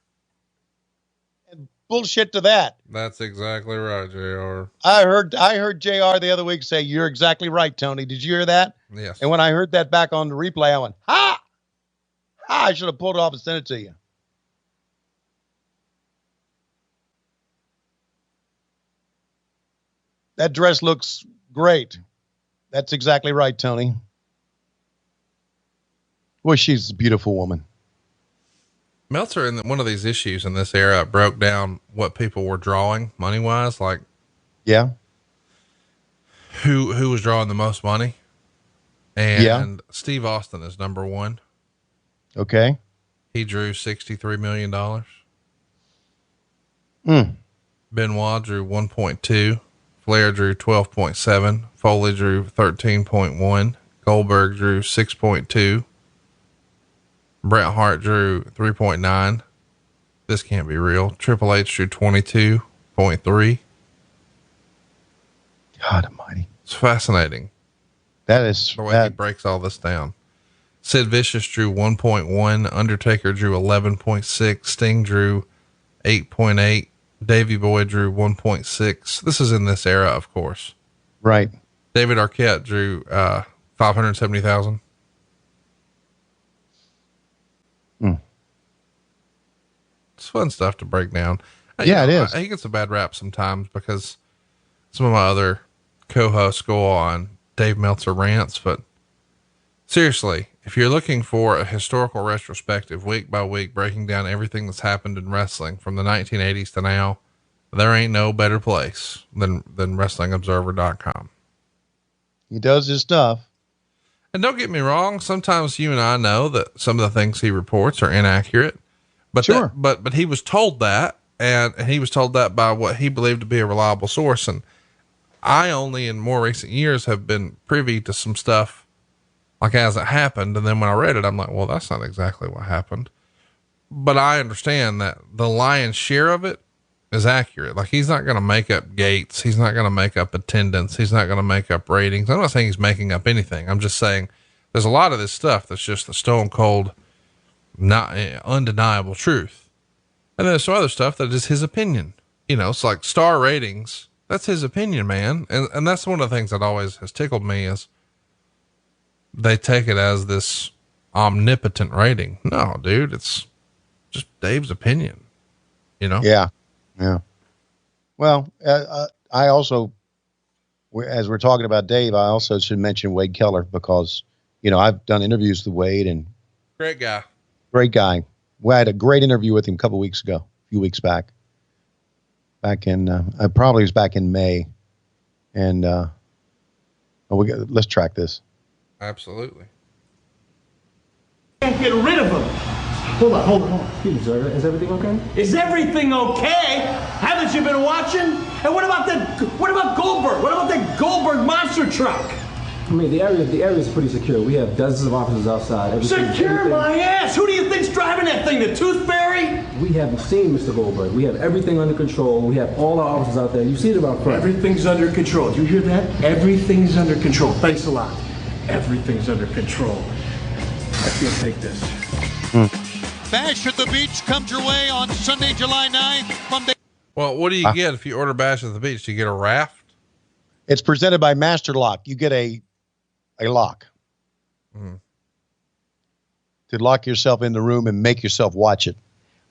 And bullshit to that. That's exactly right, JR. I heard JR the other week say, "You're exactly right, Tony." Did you hear that? Yes. And when I heard that back on the replay, I went, "Ha! Ha! I should have pulled it off and sent it to you." That dress looks great. That's exactly right, Tony. Well, she's a beautiful woman. Meltzer, in one of these issues in this era, broke down what people were drawing money wise, like who was drawing the most money. And Steve Austin is number one. Okay. He drew $63 million. Benoit drew 1.2. Flair drew 12.7. Foley drew 13.1. Goldberg drew 6.2. Bret Hart drew 3.9. This can't be real. Triple H drew 22.3. God almighty. It's fascinating. That is the way he breaks all this down. Sid Vicious drew 1.1. Undertaker drew 11.6. Sting drew 8.8. Davey Boy drew 1.6. This is in this era, of course. Right. David Arquette drew 570,000. It's fun stuff to break down. Yeah, it is. He gets a bad rap sometimes because some of my other co-hosts go on Dave Meltzer rants, but seriously, if you're looking for a historical retrospective week by week, breaking down everything that's happened in wrestling from the 1980s to now, there ain't no better place than WrestlingObserver.com. He does his stuff. And don't get me wrong. Sometimes you and I know that some of the things he reports are inaccurate, but sure. But he was told that, and he was told that by what he believed to be a reliable source. And I only in more recent years have been privy to some stuff like as it happened. And then when I read it, I'm like, well, that's not exactly what happened, but I understand that the lion's share of it is accurate. Like, he's not going to make up gates. He's not going to make up attendance. He's not going to make up ratings. I'm not saying he's making up anything. I'm just saying there's a lot of this stuff that's just the stone cold, not undeniable truth. And then there's some other stuff that is his opinion. You know, it's like star ratings. That's his opinion, man. And that's one of the things that always has tickled me is they take it as this omnipotent rating. No, dude, it's just Dave's opinion, you know? Yeah. Yeah. Well, I also, as we're talking about Dave, I also should mention Wade Keller because, you know, I've done interviews with Wade and great guy. We had a great interview with him a couple weeks ago, a few weeks back in, probably was back in May. And, let's track this. Absolutely. Can't get rid of him. Hold on. Excuse me, sir. Is everything okay? Is everything okay? Haven't you been watching? And what about Goldberg? What about that Goldberg monster truck? I mean, the area is pretty secure. We have dozens of officers outside. Secure my ass! Who do you think's driving that thing? The Tooth Fairy? We haven't seen Mr. Goldberg. We have everything under control. We have all our officers out there. You see it about front. Everything's under control. Do you hear that? Everything's under control. Thanks a lot. Everything's under control. I can't take this. Bash at the Beach comes your way on Sunday, July 9th from the... Well, what do you get if you order Bash at the Beach? Do you get a raft? It's presented by Master Lock. You get a lock to lock yourself in the room and make yourself watch it.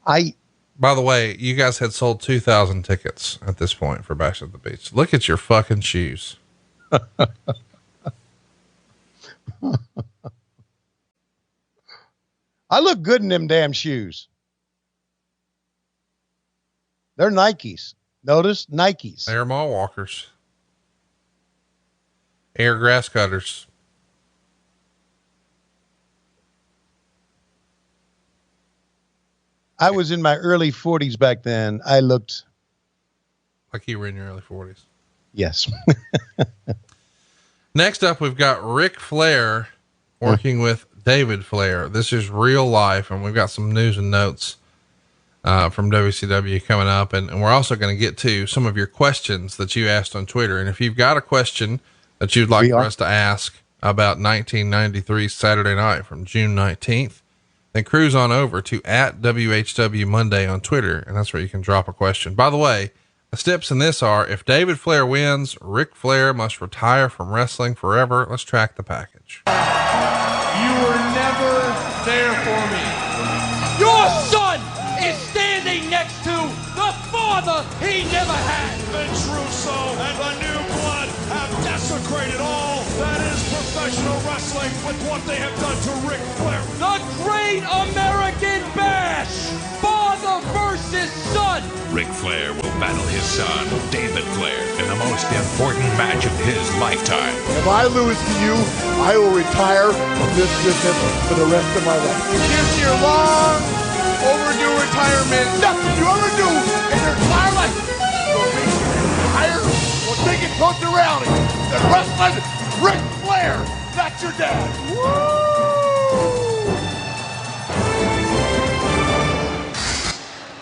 By the way, you guys had sold 2,000 tickets at this point for Bash at the Beach. Look at your fucking shoes. I look good in them damn shoes. They're Nikes. Notice Nikes. They're mall walkers. Air grass cutters. I was in my early 40s back then. I looked like you were in your early 40s. Yes. Next up, we've got Ric Flair working with David Flair. This is real life. And we've got some news and notes from WCW coming up. And we're also going to get to some of your questions that you asked on Twitter. And if you've got a question that you'd like for us to ask about 1993 Saturday Night from June 19th, then cruise on over to @WHW Monday on Twitter. And that's where you can drop a question. By the way, the steps in this are: if David Flair wins, Ric Flair must retire from wrestling forever. Let's track the package. You were never there for me. Your son is standing next to the father he never had. Vince Russo and the New Blood have desecrated all that is professional wrestling with what they have done to Ric Flair. The Great American Bash, father versus son. Ric Flair will battle his son, David Flair, in the most important match of his lifetime. If I lose to you, I will retire from this business for the rest of my life. Here's your long overdue retirement. Nothing you ever do in your entire life will make you retire or think it close to reality. The wrestling Ric Flair, that's your dad. Woo!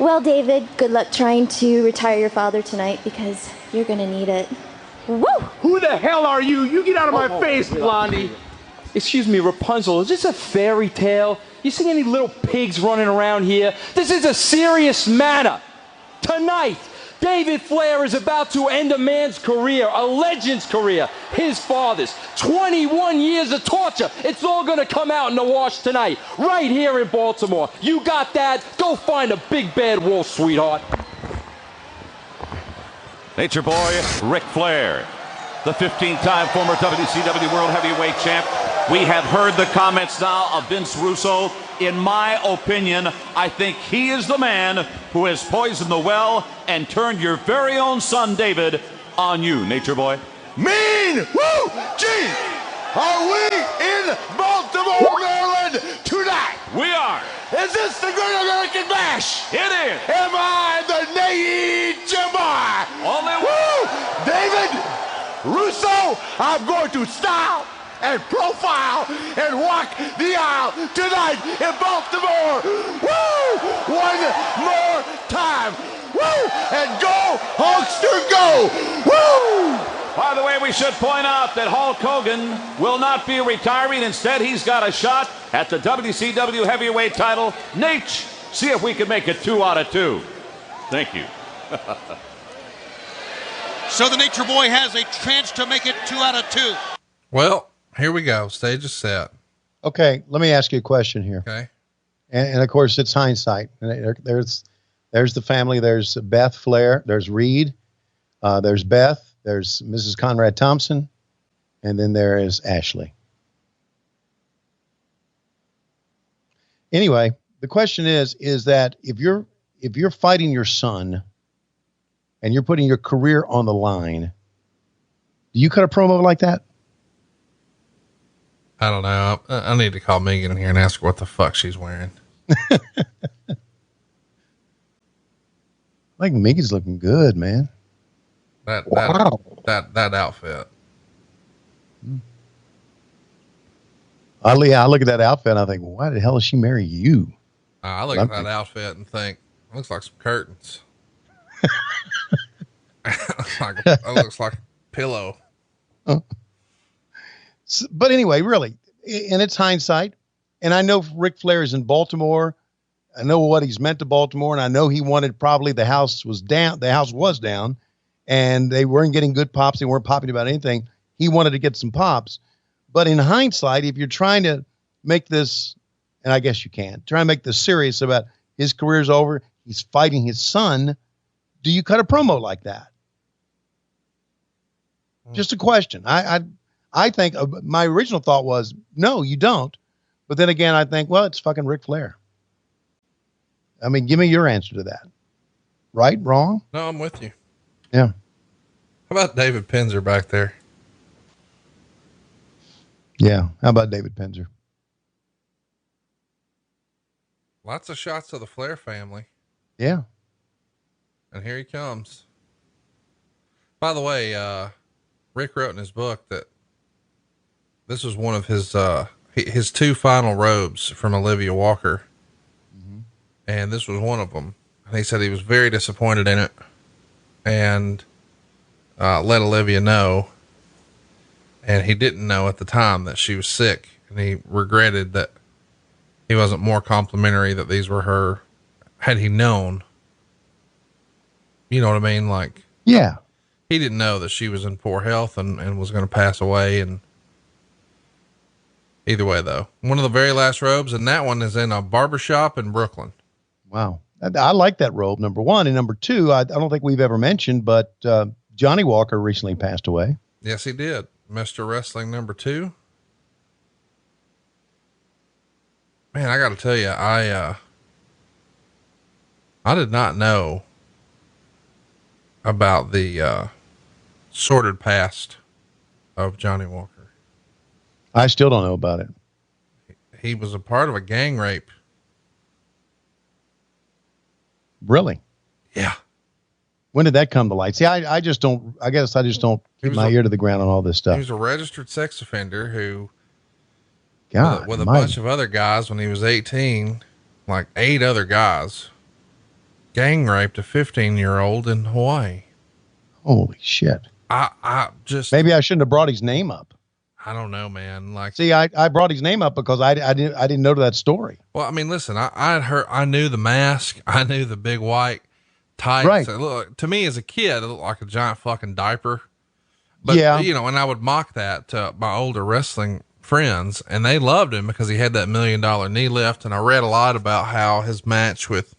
Well, David, good luck trying to retire your father tonight because you're gonna need it. Woo! Who the hell are you? You get out of my face, Blondie. Excuse me, Rapunzel, is this a fairy tale? You see any little pigs running around here? This is a serious matter. Tonight, David Flair is about to end a man's career, a legend's career, his father's. 21 years of torture. It's all gonna come out in the wash tonight, right here in Baltimore. You got that? Go find a big bad wolf, sweetheart. Nature Boy Ric Flair, the 15-time former WCW World Heavyweight Champ. We have heard the comments now of Vince Russo. In my opinion, I think he is the man who has poisoned the well and turned your very own son, David, on you, Nature Boy. Mean! Woo! Gee! Are we in Baltimore, Maryland tonight? We are. Is this the Great American Bash? It is. Am I the Nature Boy? Only Woo! David Russo, I'm going to style and profile and walk the aisle tonight in Baltimore. Woo! One more time. Woo! And go, Hulkster, go! Woo! By the way, we should point out that Hulk Hogan will not be retiring. Instead, he's got a shot at the WCW heavyweight title. Nate, see if we can make it 2 out of 2. Thank you. So the Nature Boy has a chance to make it 2 out of 2. Well, here we go. Stage is set. Okay. Let me ask you a question here. Okay. And of course it's hindsight. And there's the family. There's Beth Flair. There's Reed. There's Beth. There's Mrs. Conrad Thompson. And then there is Ashley. Anyway, the question is that if you're fighting your son and you're putting your career on the line, do you cut a promo like that? I don't know. I need to call Megan in here and ask her what the fuck she's wearing. I think Megan's looking good, man. That outfit. I look at that outfit and I think, why the hell did she marry you? I look at that outfit and think, looks like some curtains. That looks like a pillow. But anyway, really, and it's hindsight. And I know Ric Flair is in Baltimore. I know what he's meant to Baltimore. And I know he wanted probably the house was down and they weren't getting good pops. They weren't popping about anything. He wanted to get some pops. But in hindsight, if you're trying to make this, and I guess you can, try and make this serious about his career's over, he's fighting his son, do you cut a promo like that? Just a question. I think my original thought was, no, you don't. But then again, I think, well, it's fucking Ric Flair. I mean, give me your answer to that. Right? Wrong? No, I'm with you. Yeah. How about David Penzer back there? Yeah. How about David Penzer? Lots of shots of the Flair family. Yeah. And here he comes. By the way, Rick wrote in his book that this was one of his, his 2 final robes from Olivia Walker. And this was one of them. And he said he was very disappointed in it and, let Olivia know. And he didn't know at the time that she was sick, and he regretted that he wasn't more complimentary that these were her, had he known, you know what I mean? Like, yeah, he didn't know that she was in poor health and was going to pass away. And either way though, one of the very last robes, and that one is in a barbershop in Brooklyn. Wow. I like that robe, number one. And number two, I don't think we've ever mentioned, but, Johnny Walker recently passed away. Yes, he did. Mr. Wrestling number 2. Man, I got to tell you, I did not know about the, sordid past of Johnny Walker. I still don't know about it. He was a part of a gang rape. Really? Yeah. When did that come to light? See, I just don't, I guess I just don't keep my ear to the ground on all this stuff. He was a registered sex offender who, God, with a bunch of other guys when he was 18, like 8 other guys, gang raped a 15-year-old in Hawaii. Holy shit. I just, maybe I shouldn't have brought his name up. I don't know, man. Like, see, I brought his name up because I didn't know that story. Well, I mean, listen, I knew the mask. I knew the big white tights. Right. Look, to me as a kid, it looked like a giant fucking diaper. But, yeah, you know, and I would mock that to my older wrestling friends, and they loved him because he had that $1 million knee lift. And I read a lot about how his match with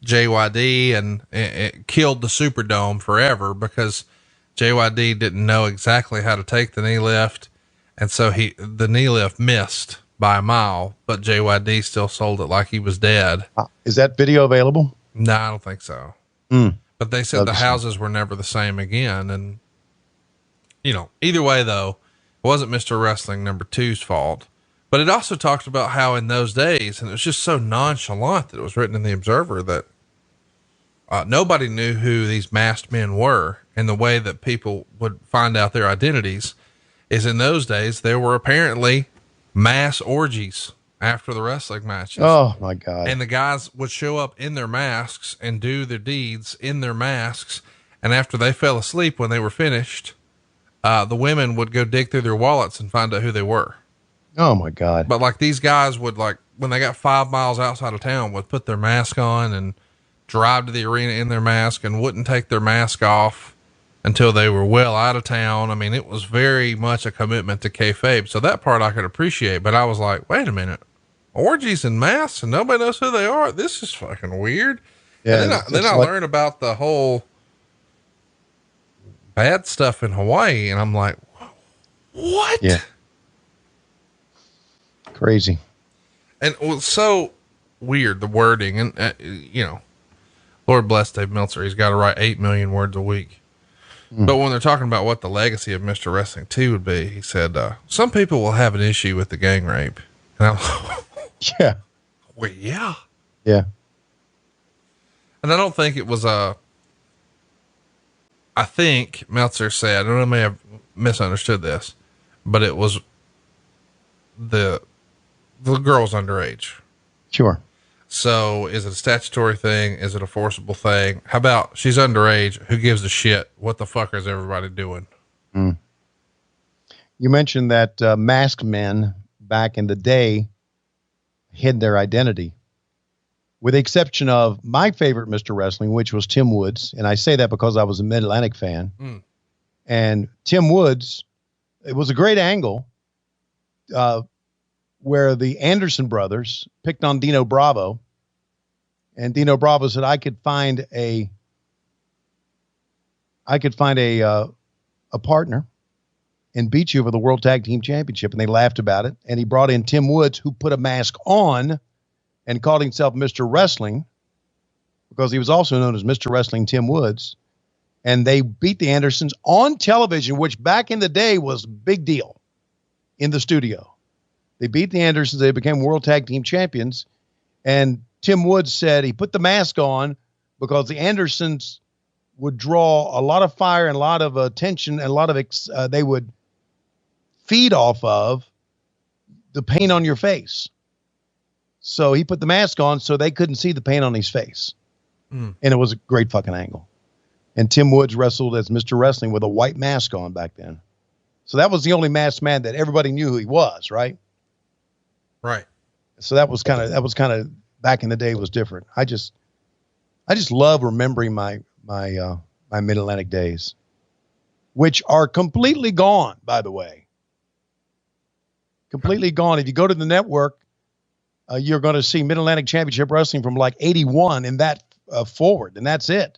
JYD and it killed the Superdome forever because JYD didn't know exactly how to take the knee lift. And so the knee lift missed by a mile, but JYD still sold it like he was dead. Is that video available? No, I don't think so. But they said the houses were never the same again. And, you know, either way though, it wasn't Mr. Wrestling number 2's fault, but it also talked about how in those days, and it was just so nonchalant that it was written in the Observer that, nobody knew who these masked men were, and the way that people would find out their identities is in those days, there were apparently mass orgies after the wrestling matches. Oh my God. And the guys would show up in their masks and do their deeds in their masks. And after they fell asleep, when they were finished, the women would go dig through their wallets and find out who they were. Oh my God. But like these guys would, like, when they got 5 miles outside of town, would put their mask on and drive to the arena in their mask and wouldn't take their mask off until they were well out of town. I mean, it was very much a commitment to kayfabe. So that part I could appreciate, but I was like, wait a minute, orgies and masks and nobody knows who they are. This is fucking weird. Yeah. And then I learned about the whole bad stuff in Hawaii. And I'm like, what? Yeah. Crazy. And it was so weird, the wording. And, you know, Lord bless Dave Meltzer. He's got to write 8 million words a week. But when they're talking about what the legacy of Mr. Wrestling 2 would be, he said, some people will have an issue with the gang rape. And I'm like, yeah. Well, yeah. Yeah. And I don't think it was I think Meltzer said, I don't know, I may have misunderstood this, but it was the girl's underage. Sure. So is it a statutory thing? Is it a forcible thing? How about she's underage? Who gives a shit? What the fuck is everybody doing? You mentioned that masked men back in the day hid their identity, with the exception of my favorite Mr. Wrestling, which was Tim Woods. And I say that because I was a Mid-Atlantic fan. And Tim Woods, it was a great angle where the Anderson brothers picked on Dino Bravo, and Dino Bravo said, I could find a partner and beat you for the World Tag Team Championship. And they laughed about it. And he brought in Tim Woods, who put a mask on and called himself Mr. Wrestling because he was also known as Mr. Wrestling Tim Woods. And they beat the Andersons on television, which back in the day was a big deal in the studio. They beat the Andersons. They became World Tag Team Champions. And Tim Woods said he put the mask on because the Andersons would draw a lot of fire and a lot of attention and a lot of, they would feed off of the paint on your face. So he put the mask on so they couldn't see the paint on his face. And it was a great fucking angle. And Tim Woods wrestled as Mr. Wrestling with a white mask on back then. So that was the only masked man that everybody knew who he was, right? Right. So that was kind of back in the day was different. I just love remembering my Mid-Atlantic days, which are completely gone, by the way. Completely gone. If you go to the network, you're going to see Mid-Atlantic Championship Wrestling from like 81 and that forward, and that's it.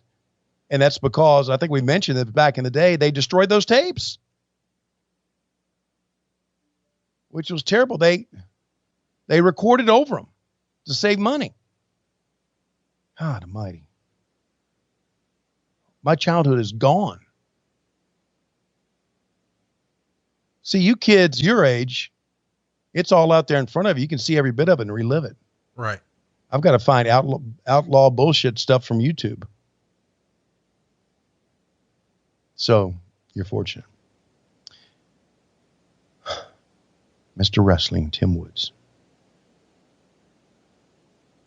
And that's because I think we mentioned that back in the day, they destroyed those tapes, which was terrible. They recorded over them to save money. God almighty. My childhood is gone. See, you kids your age, it's all out there in front of you. You can see every bit of it and relive it. Right. I've got to find outlaw bullshit stuff from YouTube. So you're fortunate. Mr. Wrestling, Tim Woods.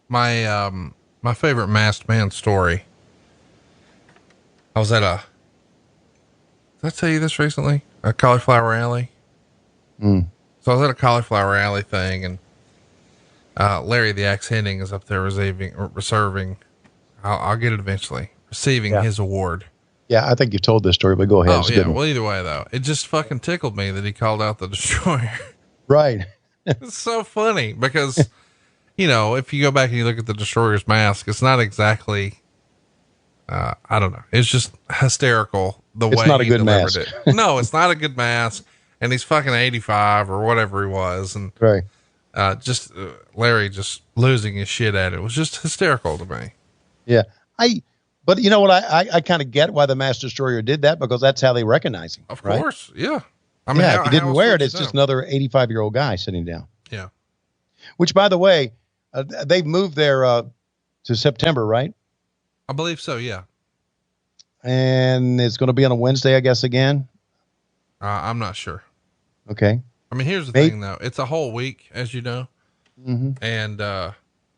My favorite masked man story. I was at did I tell you this recently? A cauliflower alley. So I was at a cauliflower alley thing, and Larry the Axe Henning is up there receiving. I'll get it eventually. Receiving his award. Yeah, I think you told this story, but go ahead. Oh yeah. Well, either way though, it just fucking tickled me that he called out the Destroyer. Right. It's so funny because, if you go back and you look at the Destroyer's mask, it's not exactly, I don't know. It's just hysterical the way not a he good delivered mask. it. No, it's not a good mask. And he's fucking 85 or whatever he was. And right. Larry just losing his shit at it was just hysterical to me. Yeah. But you know what? I kind of get why the Mass Destroyer did that, because that's how they recognize him. Of course. Yeah. I mean, if he didn't wear it, it's just another 85-year-old guy sitting down. Yeah. Which, by the way, they've moved there to September, right? I believe so. Yeah. And it's going to be on a Wednesday, I guess, again. I'm not sure. Okay. I mean, here's the thing though. It's a whole week, as you know, and,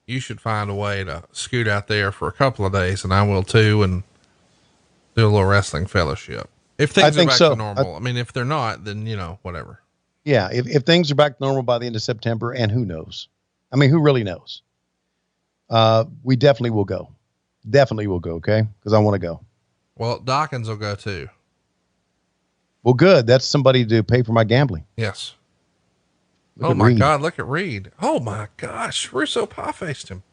you should find a way to scoot out there for a couple of days, and I will too, and do a little wrestling fellowship. If things are back to normal. I mean, if they're not, then, whatever. Yeah. If things are back to normal by the end of September, and who knows? I mean, who really knows? We definitely will go. Definitely will go. Okay. Cause I want to go. Well, Dawkins will go too. Well, good. That's somebody to pay for my gambling. Yes. Look oh my Reed. God. Look at Reed. Oh my gosh. Russo pie-faced him.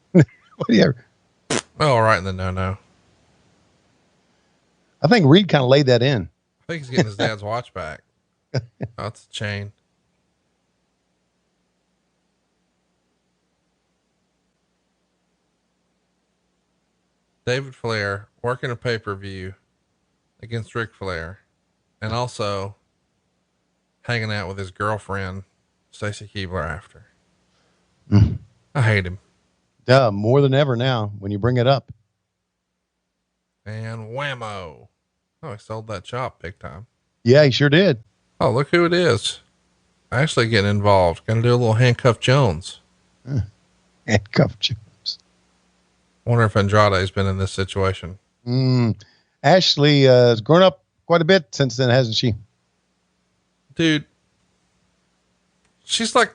Whatever. Oh, right in the no. I think Reed kind of laid that in. I think he's getting his dad's watch back. Oh, it's a chain. David Flair working a pay-per-view against Ric Flair, and also hanging out with his girlfriend, Stacy Keibler, after. I hate him. More than ever now when you bring it up. And whammo. Oh, he sold that chop big time. Yeah, he sure did. Oh, look who it is. Actually getting involved. Gonna do a little Handcuff Jones. Handcuff Jones. Wonder if Andrade's been in this situation. Ashley has grown up quite a bit since then, hasn't she? Dude, she's like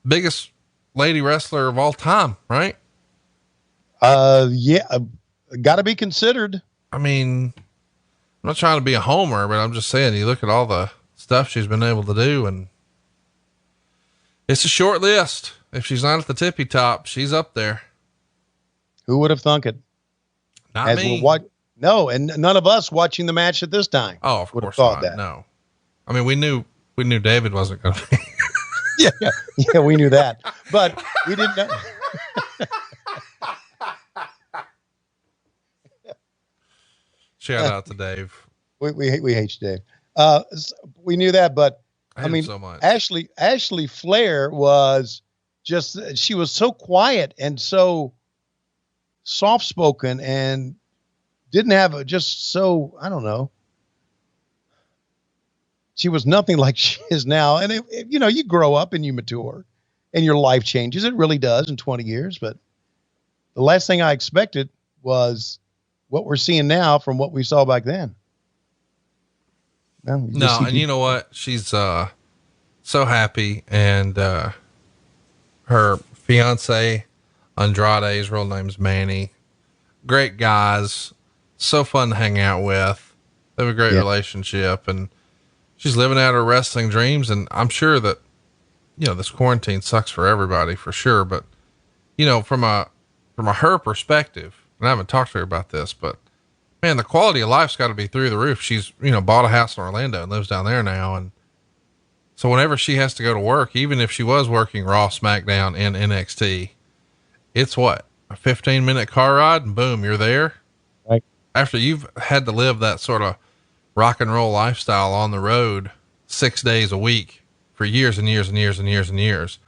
biggest lady wrestler of all time, right? Yeah, got to be considered. I mean, I'm not trying to be a homer, but I'm just saying, you look at all the stuff she's been able to do, and it's a short list. If she's not at the tippy top, she's up there. Who would have thunk it? Not me. No, and none of us watching the match at this time. Oh, of course not. That. No. I mean, we knew David wasn't going to be. yeah, we knew that, but we didn't know. Shout out to Dave. We hate you, Dave. We knew that, but I mean, so much. Ashley Flair was she was so quiet and so soft-spoken and didn't have I don't know. She was nothing like she is now. And you grow up and you mature and your life changes. It really does in 20 years. But the last thing I expected was what we're seeing now from what we saw back then. No, and you know what? She's, so happy. And, her fiance, Andrade's real name's Manny. Great guys. So fun to hang out with. They have a great relationship, and she's living out her wrestling dreams. And I'm sure that, this quarantine sucks for everybody for sure. But, from her perspective, and I haven't talked to her about this, but man, the quality of life's got to be through the roof. She's, bought a house in Orlando and lives down there now. And so whenever she has to go to work, even if she was working Raw, SmackDown, and NXT, it's what, a 15-minute car ride and boom, you're there. Right. After you've had to live that sort of rock and roll lifestyle on the road 6 days a week for years and years and years and years and years,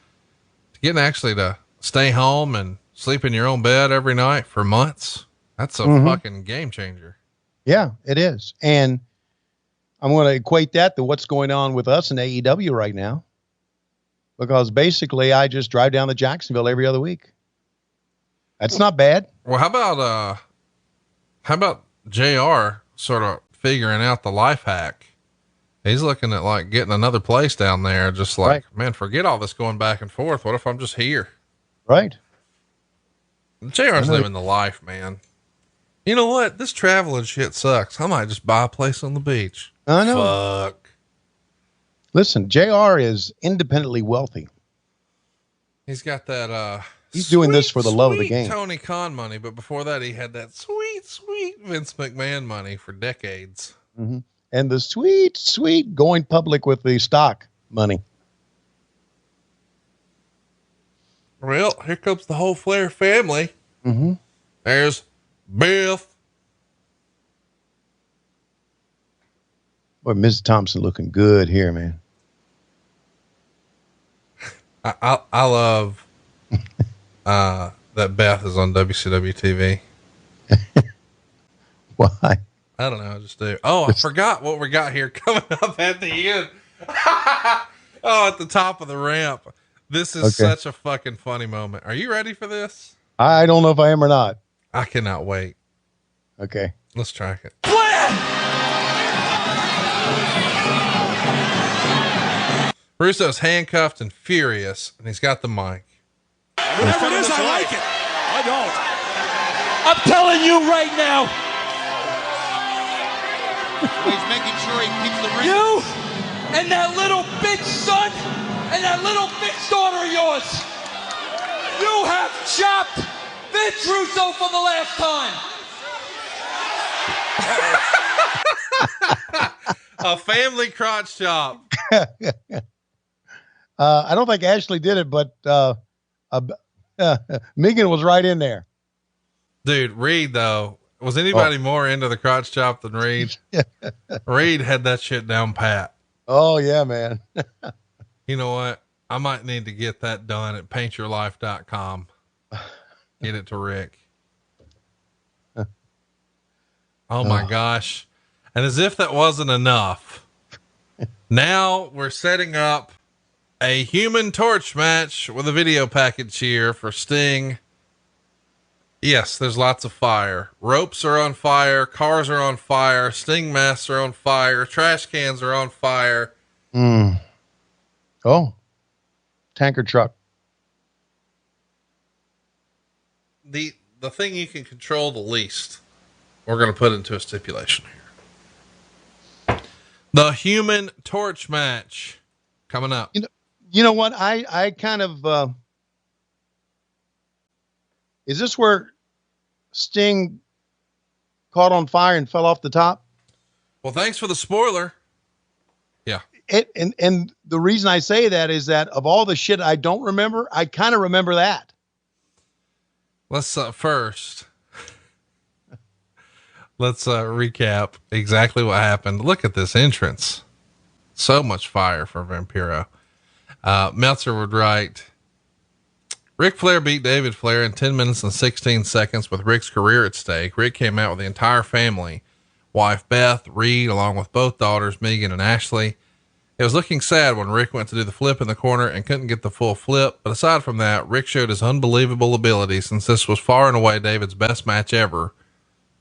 to get actually to stay home and sleep in your own bed every night for months, that's a fucking game changer. Yeah, it is. And I'm going to equate that to what's going on with us in AEW right now, because basically I just drive down to Jacksonville every other week. That's not bad. Well, how about JR sort of figuring out the life hack? He's looking at like getting another place down there. Just like, man, forget all this going back and forth. What if I'm just here? Right. JR's living the life, man. You know what? This traveling shit sucks. I might just buy a place on the beach. I know. Fuck. Listen, JR is independently wealthy. He's got that, he's doing this for the love of the game. Tony Khan money. But before that, he had that sweet Vince McMahon money for decades. Mm-hmm. And the sweet going public with the stock money. Well, here comes the whole Flair family. Mm-hmm. There's Biff. Boy, Ms. Thompson looking good here, man. I love that Beth is on WCW TV. Why? I don't know. I just do. Oh, I forgot what we got here coming up at the end. At the top of the ramp. This is such a fucking funny moment. Are you ready for this? I don't know if I am or not. I cannot wait. Okay. Let's track it. Russo's handcuffed and furious, and he's got the mic. Whatever it is, I like it. I don't. I'm telling you right now. He's making sure he keeps the ring. You and that little bitch son and that little bitch daughter of yours. You have chopped Vince Russo for the last time. A family crotch chop. I don't think Ashley did it, but Megan was right in there. Dude, Reed, though, was anybody more into the crotch chop than Reed? Reed had that shit down pat. Oh, yeah, man. You know what? I might need to get that done at paintyourlife.com. Get it to Rick. Oh my gosh. And as if that wasn't enough, now we're setting up a Human Torch match with a video package here for Sting. Yes, there's lots of fire. Ropes are on fire. Cars are on fire. Sting masks are on fire. Trash cans are on fire. Oh, tanker truck. The thing you can control the least, we're going to put into a stipulation here. The Human Torch match coming up. You know what? I kind of, is this where Sting caught on fire and fell off the top? Well, thanks for the spoiler. Yeah. And the reason I say that is that of all the shit I don't remember, I kind of remember that. Let's first, let's recap exactly what happened. Look at this entrance. So much fire for Vampiro. Meltzer would write, Ric Flair beat David Flair in 10 minutes and 16 seconds with Ric's career at stake. Ric came out with the entire family, wife Beth, Reed, along with both daughters, Megan and Ashley. It was looking sad when Rick went to do the flip in the corner and couldn't get the full flip. But aside from that, Rick showed his unbelievable ability since this was far and away David's best match ever.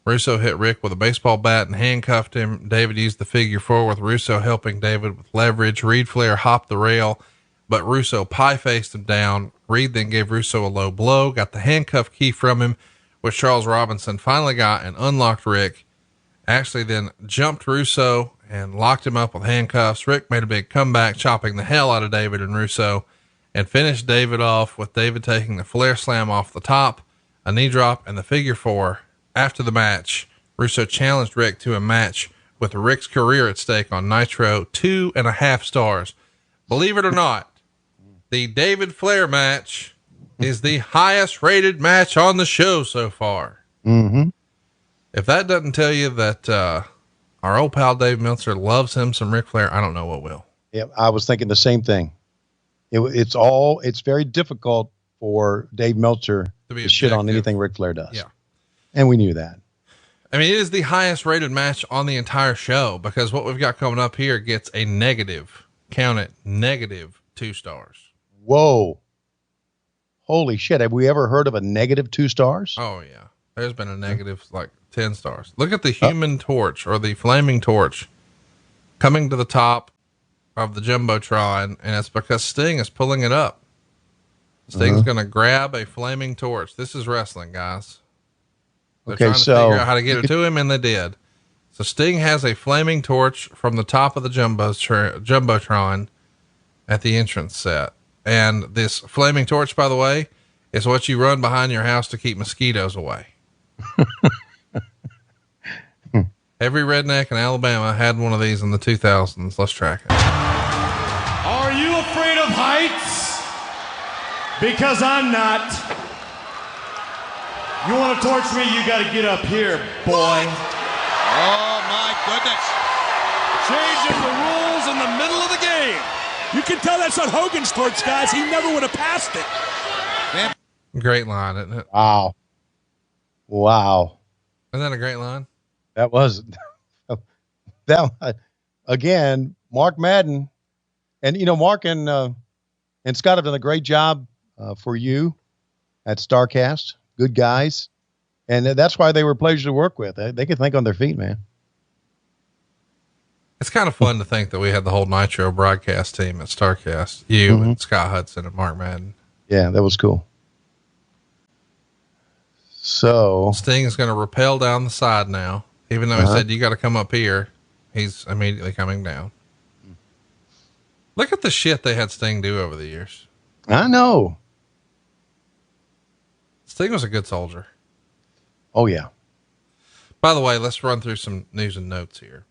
Russo hit Rick with a baseball bat and handcuffed him. David used the figure four with Russo helping David with leverage. Ric Flair hopped the rail, but Russo pie-faced him down. Reed then gave Russo a low blow, got the handcuff key from him, which Charles Robinson finally got and unlocked Rick. Ashley then jumped Russo and locked him up with handcuffs. Rick made a big comeback, chopping the hell out of David and Russo, and finished David off with David taking the Flair slam off the top, a knee drop, and the figure four. After the match, Russo challenged Rick to a match with Rick's career at stake on Nitro, 2.5 stars. Believe it or not, the David Flair match is the highest rated match on the show so far. Mm-hmm. If that doesn't tell you that, our old pal Dave Meltzer loves him some Ric Flair, I don't know what will. Yeah. I was thinking the same thing. It's very difficult for Dave Meltzer to shit on anything Ric Flair does. Yeah. And we knew that. I mean, it is the highest rated match on the entire show because what we've got coming up here gets a negative, count it, negative 2 stars. Whoa. Holy shit. Have we ever heard of a negative 2 stars? Oh yeah. There's been a negative like 10 stars. Look at the human torch or the flaming torch coming to the top of the Jumbotron. And it's because Sting is pulling it up. Sting's going to grab a flaming torch. This is wrestling, guys. They're trying to figure out how to get it to him, and they did. So Sting has a flaming torch from the top of the Jumbotron at the entrance set. And this flaming torch, by the way, is what you run behind your house to keep mosquitoes away. Every redneck in Alabama had one of these in the 2000s. Let's track it. Are you afraid of heights? Because I'm not. You want to torch me? You got to get up here, boy. Oh my goodness. Changing the rules in the middle of the game. You can tell that's not Hogan's torch, guys. He never would have passed it. Man. Great line, isn't it? Wow. Isn't that a great line? That was again, Mark Madden, and Mark and Scott have done a great job for you at Starrcast. Good guys. And that's why they were a pleasure to work with. They could think on their feet, man. It's kind of fun to think that we had the whole Nitro broadcast team at Starrcast. You and Scott Hudson and Mark Madden. Yeah, that was cool. So Sting is going to rappel down the side now. Even though I said, you got to come up here, he's immediately coming down. Look at the shit they had Sting do over the years. I know. Sting was a good soldier. Oh yeah. By the way, let's run through some news and notes here.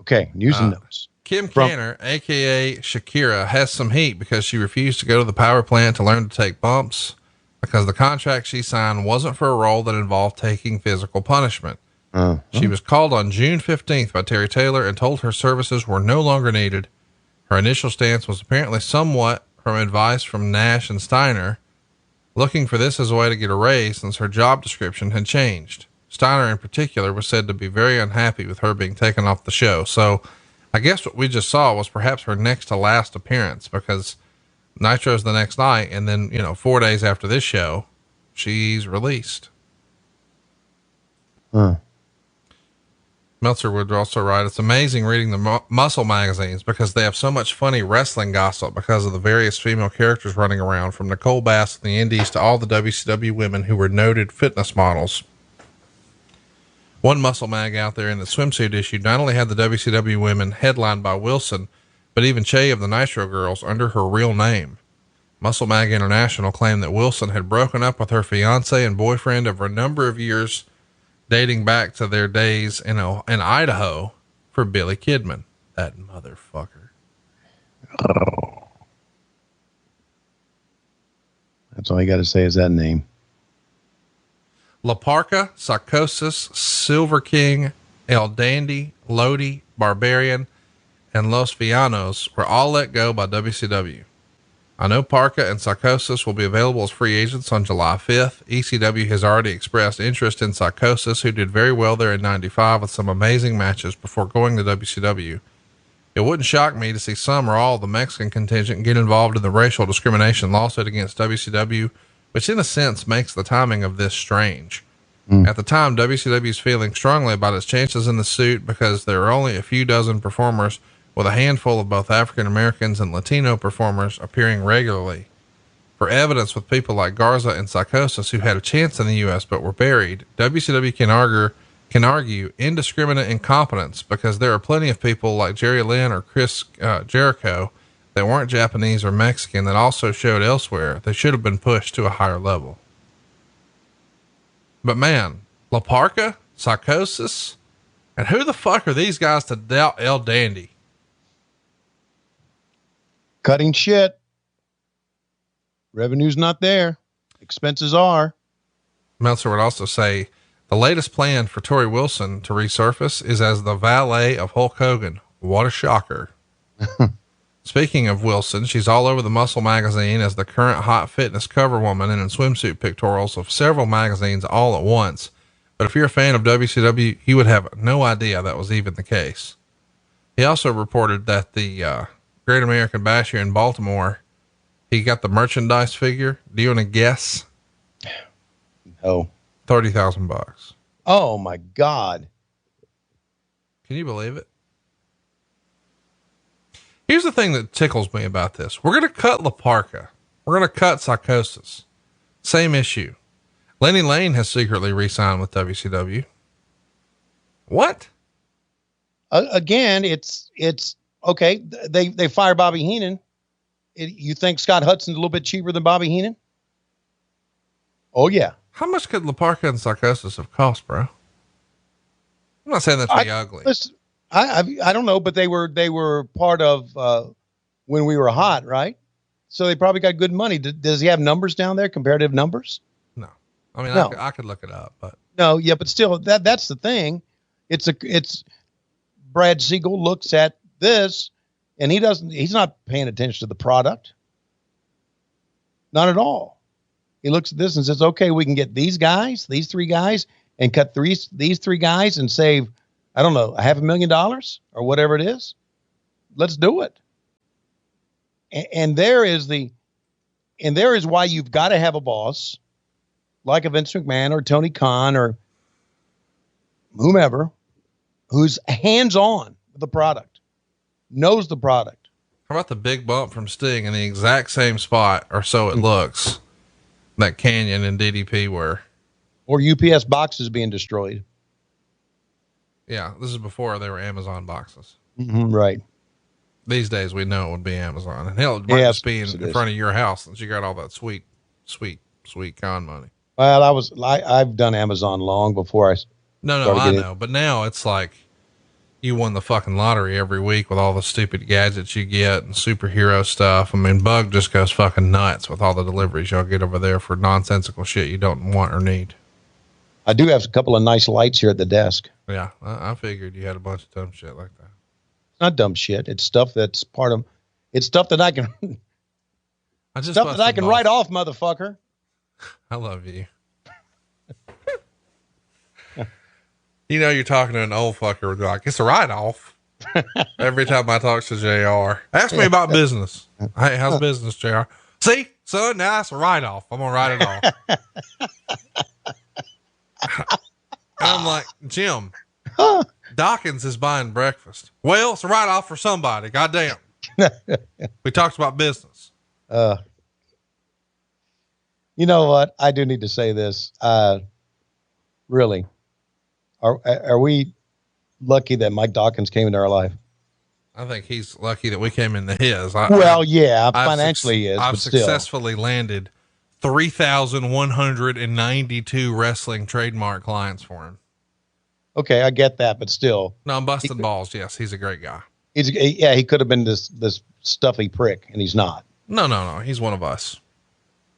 Okay. News and notes. Kim Canner, AKA Shakira, has some heat because she refused to go to the power plant to learn to take bumps because the contract she signed wasn't for a role that involved taking physical punishment. She was called on June 15th by Terry Taylor and told her services were no longer needed. Her initial stance was apparently somewhat from advice from Nash and Steiner, looking for this as a way to get a raise since her job description had changed. Steiner in particular was said to be very unhappy with her being taken off the show. So I guess what we just saw was perhaps her next to last appearance because Nitro's the next night. And then, 4 days after this show, she's released. Meltzer would also write, it's amazing reading the muscle magazines because they have so much funny wrestling gossip because of the various female characters running around from Nicole Bass in the Indies to all the WCW women who were noted fitness models. One muscle mag out there in the swimsuit issue not only had the WCW women headlined by Wilson, but even Che of the Nitro Girls under her real name. Muscle Mag International claimed that Wilson had broken up with her fiance and boyfriend over a number of years, dating back to their days in Idaho for Billy Kidman. That motherfucker. Oh. That's all you got to say is that name. La Parca, Psychosis, Silver King, El Dandy, Lodi, Barbarian, and Los Villanos were all let go by WCW. I know Parca and Psychosis will be available as free agents on July 5th. ECW has already expressed interest in Psychosis, who did very well there in 95 with some amazing matches before going to WCW. It wouldn't shock me to see some or all of the Mexican contingent get involved in the racial discrimination lawsuit against WCW, which in a sense makes the timing of this strange. At the time, WCW is feeling strongly about its chances in the suit because there are only a few dozen performers, with a handful of both African Americans and Latino performers appearing regularly. For evidence with people like Garza and Psychosis, who had a chance in the U.S. but were buried, WCW can argue indiscriminate incompetence because there are plenty of people like Jerry Lynn or Chris Jericho that weren't Japanese or Mexican that also showed elsewhere. They should have been pushed to a higher level. But man, La Parka, Psychosis, and who the fuck are these guys to doubt El Dandy? Cutting shit. Revenue's not there. Expenses are. Meltzer would also say the latest plan for Tori Wilson to resurface is as the valet of Hulk Hogan. What a shocker. Speaking of Wilson, she's all over the Muscle magazine as the current hot fitness cover woman and in swimsuit pictorials of several magazines all at once. But if you're a fan of WCW, you would have no idea that was even the case. He also reported that the Great American Bash here in Baltimore, he got the merchandise figure. Do you want to guess? Oh, $30,000. Oh my God. Can you believe it? Here's the thing that tickles me about this. We're going to cut La Parka. We're going to cut Psychosis. Same issue. Lenny Lane has secretly re-signed with WCW. What? Again, it's okay. They fire Bobby Heenan. You think Scott Hudson's a little bit cheaper than Bobby Heenan? Oh yeah. How much could La Parka and Psychosis have cost, bro? I'm not saying that to be ugly. Listen, I don't know, but they were part of, when we were hot, right? So they probably got good money. Does he have numbers down there? Comparative numbers? No. I mean, no. I could look it up, but no, yeah, but still that's the thing. It's Brad Siegel looks at this and he's not paying attention to the product. Not at all. He looks at this and says, okay, we can get these three guys and cut these three guys and save, I don't know, $500,000 or whatever it is. Let's do it. And there is why you've got to have a boss like a Vince McMahon or Tony Khan or whomever who's hands-on with the product, knows the product. How about the big bump from Sting in the exact same spot, or so it looks, that Canyon and DDP were? Or UPS boxes being destroyed. Yeah, this is before they were Amazon boxes. Mm-hmm, right. These days we know it would be Amazon, and hell, it might just be in front of your house since you got all that sweet con money. Well, I've done Amazon long before I. No, I know, but now it's like you won the fucking lottery every week with all the stupid gadgets you get and superhero stuff. I mean, Bug just goes fucking nuts with all the deliveries y'all get over there for nonsensical shit you don't want or need. I do have a couple of nice lights here at the desk. Yeah, I figured you had a bunch of dumb shit like that. It's not dumb shit. It's stuff that's part of. It's stuff that I can. Stuff that I can write off, motherfucker. I love you. You know, you're talking to an old fucker like, it's a write-off. Every time I talk to JR, ask me about business. Hey, how's business, JR? See, son, now it's a write-off. I'm going to write it off. I'm like, Jim, Dawkins is buying breakfast. Well, it's a write-off for somebody. Goddamn. We talked about business. You know what? I do need to say this. Really. Are we lucky that Mike Dawkins came into our life? I think he's lucky that we came into his. Financially he is. I've successfully landed 3,192 wrestling trademark clients for him. Okay, I get that, but still. No, I'm busting balls. Yes, he's a great guy. He could have been this stuffy prick, and he's not. No. He's one of us.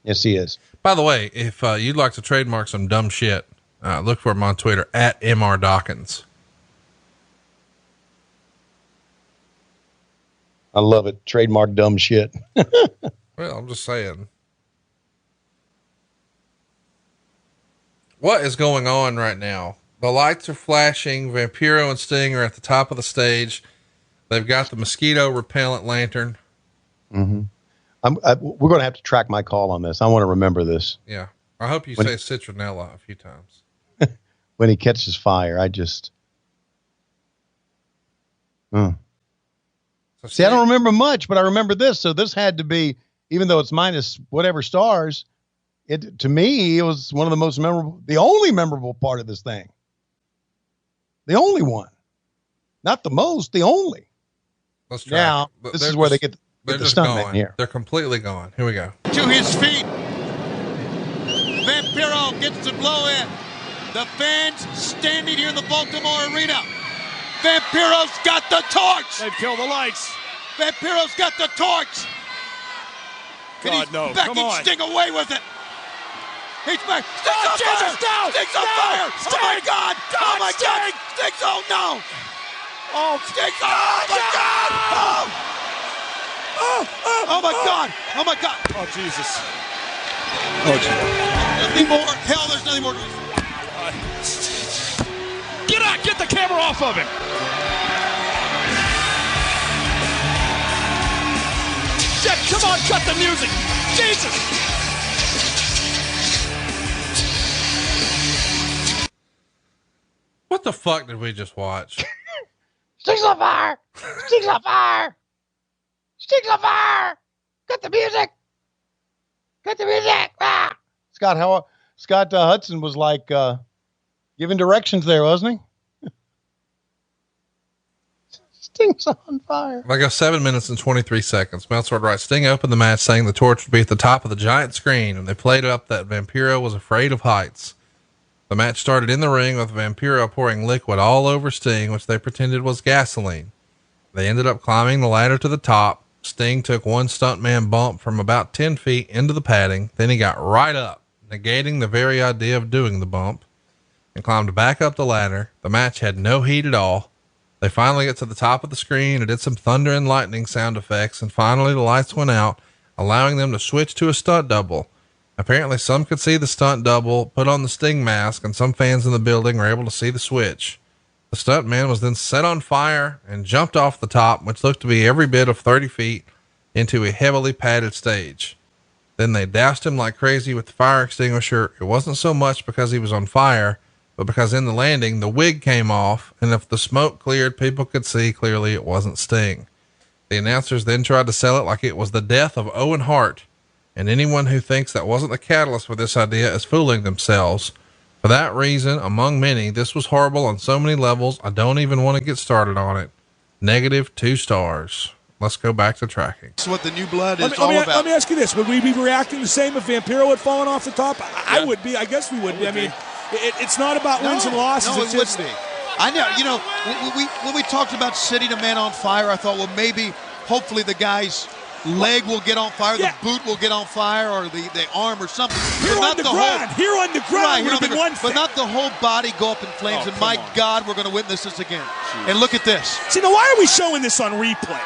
Yes, he is. By the way, if you'd like to trademark some dumb shit, look for him on Twitter at MR Dawkins. I love it. Trademark dumb shit. Well, I'm just saying. What is going on right now? The lights are flashing. Vampiro and Sting are at the top of the stage. They've got the mosquito repellent lantern. Mm-hmm. We're going to have to track my call on this. I want to remember this. Yeah. I hope you say citronella a few times. When he catches fire, I just. See, I don't remember much, but I remember this. So this had to be, even though it's minus whatever stars, to me, it was one of the most memorable, the only memorable part of this thing. The only one. Not the most, the only. Let's try. Now, this is where they get they're the just stuntman gone. here. They're completely gone. Here we go. To his feet. Vampiro gets the blow in. The fans standing here in the Baltimore Arena. Vampiro's got the torch. They've killed the lights. Vampiro's got the torch. God, no. Backing Come on. Sting away with it. He's back. Sting's on Jesus, fire. no. Sting's on fire. Sting. Oh my God. Oh my Sting. God. Sting's, oh no. Oh, Sting's, oh my God. Oh my God. Oh my God. Oh, Jesus. Oh, Jesus. Nothing more. Hell, there's nothing more. Get out. Get the camera off of him. Jet, come on. Cut the music. Jesus. What the fuck did we just watch? Sting's on fire. Sting's on fire. Sting's on fire. Cut the music. Cut the music. Ah. Scott Hudson was like giving directions there, wasn't he? Sting's on fire. I go 7 minutes and 23 seconds. Meltzer writes, Sting opened the match saying the torch would be at the top of the giant screen, and they played up that Vampiro was afraid of heights. The match started in the ring with Vampiro pouring liquid all over Sting, which they pretended was gasoline. They ended up climbing the ladder to the top. Sting took one stuntman bump from about 10 feet into the padding. Then he got right up, negating the very idea of doing the bump, and climbed back up the ladder. The match had no heat at all. They finally get to the top of the screen and did some thunder and lightning sound effects. And finally the lights went out, allowing them to switch to a stunt double. Apparently some could see the stunt double put on the Sting mask, and some fans in the building were able to see the switch. The stuntman was then set on fire and jumped off the top, which looked to be every bit of 30 feet, into a heavily padded stage. Then they doused him like crazy with the fire extinguisher. It wasn't so much because he was on fire, but because in the landing, the wig came off, and if the smoke cleared, people could see clearly it wasn't Sting. The announcers then tried to sell it like it was the death of Owen Hart. And anyone who thinks that wasn't the catalyst for this idea is fooling themselves. For that reason, among many, this was horrible on so many levels. I don't even want to get started on it. -2 stars. Let's go back to tracking. That's what the new blood is all about. Let me ask you this. Would we be reacting the same if Vampiro had fallen off the top? I would be. I guess we would be. I mean, it's not about wins and losses. No, it's it just, wouldn't be. I know, you know, when we talked about setting a man on fire, I thought, well, maybe, hopefully the guy's leg will get on fire, the boot will get on fire, or the arm or something. Here but on not the the ground, whole, here on the ground, right, would have been one thing. but not the whole body go up in flames. Oh, and my God, we're going to witness this again. And look at this. See, now why are we showing this on replay?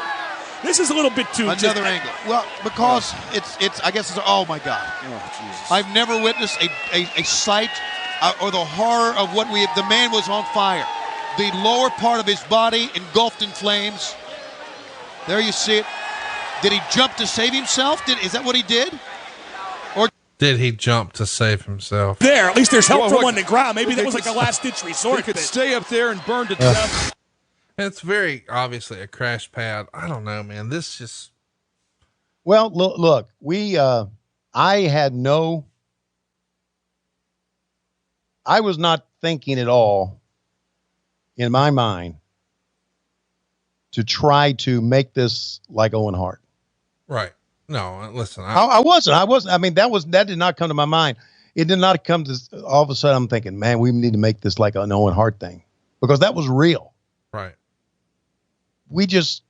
This is a little bit too another angle. Well, because it's I guess it's, oh my God. Oh, Jesus. I've never witnessed a sight or the horror of what the man was on fire. The lower part of his body engulfed in flames. There you see it. Did he jump to save himself? Is that what he did? Or did he jump to save himself? There, at least there's help from on the ground. Maybe that was like a last-ditch resort. He could stay up there and burn to death. It's very obviously a crash pad. I don't know, man. This just. Well, look, I was not thinking at all in my mind to try to make this like Owen Hart. Right. No, listen, I wasn't. I mean, that did not come to my mind. It did not come to all of a sudden. I'm thinking, man, we need to make this like an Owen Hart thing, because that was real. Right.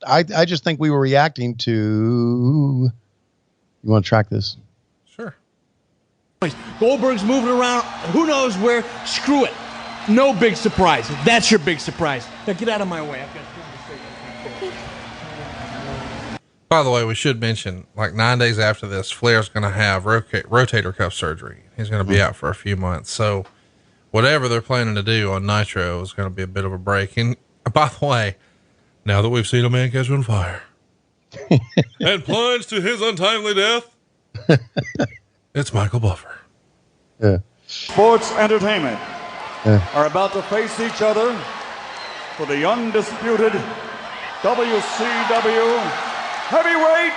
I just think we were reacting to. You want to track this? Sure. Goldberg's moving around. Who knows where? Screw it. No big surprise. That's your big surprise. Now get out of my way. I've got By the way, we should mention, like 9 days after this, Flair's going to have rotator cuff surgery. He's going to be out for a few months. So whatever they're planning to do on Nitro is going to be a bit of a break. And by the way, Now that we've seen a man catch on fire and plunge to his untimely death, it's Michael Buffer. Yeah. Sports entertainment are about to face each other for the undisputed WCW Heavyweight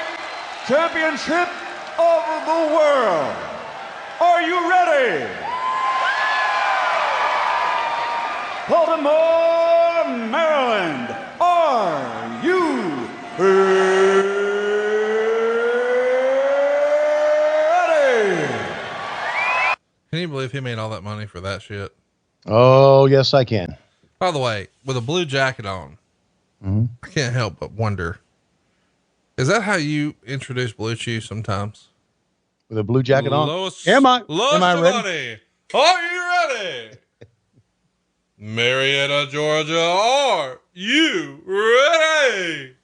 Championship of the World. Are you ready? Baltimore, Maryland, are you ready? Can you believe he made all that money for that shit? Oh, yes, I can. By the way, with a blue jacket on, I can't help but wonder, is that how you introduce Blue Chew sometimes? With a blue jacket on? Am I ready? Are you ready? Marietta, Georgia, are you ready?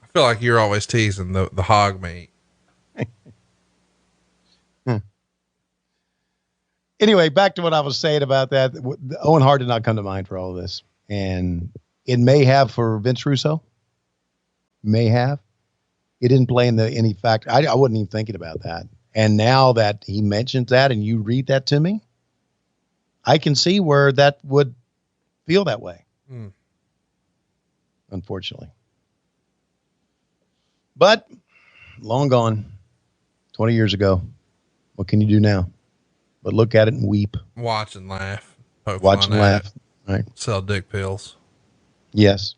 I feel like you're always teasing the hog meat. Anyway, back to what I was saying about that. Owen Hart did not come to mind for all of this. And it may have for Vince Russo. May have. It didn't play in any factor. I wasn't even thinking about that. And now that he mentions that and you read that to me, I can see where that would feel that way. Unfortunately. But long gone. 20 years ago. What can you do now? But look at it and weep. Watch and laugh. Watch and laugh. Right. Sell dick pills. Yes.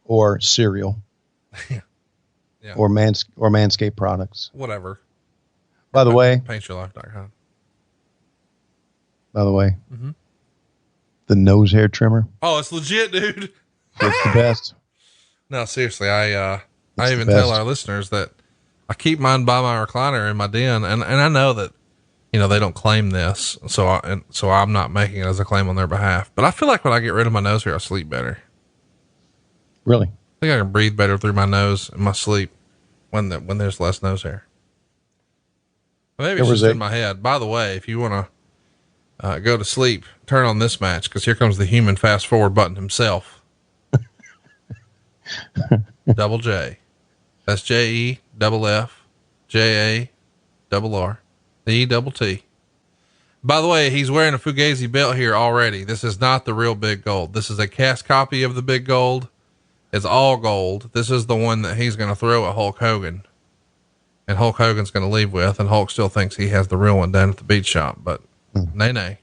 Or cereal. Yeah. Or Manscaped products. Whatever. By the way. Paintyourlife.com. By the way. The nose hair trimmer. Oh, it's legit, dude. It's the best. No, seriously. I even tell our listeners that I keep mine by my recliner in my den. And I know that, you know, they don't claim this. So I'm not making it as a claim on their behalf, but I feel like when I get rid of my nose hair, I sleep better. Really? I think I can breathe better through my nose in my sleep when there's less nose hair. Maybe it's just in my head. By the way, if you want to go to sleep, turn on this match, because here comes the human fast forward button himself. Double J. That's JEFF-JA-RR. The E-double-T. By the way, he's wearing a Fugazi belt here already. This is not the real Big Gold. This is a cast copy of the Big Gold. It's all gold. This is the one that he's going to throw at Hulk Hogan. And Hulk Hogan's going to leave with, and Hulk still thinks he has the real one down at the beach shop, but nay.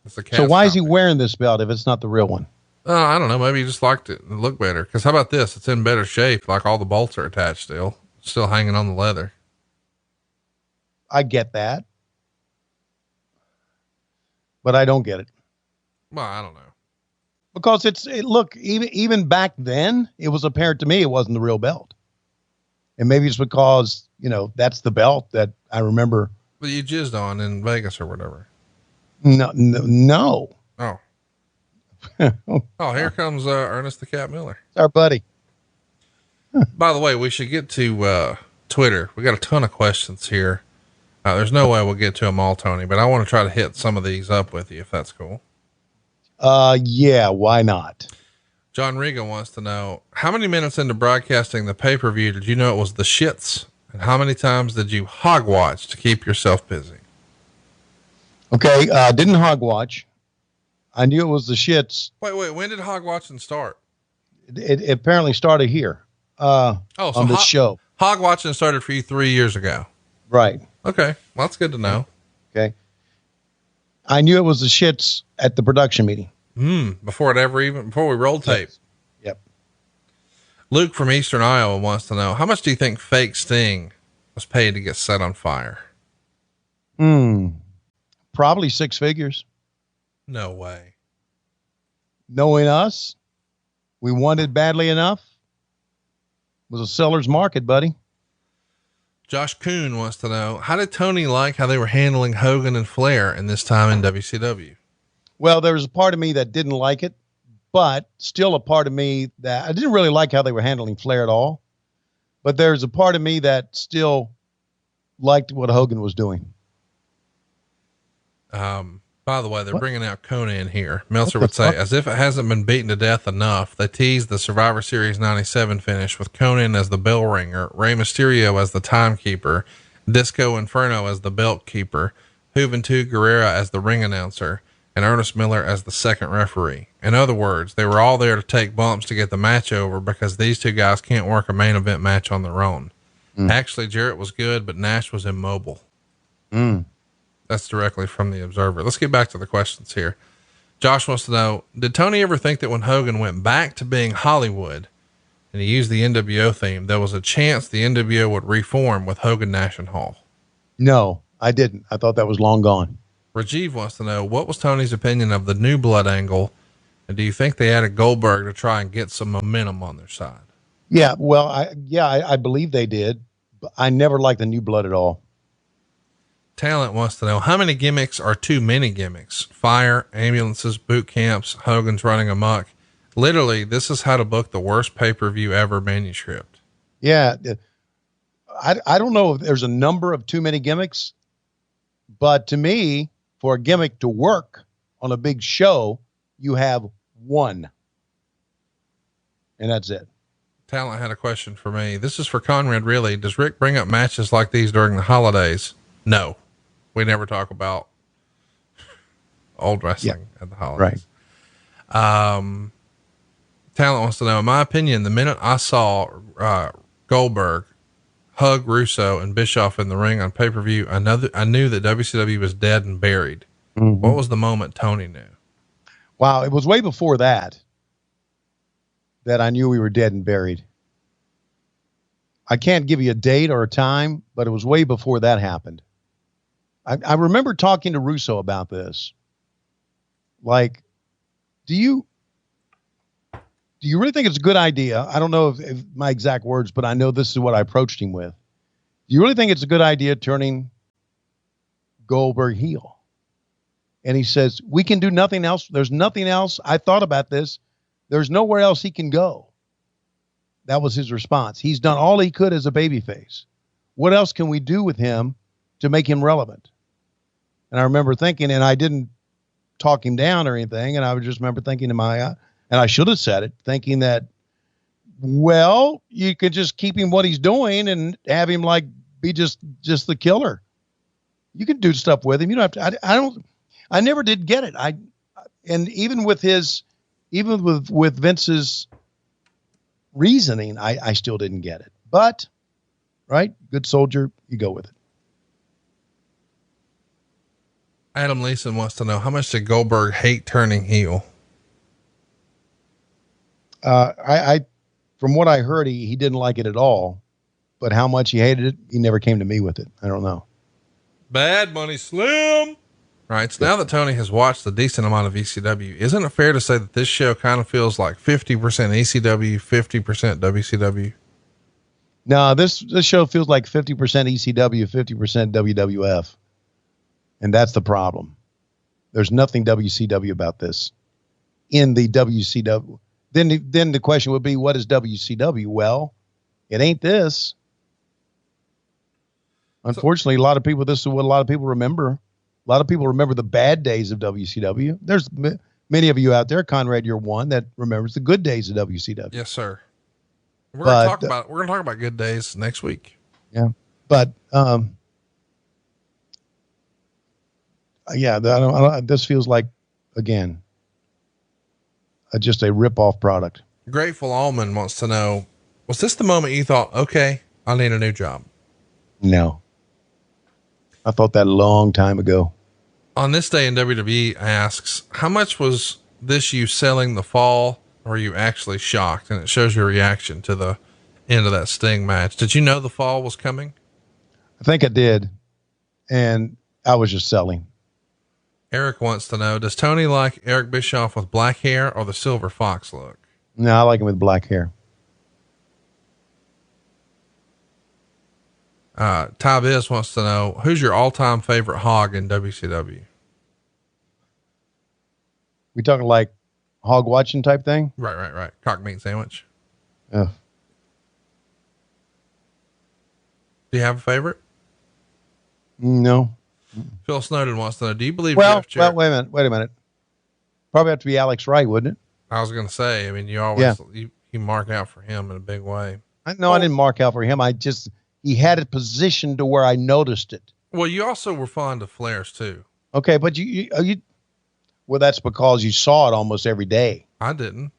It's a cast So why copy. is he wearing this belt if it's not the real one? I don't know. Maybe he just liked it and looked better. Cause how about this? It's in better shape. Like all the bolts are attached still hanging on the leather. I get that, but I don't get it. Well, I don't know. Because look, even back then, it was apparent to me it wasn't the real belt. And maybe it's because, you know, that's the belt that I remember. But you jizzed on in Vegas or whatever. No. Oh. Oh, here comes Ernest the Cat Miller. It's our buddy. By the way, we should get to Twitter. We got a ton of questions here. There's no way we'll get to them all, Tony, but I want to try to hit some of these up with you if that's cool. Yeah, why not? John Riga wants to know, how many minutes into broadcasting the pay-per-view did you know it was the shits? And how many times did you hog watch to keep yourself busy? Okay. Didn't hog watch. I knew it was the shits. Wait, when did hog watching start? It apparently started here. On this show. Hog watching started for you 3 years ago. Right. Okay. Well, that's good to know. Okay. I knew it was the shits at the production meeting. Before we rolled tape. Yep. Luke from Eastern Iowa wants to know, how much do you think fake Sting was paid to get set on fire? Probably 6 figures. No way. Knowing us, we wanted badly enough. It was a seller's market, buddy. Josh Kuhn wants to know, how did Tony like how they were handling Hogan and Flair in this time in WCW? Well, there was a part of me that didn't like it, but still a part of me that I didn't really like how they were handling Flair at all. But there's a part of me that still liked what Hogan was doing. By By the way, they're bringing out Conan here. Meltzer would say, as if it hasn't been beaten to death enough, they teased the Survivor Series 97 finish with Conan as the bell ringer, Rey Mysterio as the timekeeper, Disco Inferno as the belt keeper, Juventud Guerrera as the ring announcer, and Ernest Miller as the second referee. In other words, they were all there to take bumps to get the match over because these two guys can't work a main event match on their own. Actually, Jarrett was good, but Nash was immobile. That's directly from the Observer. Let's get back to the questions here. Josh wants to know, did Tony ever think that when Hogan went back to being Hollywood and he used the NWO theme, there was a chance the NWO would reform with Hogan, Nash, and Hall? No, I didn't. I thought that was long gone. Rajiv wants to know, what was Tony's opinion of the New Blood angle? And do you think they added Goldberg to try and get some momentum on their side? Yeah, well, I believe they did, but I never liked the New Blood at all. Talent wants to know, how many gimmicks are too many gimmicks? Fire, ambulances, boot camps, Hogan's running amok. Literally, this is how to book the worst pay-per-view ever manuscript. Yeah. I don't know if there's a number of too many gimmicks, but to me, for a gimmick to work on a big show, you have one. And that's it. Talent had a question for me. This is for Conrad, really. Does Rick bring up matches like these during the holidays? No. We never talk about old wrestling at the holidays. Right. Talent wants to know, in my opinion, the minute I saw Goldberg hug Russo and Bischoff in the ring on pay-per-view, I knew that WCW was dead and buried. What was the moment Tony knew? Wow. It was way before that I knew we were dead and buried. I can't give you a date or a time, but it was way before that happened. I remember talking to Russo about this. Like, do you really think it's a good idea? I don't know if my exact words, but I know this is what I approached him with. Do you really think it's a good idea turning Goldberg heel? And he says, we can do nothing else. There's nothing else. I thought about this. There's nowhere else he can go. That was his response. He's done all he could as a babyface. What else can we do with him to make him relevant? And I remember thinking, and I didn't talk him down or anything. And I just remember thinking to and I should have said it, thinking that, well, you could just keep him what he's doing and have him be just the killer. You can do stuff with him. You don't have to, I never did get it. And even with Vince's reasoning, I still didn't get it, but right. Good soldier. You go with it. Adam Leeson wants to know, how much did Goldberg hate turning heel? From what I heard, he didn't like it at all, but how much he hated it, he never came to me with it. I don't know. Bad Money Slim. Right. So now that Tony has watched a decent amount of ECW, isn't it fair to say that this show kind of feels like 50% ECW, 50% WCW? No, this show feels like 50% ECW, 50% WWF. And that's the problem. There's nothing WCW about this in the WCW. Then the question would be, what is WCW? Well, it ain't this. Unfortunately, this is what a lot of people remember. A lot of people remember the bad days of WCW. There's many of you out there, Conrad, you're one that remembers the good days of WCW. Yes, sir. We're going to talk about good days next week. Yeah. But, this feels like, again, just a rip-off product. Grateful Allman wants to know, was this the moment you thought, okay, I need a new job? No. I thought that a long time ago. On this day in WWE asks, how much was this you selling the fall, or were you actually shocked? And it shows your reaction to the end of that Sting match. Did you know the fall was coming? I think I did. And I was just selling. Eric wants to know, does Tony like Eric Bischoff with black hair or the silver fox look? No, I like him with black hair. Ty Biz wants to know, who's your all-time favorite hog in WCW? We talking like hog watching type thing? Right. Cock meat sandwich. Yeah. Do you have a favorite? No. Phil Snowden wants to know, do you believe Well, Jeff Jarrett? wait a minute. Probably have to be Alex Wright, wouldn't it? I was going to say, I mean, you always, you mark out for him in a big way. I didn't mark out for him. He had it positioned to where I noticed it. Well, you also were fond of Flair's too. Okay. But well, that's because you saw it almost every day. I didn't.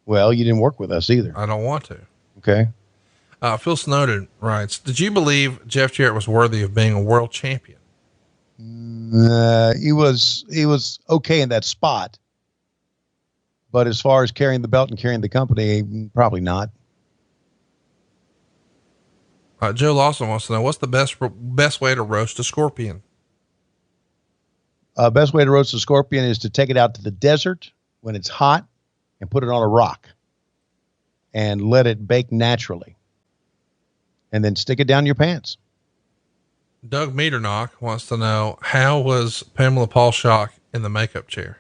Well, you didn't work with us either. I don't want to. Okay. Phil Snowden writes, did you believe Jeff Jarrett was worthy of being a world champion? He was okay in that spot, but as far as carrying the belt and carrying the company, probably not. Joe Lawson wants to know, what's the best way to roast a scorpion? Best way to roast a scorpion is to take it out to the desert when it's hot and put it on a rock and let it bake naturally, and then stick it down your pants. Doug Meternock wants to know, how was Pamela Paulshock in the makeup chair?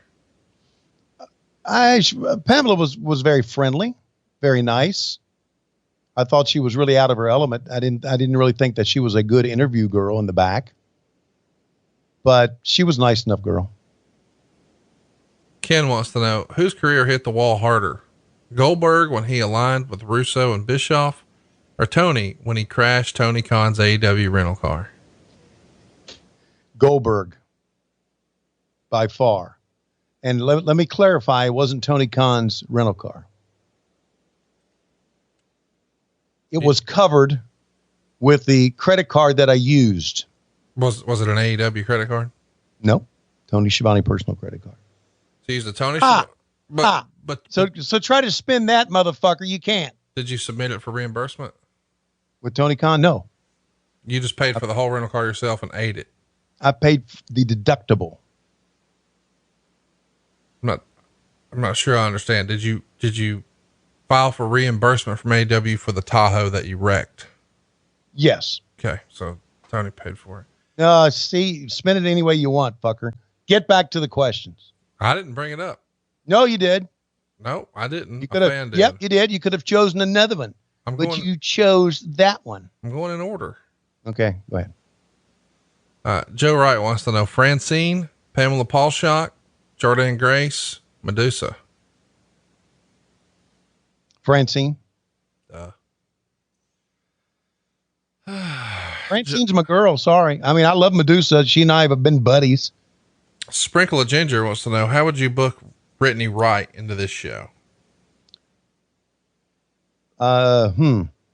Pamela was very friendly, very nice. I thought she was really out of her element. I didn't really think that she was a good interview girl in the back, but she was a nice enough girl. Ken wants to know, whose career hit the wall harder? Goldberg when he aligned with Russo and Bischoff, or Tony when he crashed Tony Khan's AEW rental car? Goldberg, by far. And let me clarify, it wasn't Tony Khan's rental car. It was covered with the credit card that I used. Was it an AEW credit card? No, Tony Schiavone personal credit card. So you used a Tony but so try to spin that motherfucker. You can't. Did you submit it for reimbursement? With Tony Khan? No. You just paid for the whole rental car yourself and ate it. I paid the deductible. I'm not sure I understand. Did you file for reimbursement from AEW for the Tahoe that you wrecked? Yes. Okay. So Tony paid for it. See, spin it any way you want, fucker. Get back to the questions. I didn't bring it up. No, you did. No, I didn't. You could have. Yep, you did. You could have chosen another one, but you chose that one. I'm going in order. Okay, go ahead. Joe Wright wants to know, Francine, Pamela Paulshock, Jordynne Grace, Medusa. Francine. Francine's my girl. Sorry. I mean, I love Medusa. She and I have been buddies. Sprinkle of Ginger wants to know, how would you book Brittany Wright into this show?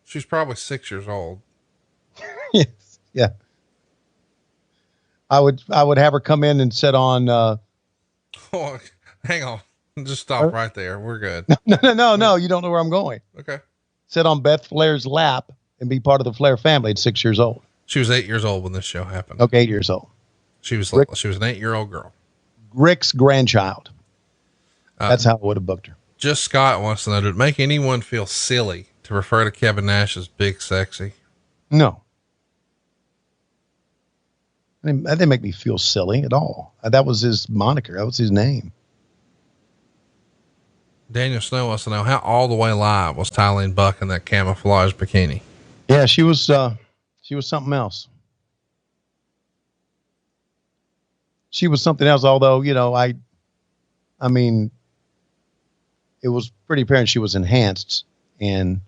She's probably 6 years old. Yes. Yeah. I would have her come in and sit on, oh, hang on. Just stop right there. We're good. No. You don't know where I'm going. Okay. Sit on Beth Flair's lap and be part of the Flair family at 6 years old. She was 8 years old when this show happened. Okay. 8 years old. She was an 8-year-old girl. Rick's grandchild. That's how I would have booked her. Just Scott wants to know, did it make anyone feel silly to refer to Kevin Nash as Big Sexy? No. That didn't make me feel silly at all. That was his moniker. That was his name. Daniel Snow wants to know, how all the way live was Tylene Buck in that camouflage bikini? Yeah, she was something else. She was something else. Although, I mean, it was pretty apparent she was enhanced, and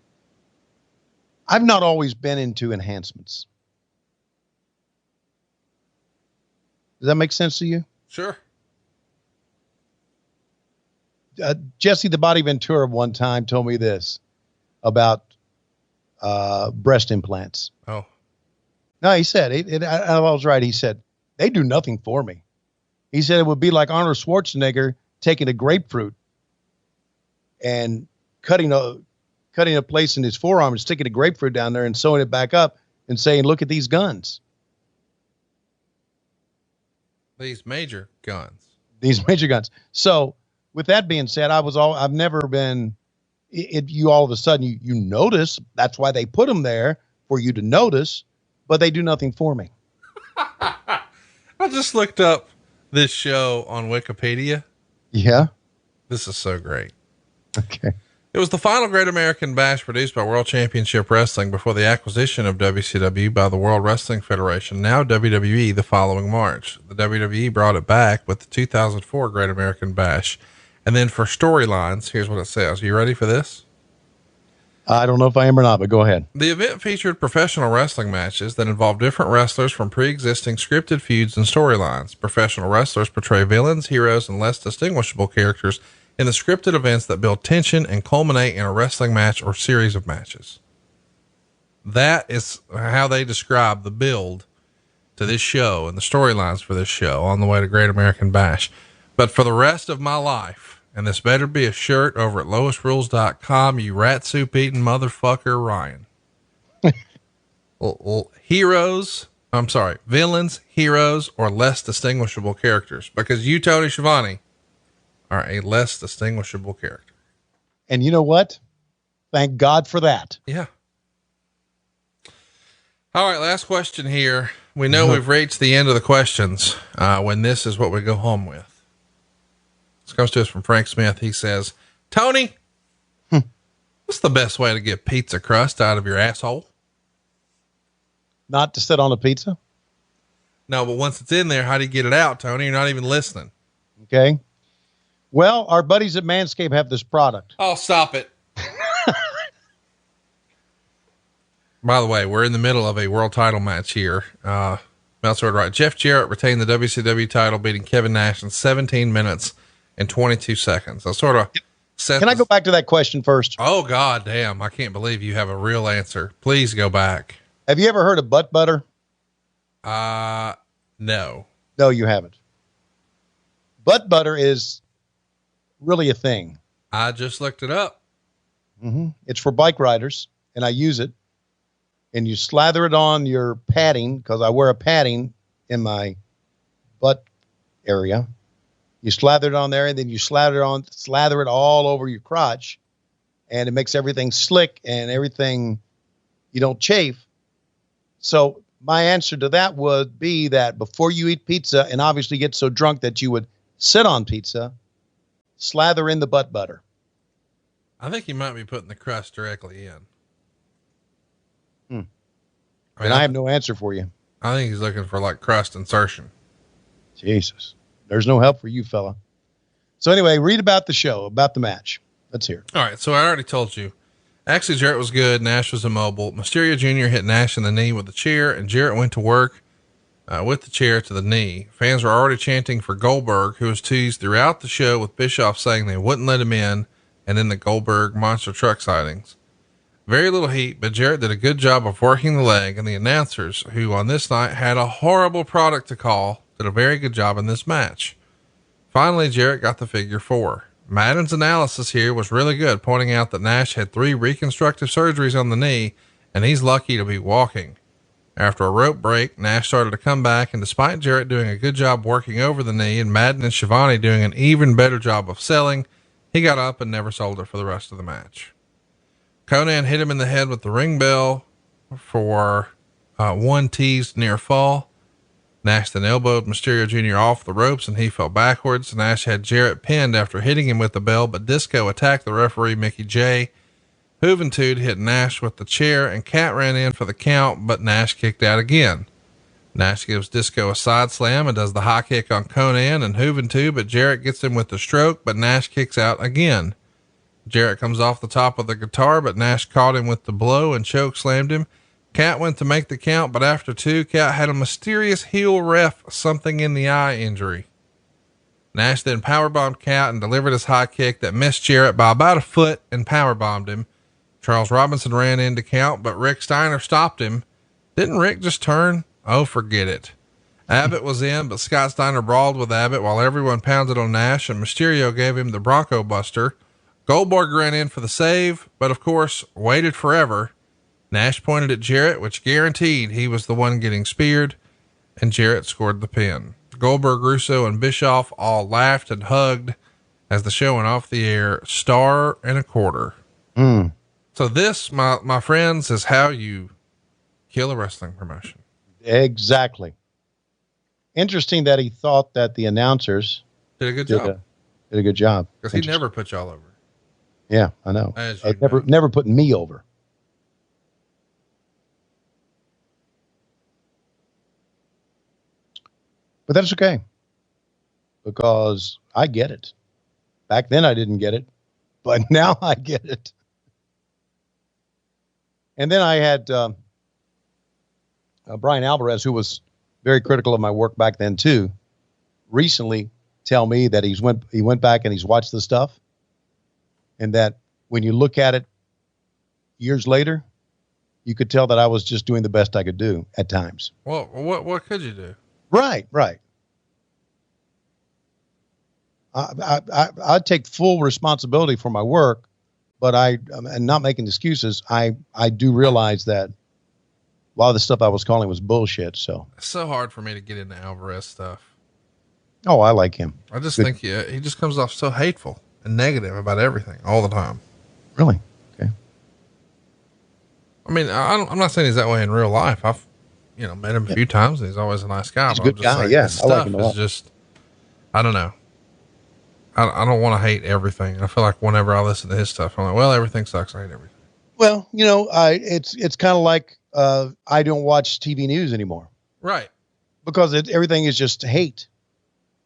I've not always been into enhancements. Does that make sense to you? Sure. Jesse the Body Ventura one time told me this about breast implants. Oh. No, he said, I was right. He said, they do nothing for me. He said it would be like Arnold Schwarzenegger taking a grapefruit and cutting a place in his forearm and sticking a grapefruit down there and sewing it back up and saying, look at these guns. These major guns. So with that being said, I've never been, you all of a sudden you notice, that's why they put them there, for you to notice, but they do nothing for me. I just looked up this show on Wikipedia. Yeah. This is so great. Okay. It was the final Great American Bash produced by World Championship Wrestling before the acquisition of WCW by the World Wrestling Federation, now WWE, the following March. The WWE brought it back with the 2004 Great American Bash. And then for storylines, here's what it says. Are you ready for this? I don't know if I am or not, but go ahead. The event featured professional wrestling matches that involved different wrestlers from pre-existing scripted feuds and storylines. Professional wrestlers portray villains, heroes, and less distinguishable characters in the scripted events that build tension and culminate in a wrestling match or series of matches. That is how they describe the build to this show and the storylines for this show on the way to Great American Bash. But for the rest of my life, and this better be a shirt over at loisrules.com, you rat soup eating motherfucker, Ryan. Villains, heroes, or less distinguishable characters, because you, Tony Schiavone, are a less distinguishable character. And you know what? Thank God for that. Yeah. All right. Last question here. We know we've reached the end of the questions, when this is what we go home with. This comes to us from Frank Smith. He says, Tony, what's the best way to get pizza crust out of your asshole? Not to sit on a pizza. No, but once it's in there, how do you get it out, Tony? You're not even listening. Okay. Well, our buddies at Manscaped have this product. Oh, stop it. By the way, we're in the middle of a world title match here. Meltzer right. Jeff Jarrett retained the WCW title, beating Kevin Nash in 17 minutes and 22 seconds. I sort of Can I go back to that question first? Oh, God damn. I can't believe you have a real answer. Please go back. Have you ever heard of butt butter? No. No, you haven't. Butt butter is really a thing. I just looked it up. Mm-hmm. It's for bike riders, and I use it. And you slather it on your padding, because I wear a padding in my butt area. You slather it on there, and then you slather it all over your crotch, and it makes everything slick and everything, you don't chafe. So my answer to that would be that before you eat pizza and obviously get so drunk that you would sit on pizza, slather in the butt butter. I think you might be putting the crust directly in. And I have no answer for you. I think he's looking for like crust insertion. Jesus. There's no help for you, fella. So anyway, read about the show, about the match. Let's hear it. All right. So I already told you. Actually, Jarrett was good. Nash was immobile. Mysterio Jr. hit Nash in the knee with the chair, and Jarrett went to work with the chair to the knee. Fans were already chanting for Goldberg, who was teased throughout the show with Bischoff saying they wouldn't let him in, and then the Goldberg monster truck sightings. Very little heat, but Jarrett did a good job of working the leg, and the announcers, who on this night had a horrible product to call, did a very good job in this match. Finally, Jarrett got the figure 4. Madden's analysis here was really good, pointing out that Nash had 3 reconstructive surgeries on the knee, and he's lucky to be walking. After a rope break, Nash started to come back, and despite Jarrett doing a good job working over the knee and Madden and Schiavone doing an even better job of selling, he got up and never sold it for the rest of the match. Conan hit him in the head with the ring bell for one teased near fall. Nash then elbowed Mysterio Jr. off the ropes, and he fell backwards. Nash had Jarrett pinned after hitting him with the bell, but Disco attacked the referee, Mickey J. Juventud hit Nash with the chair, and Cat ran in for the count, but Nash kicked out again. Nash gives Disco a side slam and does the high kick on Conan and Juventud, but Jarrett gets him with the stroke, but Nash kicks out again. Jarrett comes off the top of the guitar, but Nash caught him with the blow and choke slammed him. Cat went to make the count, but after 2, Cat had a mysterious heel ref something in the eye injury. Nash then powerbombed Cat and delivered his high kick that missed Jarrett by about a foot and powerbombed him. Charles Robinson ran in to count, but Rick Steiner stopped him. Didn't Rick just turn? Oh, forget it. Abbott was in, but Scott Steiner brawled with Abbott while everyone pounded on Nash, and Mysterio gave him the Bronco Buster. Goldberg ran in for the save, but of course waited forever. Nash pointed at Jarrett, which guaranteed he was the one getting speared, and Jarrett scored the pin. Goldberg, Russo, and Bischoff all laughed and hugged as the show went off the air. Star and a quarter. So this, my friends, is how you kill a wrestling promotion. Exactly. Interesting that he thought that the announcers did a good job. Did a good job. Because he never put y'all over. Yeah, I know. As you Never putting me over. But that's okay, because I get it. Back then I didn't get it, but now I get it. And then I had Brian Alvarez, who was very critical of my work back then too, recently tell me that he went back and he's watched the stuff, and that when you look at it years later, you could tell that I was just doing the best I could do at times. Well, what could you do? Right. I take full responsibility for my work, but and not making excuses. I do realize that a lot of the stuff I was calling was bullshit. So it's so hard for me to get into Alvarez stuff. Oh, I like him. I just think he just comes off so hateful and negative about everything all the time. Really? Okay. I mean, I'm not saying he's that way in real life. I've, met him a few times, and he's always a nice guy. He's a good guy. Like, Yeah. his I like stuff him a is lot. just, I don't know. I don't want to hate everything. I feel like whenever I listen to his stuff, I'm like, well, everything sucks. I hate everything. Well, it's kind of like, I don't watch TV news anymore. Right. Because everything is just hate.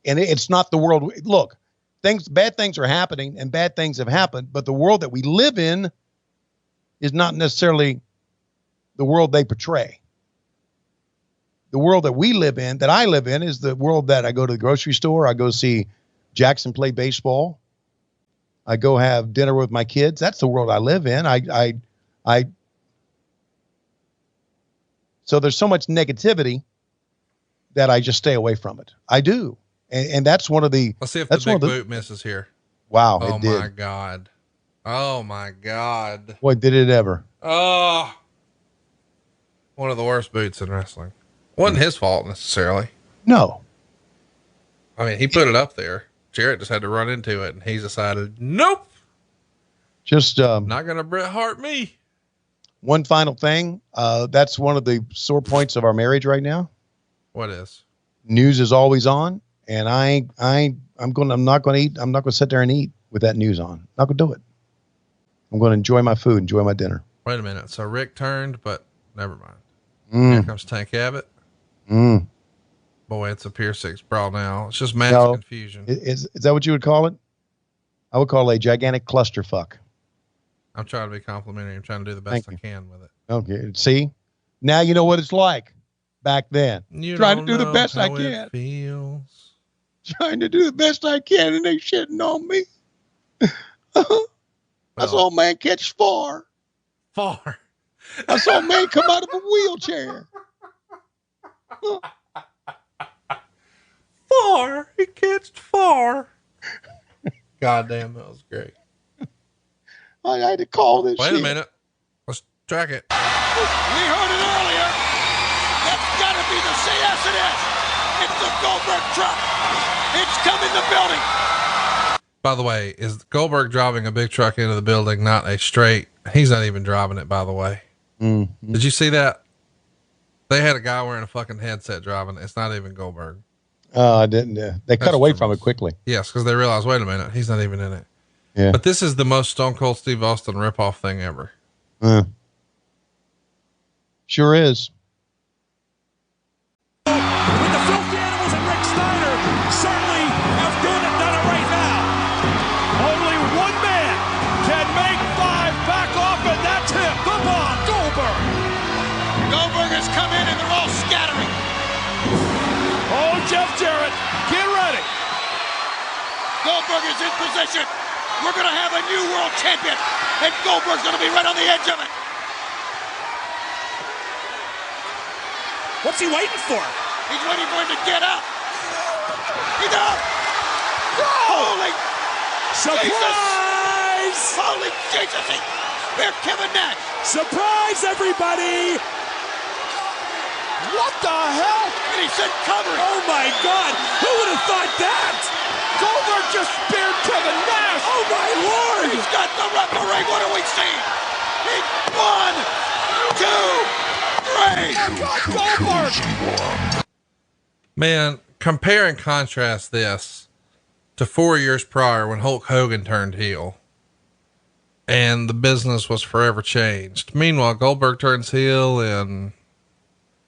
And it's not the world. Look, bad things are happening and bad things have happened, but the world that we live in is not necessarily the world they portray. The world that we live in, that I live in, is the world that I go to the grocery store. I go see Jackson play baseball. I go have dinner with my kids. That's the world I live in. So there's so much negativity that I just stay away from it. I do. And that's one of the, let's see if the big boot misses here. Wow. Oh it did. my God. Oh my God. Boy, did it ever. Oh, one of the worst boots in wrestling. Wasn't his fault necessarily. No. I mean, he put it up there. Jarrett just had to run into it, and he's decided, nope. Just, not going to Bret Hart me. One final thing. That's one of the sore points of our marriage right now. What is? News is always on, and I'm not going to sit there and eat with that news on. Not going to do it. I'm going to enjoy my food, enjoy my dinner. Wait a minute. So Rick turned, but never mind. Here comes Tank Abbott. Boy, it's a Pier 6 brawl now. It's just mass confusion. Is that what you would call it? I would call it a gigantic clusterfuck. I'm trying to be complimentary. I'm trying to do the best I can with it. Okay. See, now you know what it's like back then. Trying to do the best I can. Feels. Trying to do the best I can, and they shitting on me. I saw a man catch far. I saw a man come out of a wheelchair. Far. He catched far. God damn, that was great. I had to call this Wait a minute. Let's track it. We heard it earlier. That's got to be the CS it is. It's the Goldberg truck. It's coming the building. By the way, is Goldberg driving a big truck into the building, not a straight? He's not even driving it, by the way. Mm-hmm. Did you see that? They had a guy wearing a fucking headset driving. It's not even Goldberg. I didn't. They cut away from it quickly. Yes, because they realized, wait a minute, he's not even in it. Yeah. But this is the most Stone Cold Steve Austin ripoff thing ever. Sure is. With the filthy animals and Rick Steiner certainly have done it right now. Only one man can make 5 back off, and that's him. Come on, Goldberg. Goldberg has come in and they're all scattering. Oh, Jeff Jarrett, get ready. Goldberg is in position. We're going to have a new world champion, and Goldberg's going to be right on the edge of it. What's he waiting for? He's waiting for him to get up. He's up. Holy surprise! Jesus. Holy Jesus! Here's Kevin Nash. Surprise, everybody! What the hell? And he said cover. Oh my God! Who would have thought that? Goldberg just speared Kevin Nash. Oh my Lord! He's got the referee. What do we see? He's 1, 2, 3. Man, compare and contrast this to 4 years prior when Hulk Hogan turned heel. and the business was forever changed. Meanwhile, Goldberg turns heel, and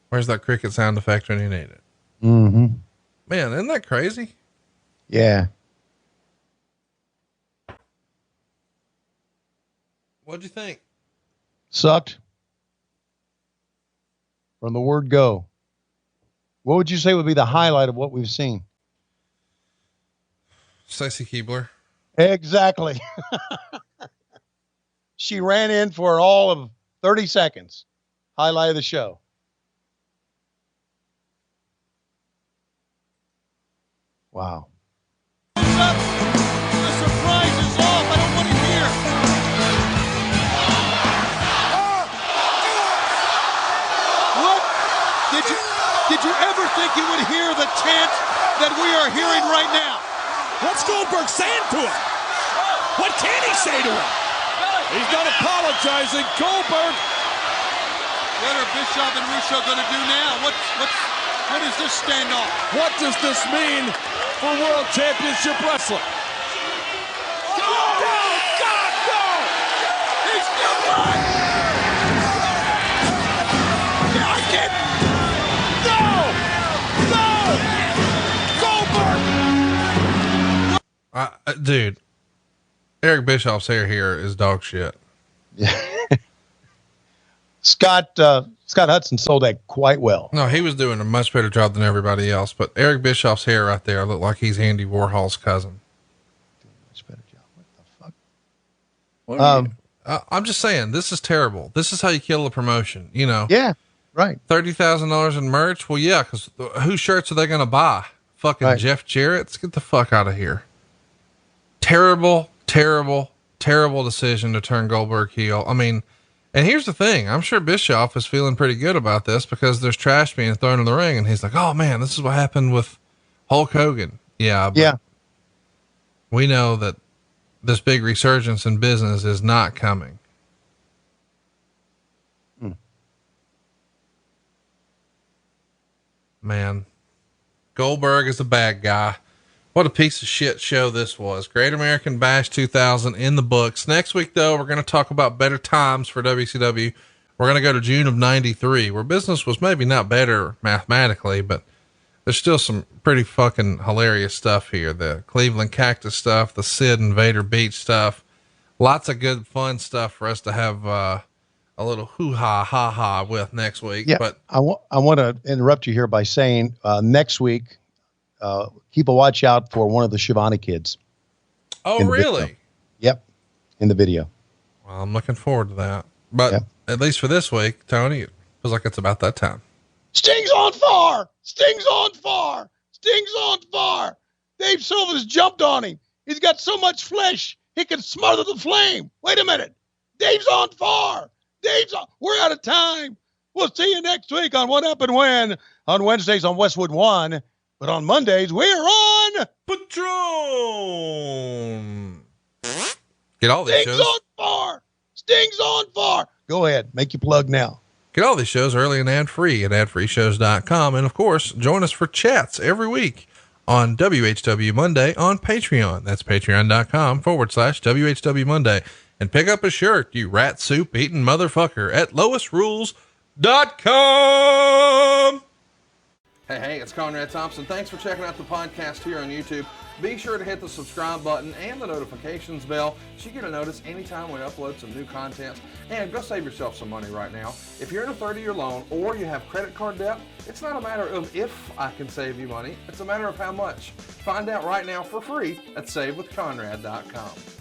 where's that cricket sound effect when you need it? Mm-hmm. Man, isn't that crazy? Yeah. What'd you think? Sucked. From the word go. What would you say would be the highlight of what we've seen? Stacy Keibler. Exactly. She ran in for all of 30 seconds. Highlight of the show. Wow. The surprise is off. I don't want to hear. What? Did you ever think you would hear the chant that we are hearing right now? What's Goldberg saying to him? What can he say to him? He's not apologizing. Goldberg. What are Bischoff and Russo going to do now? What is this standoff? What does this mean for World Championship Wrestling? No! God, no! He's still alive! I can't! No! Goldberg! Dude, Eric Bischoff's hair here is dog shit. Yeah. Scott Hudson sold that quite well. No, he was doing a much better job than everybody else, but Eric Bischoff's hair right there looked like he's Andy Warhol's cousin. Much better job. What the fuck? I'm just saying, this is terrible. This is how you kill a promotion, you know? Yeah, right. $30,000 in merch. Well, yeah. Cause whose shirts are they going to buy? Fucking right. Jeff Jarrett's. Get the fuck out of here. Terrible decision to turn Goldberg heel. I mean, and here's the thing. I'm sure Bischoff is feeling pretty good about this because there's trash being thrown in the ring and he's like, oh man, this is what happened with Hulk Hogan. Yeah. Yeah. We know that this big resurgence in business is not coming. Man, Goldberg is a bad guy. What a piece of shit show this was. Great American Bash 2000 in the books. Next week, though, we're going to talk about better times for WCW. We're going to go to June of 93, where business was maybe not better mathematically, but there's still some pretty fucking hilarious stuff here. The Cleveland Cactus stuff, the Sid and Vader Beach stuff. Lots of good, fun stuff for us to have a little hoo-ha, ha-ha with next week. Yeah, but I want to interrupt you here by saying next week, keep a watch out for one of the Schiavone kids. Oh, really? Yep. In the video. Well, I'm looking forward to that. But at least for this week, Tony, it feels like it's about that time. Sting's on fire. Sting's on fire. Sting's on fire. Dave Silva's jumped on him. He's got so much flesh, he can smother the flame. Wait a minute. Dave's on fire. We're out of time. We'll see you next week on What Happened When on Wednesdays on Westwood One. But on Mondays, we're on Patron. Get all these Sting's shows. on fire. Sting's on fire. Go ahead. Make your plug now. Get all these shows early and ad-free at adfreeshows.com. And of course, join us for chats every week on WHW Monday on Patreon. That's patreon.com/WHW Monday. And pick up a shirt, you rat soup eating motherfucker, at lowestrules.com. Hey, it's Conrad Thompson. Thanks for checking out the podcast here on YouTube. Be sure to hit the subscribe button and the notifications bell so you get a notice anytime we upload some new content. And go save yourself some money right now. If you're in a 30-year loan or you have credit card debt, it's not a matter of if I can save you money. It's a matter of how much. Find out right now for free at SaveWithConrad.com.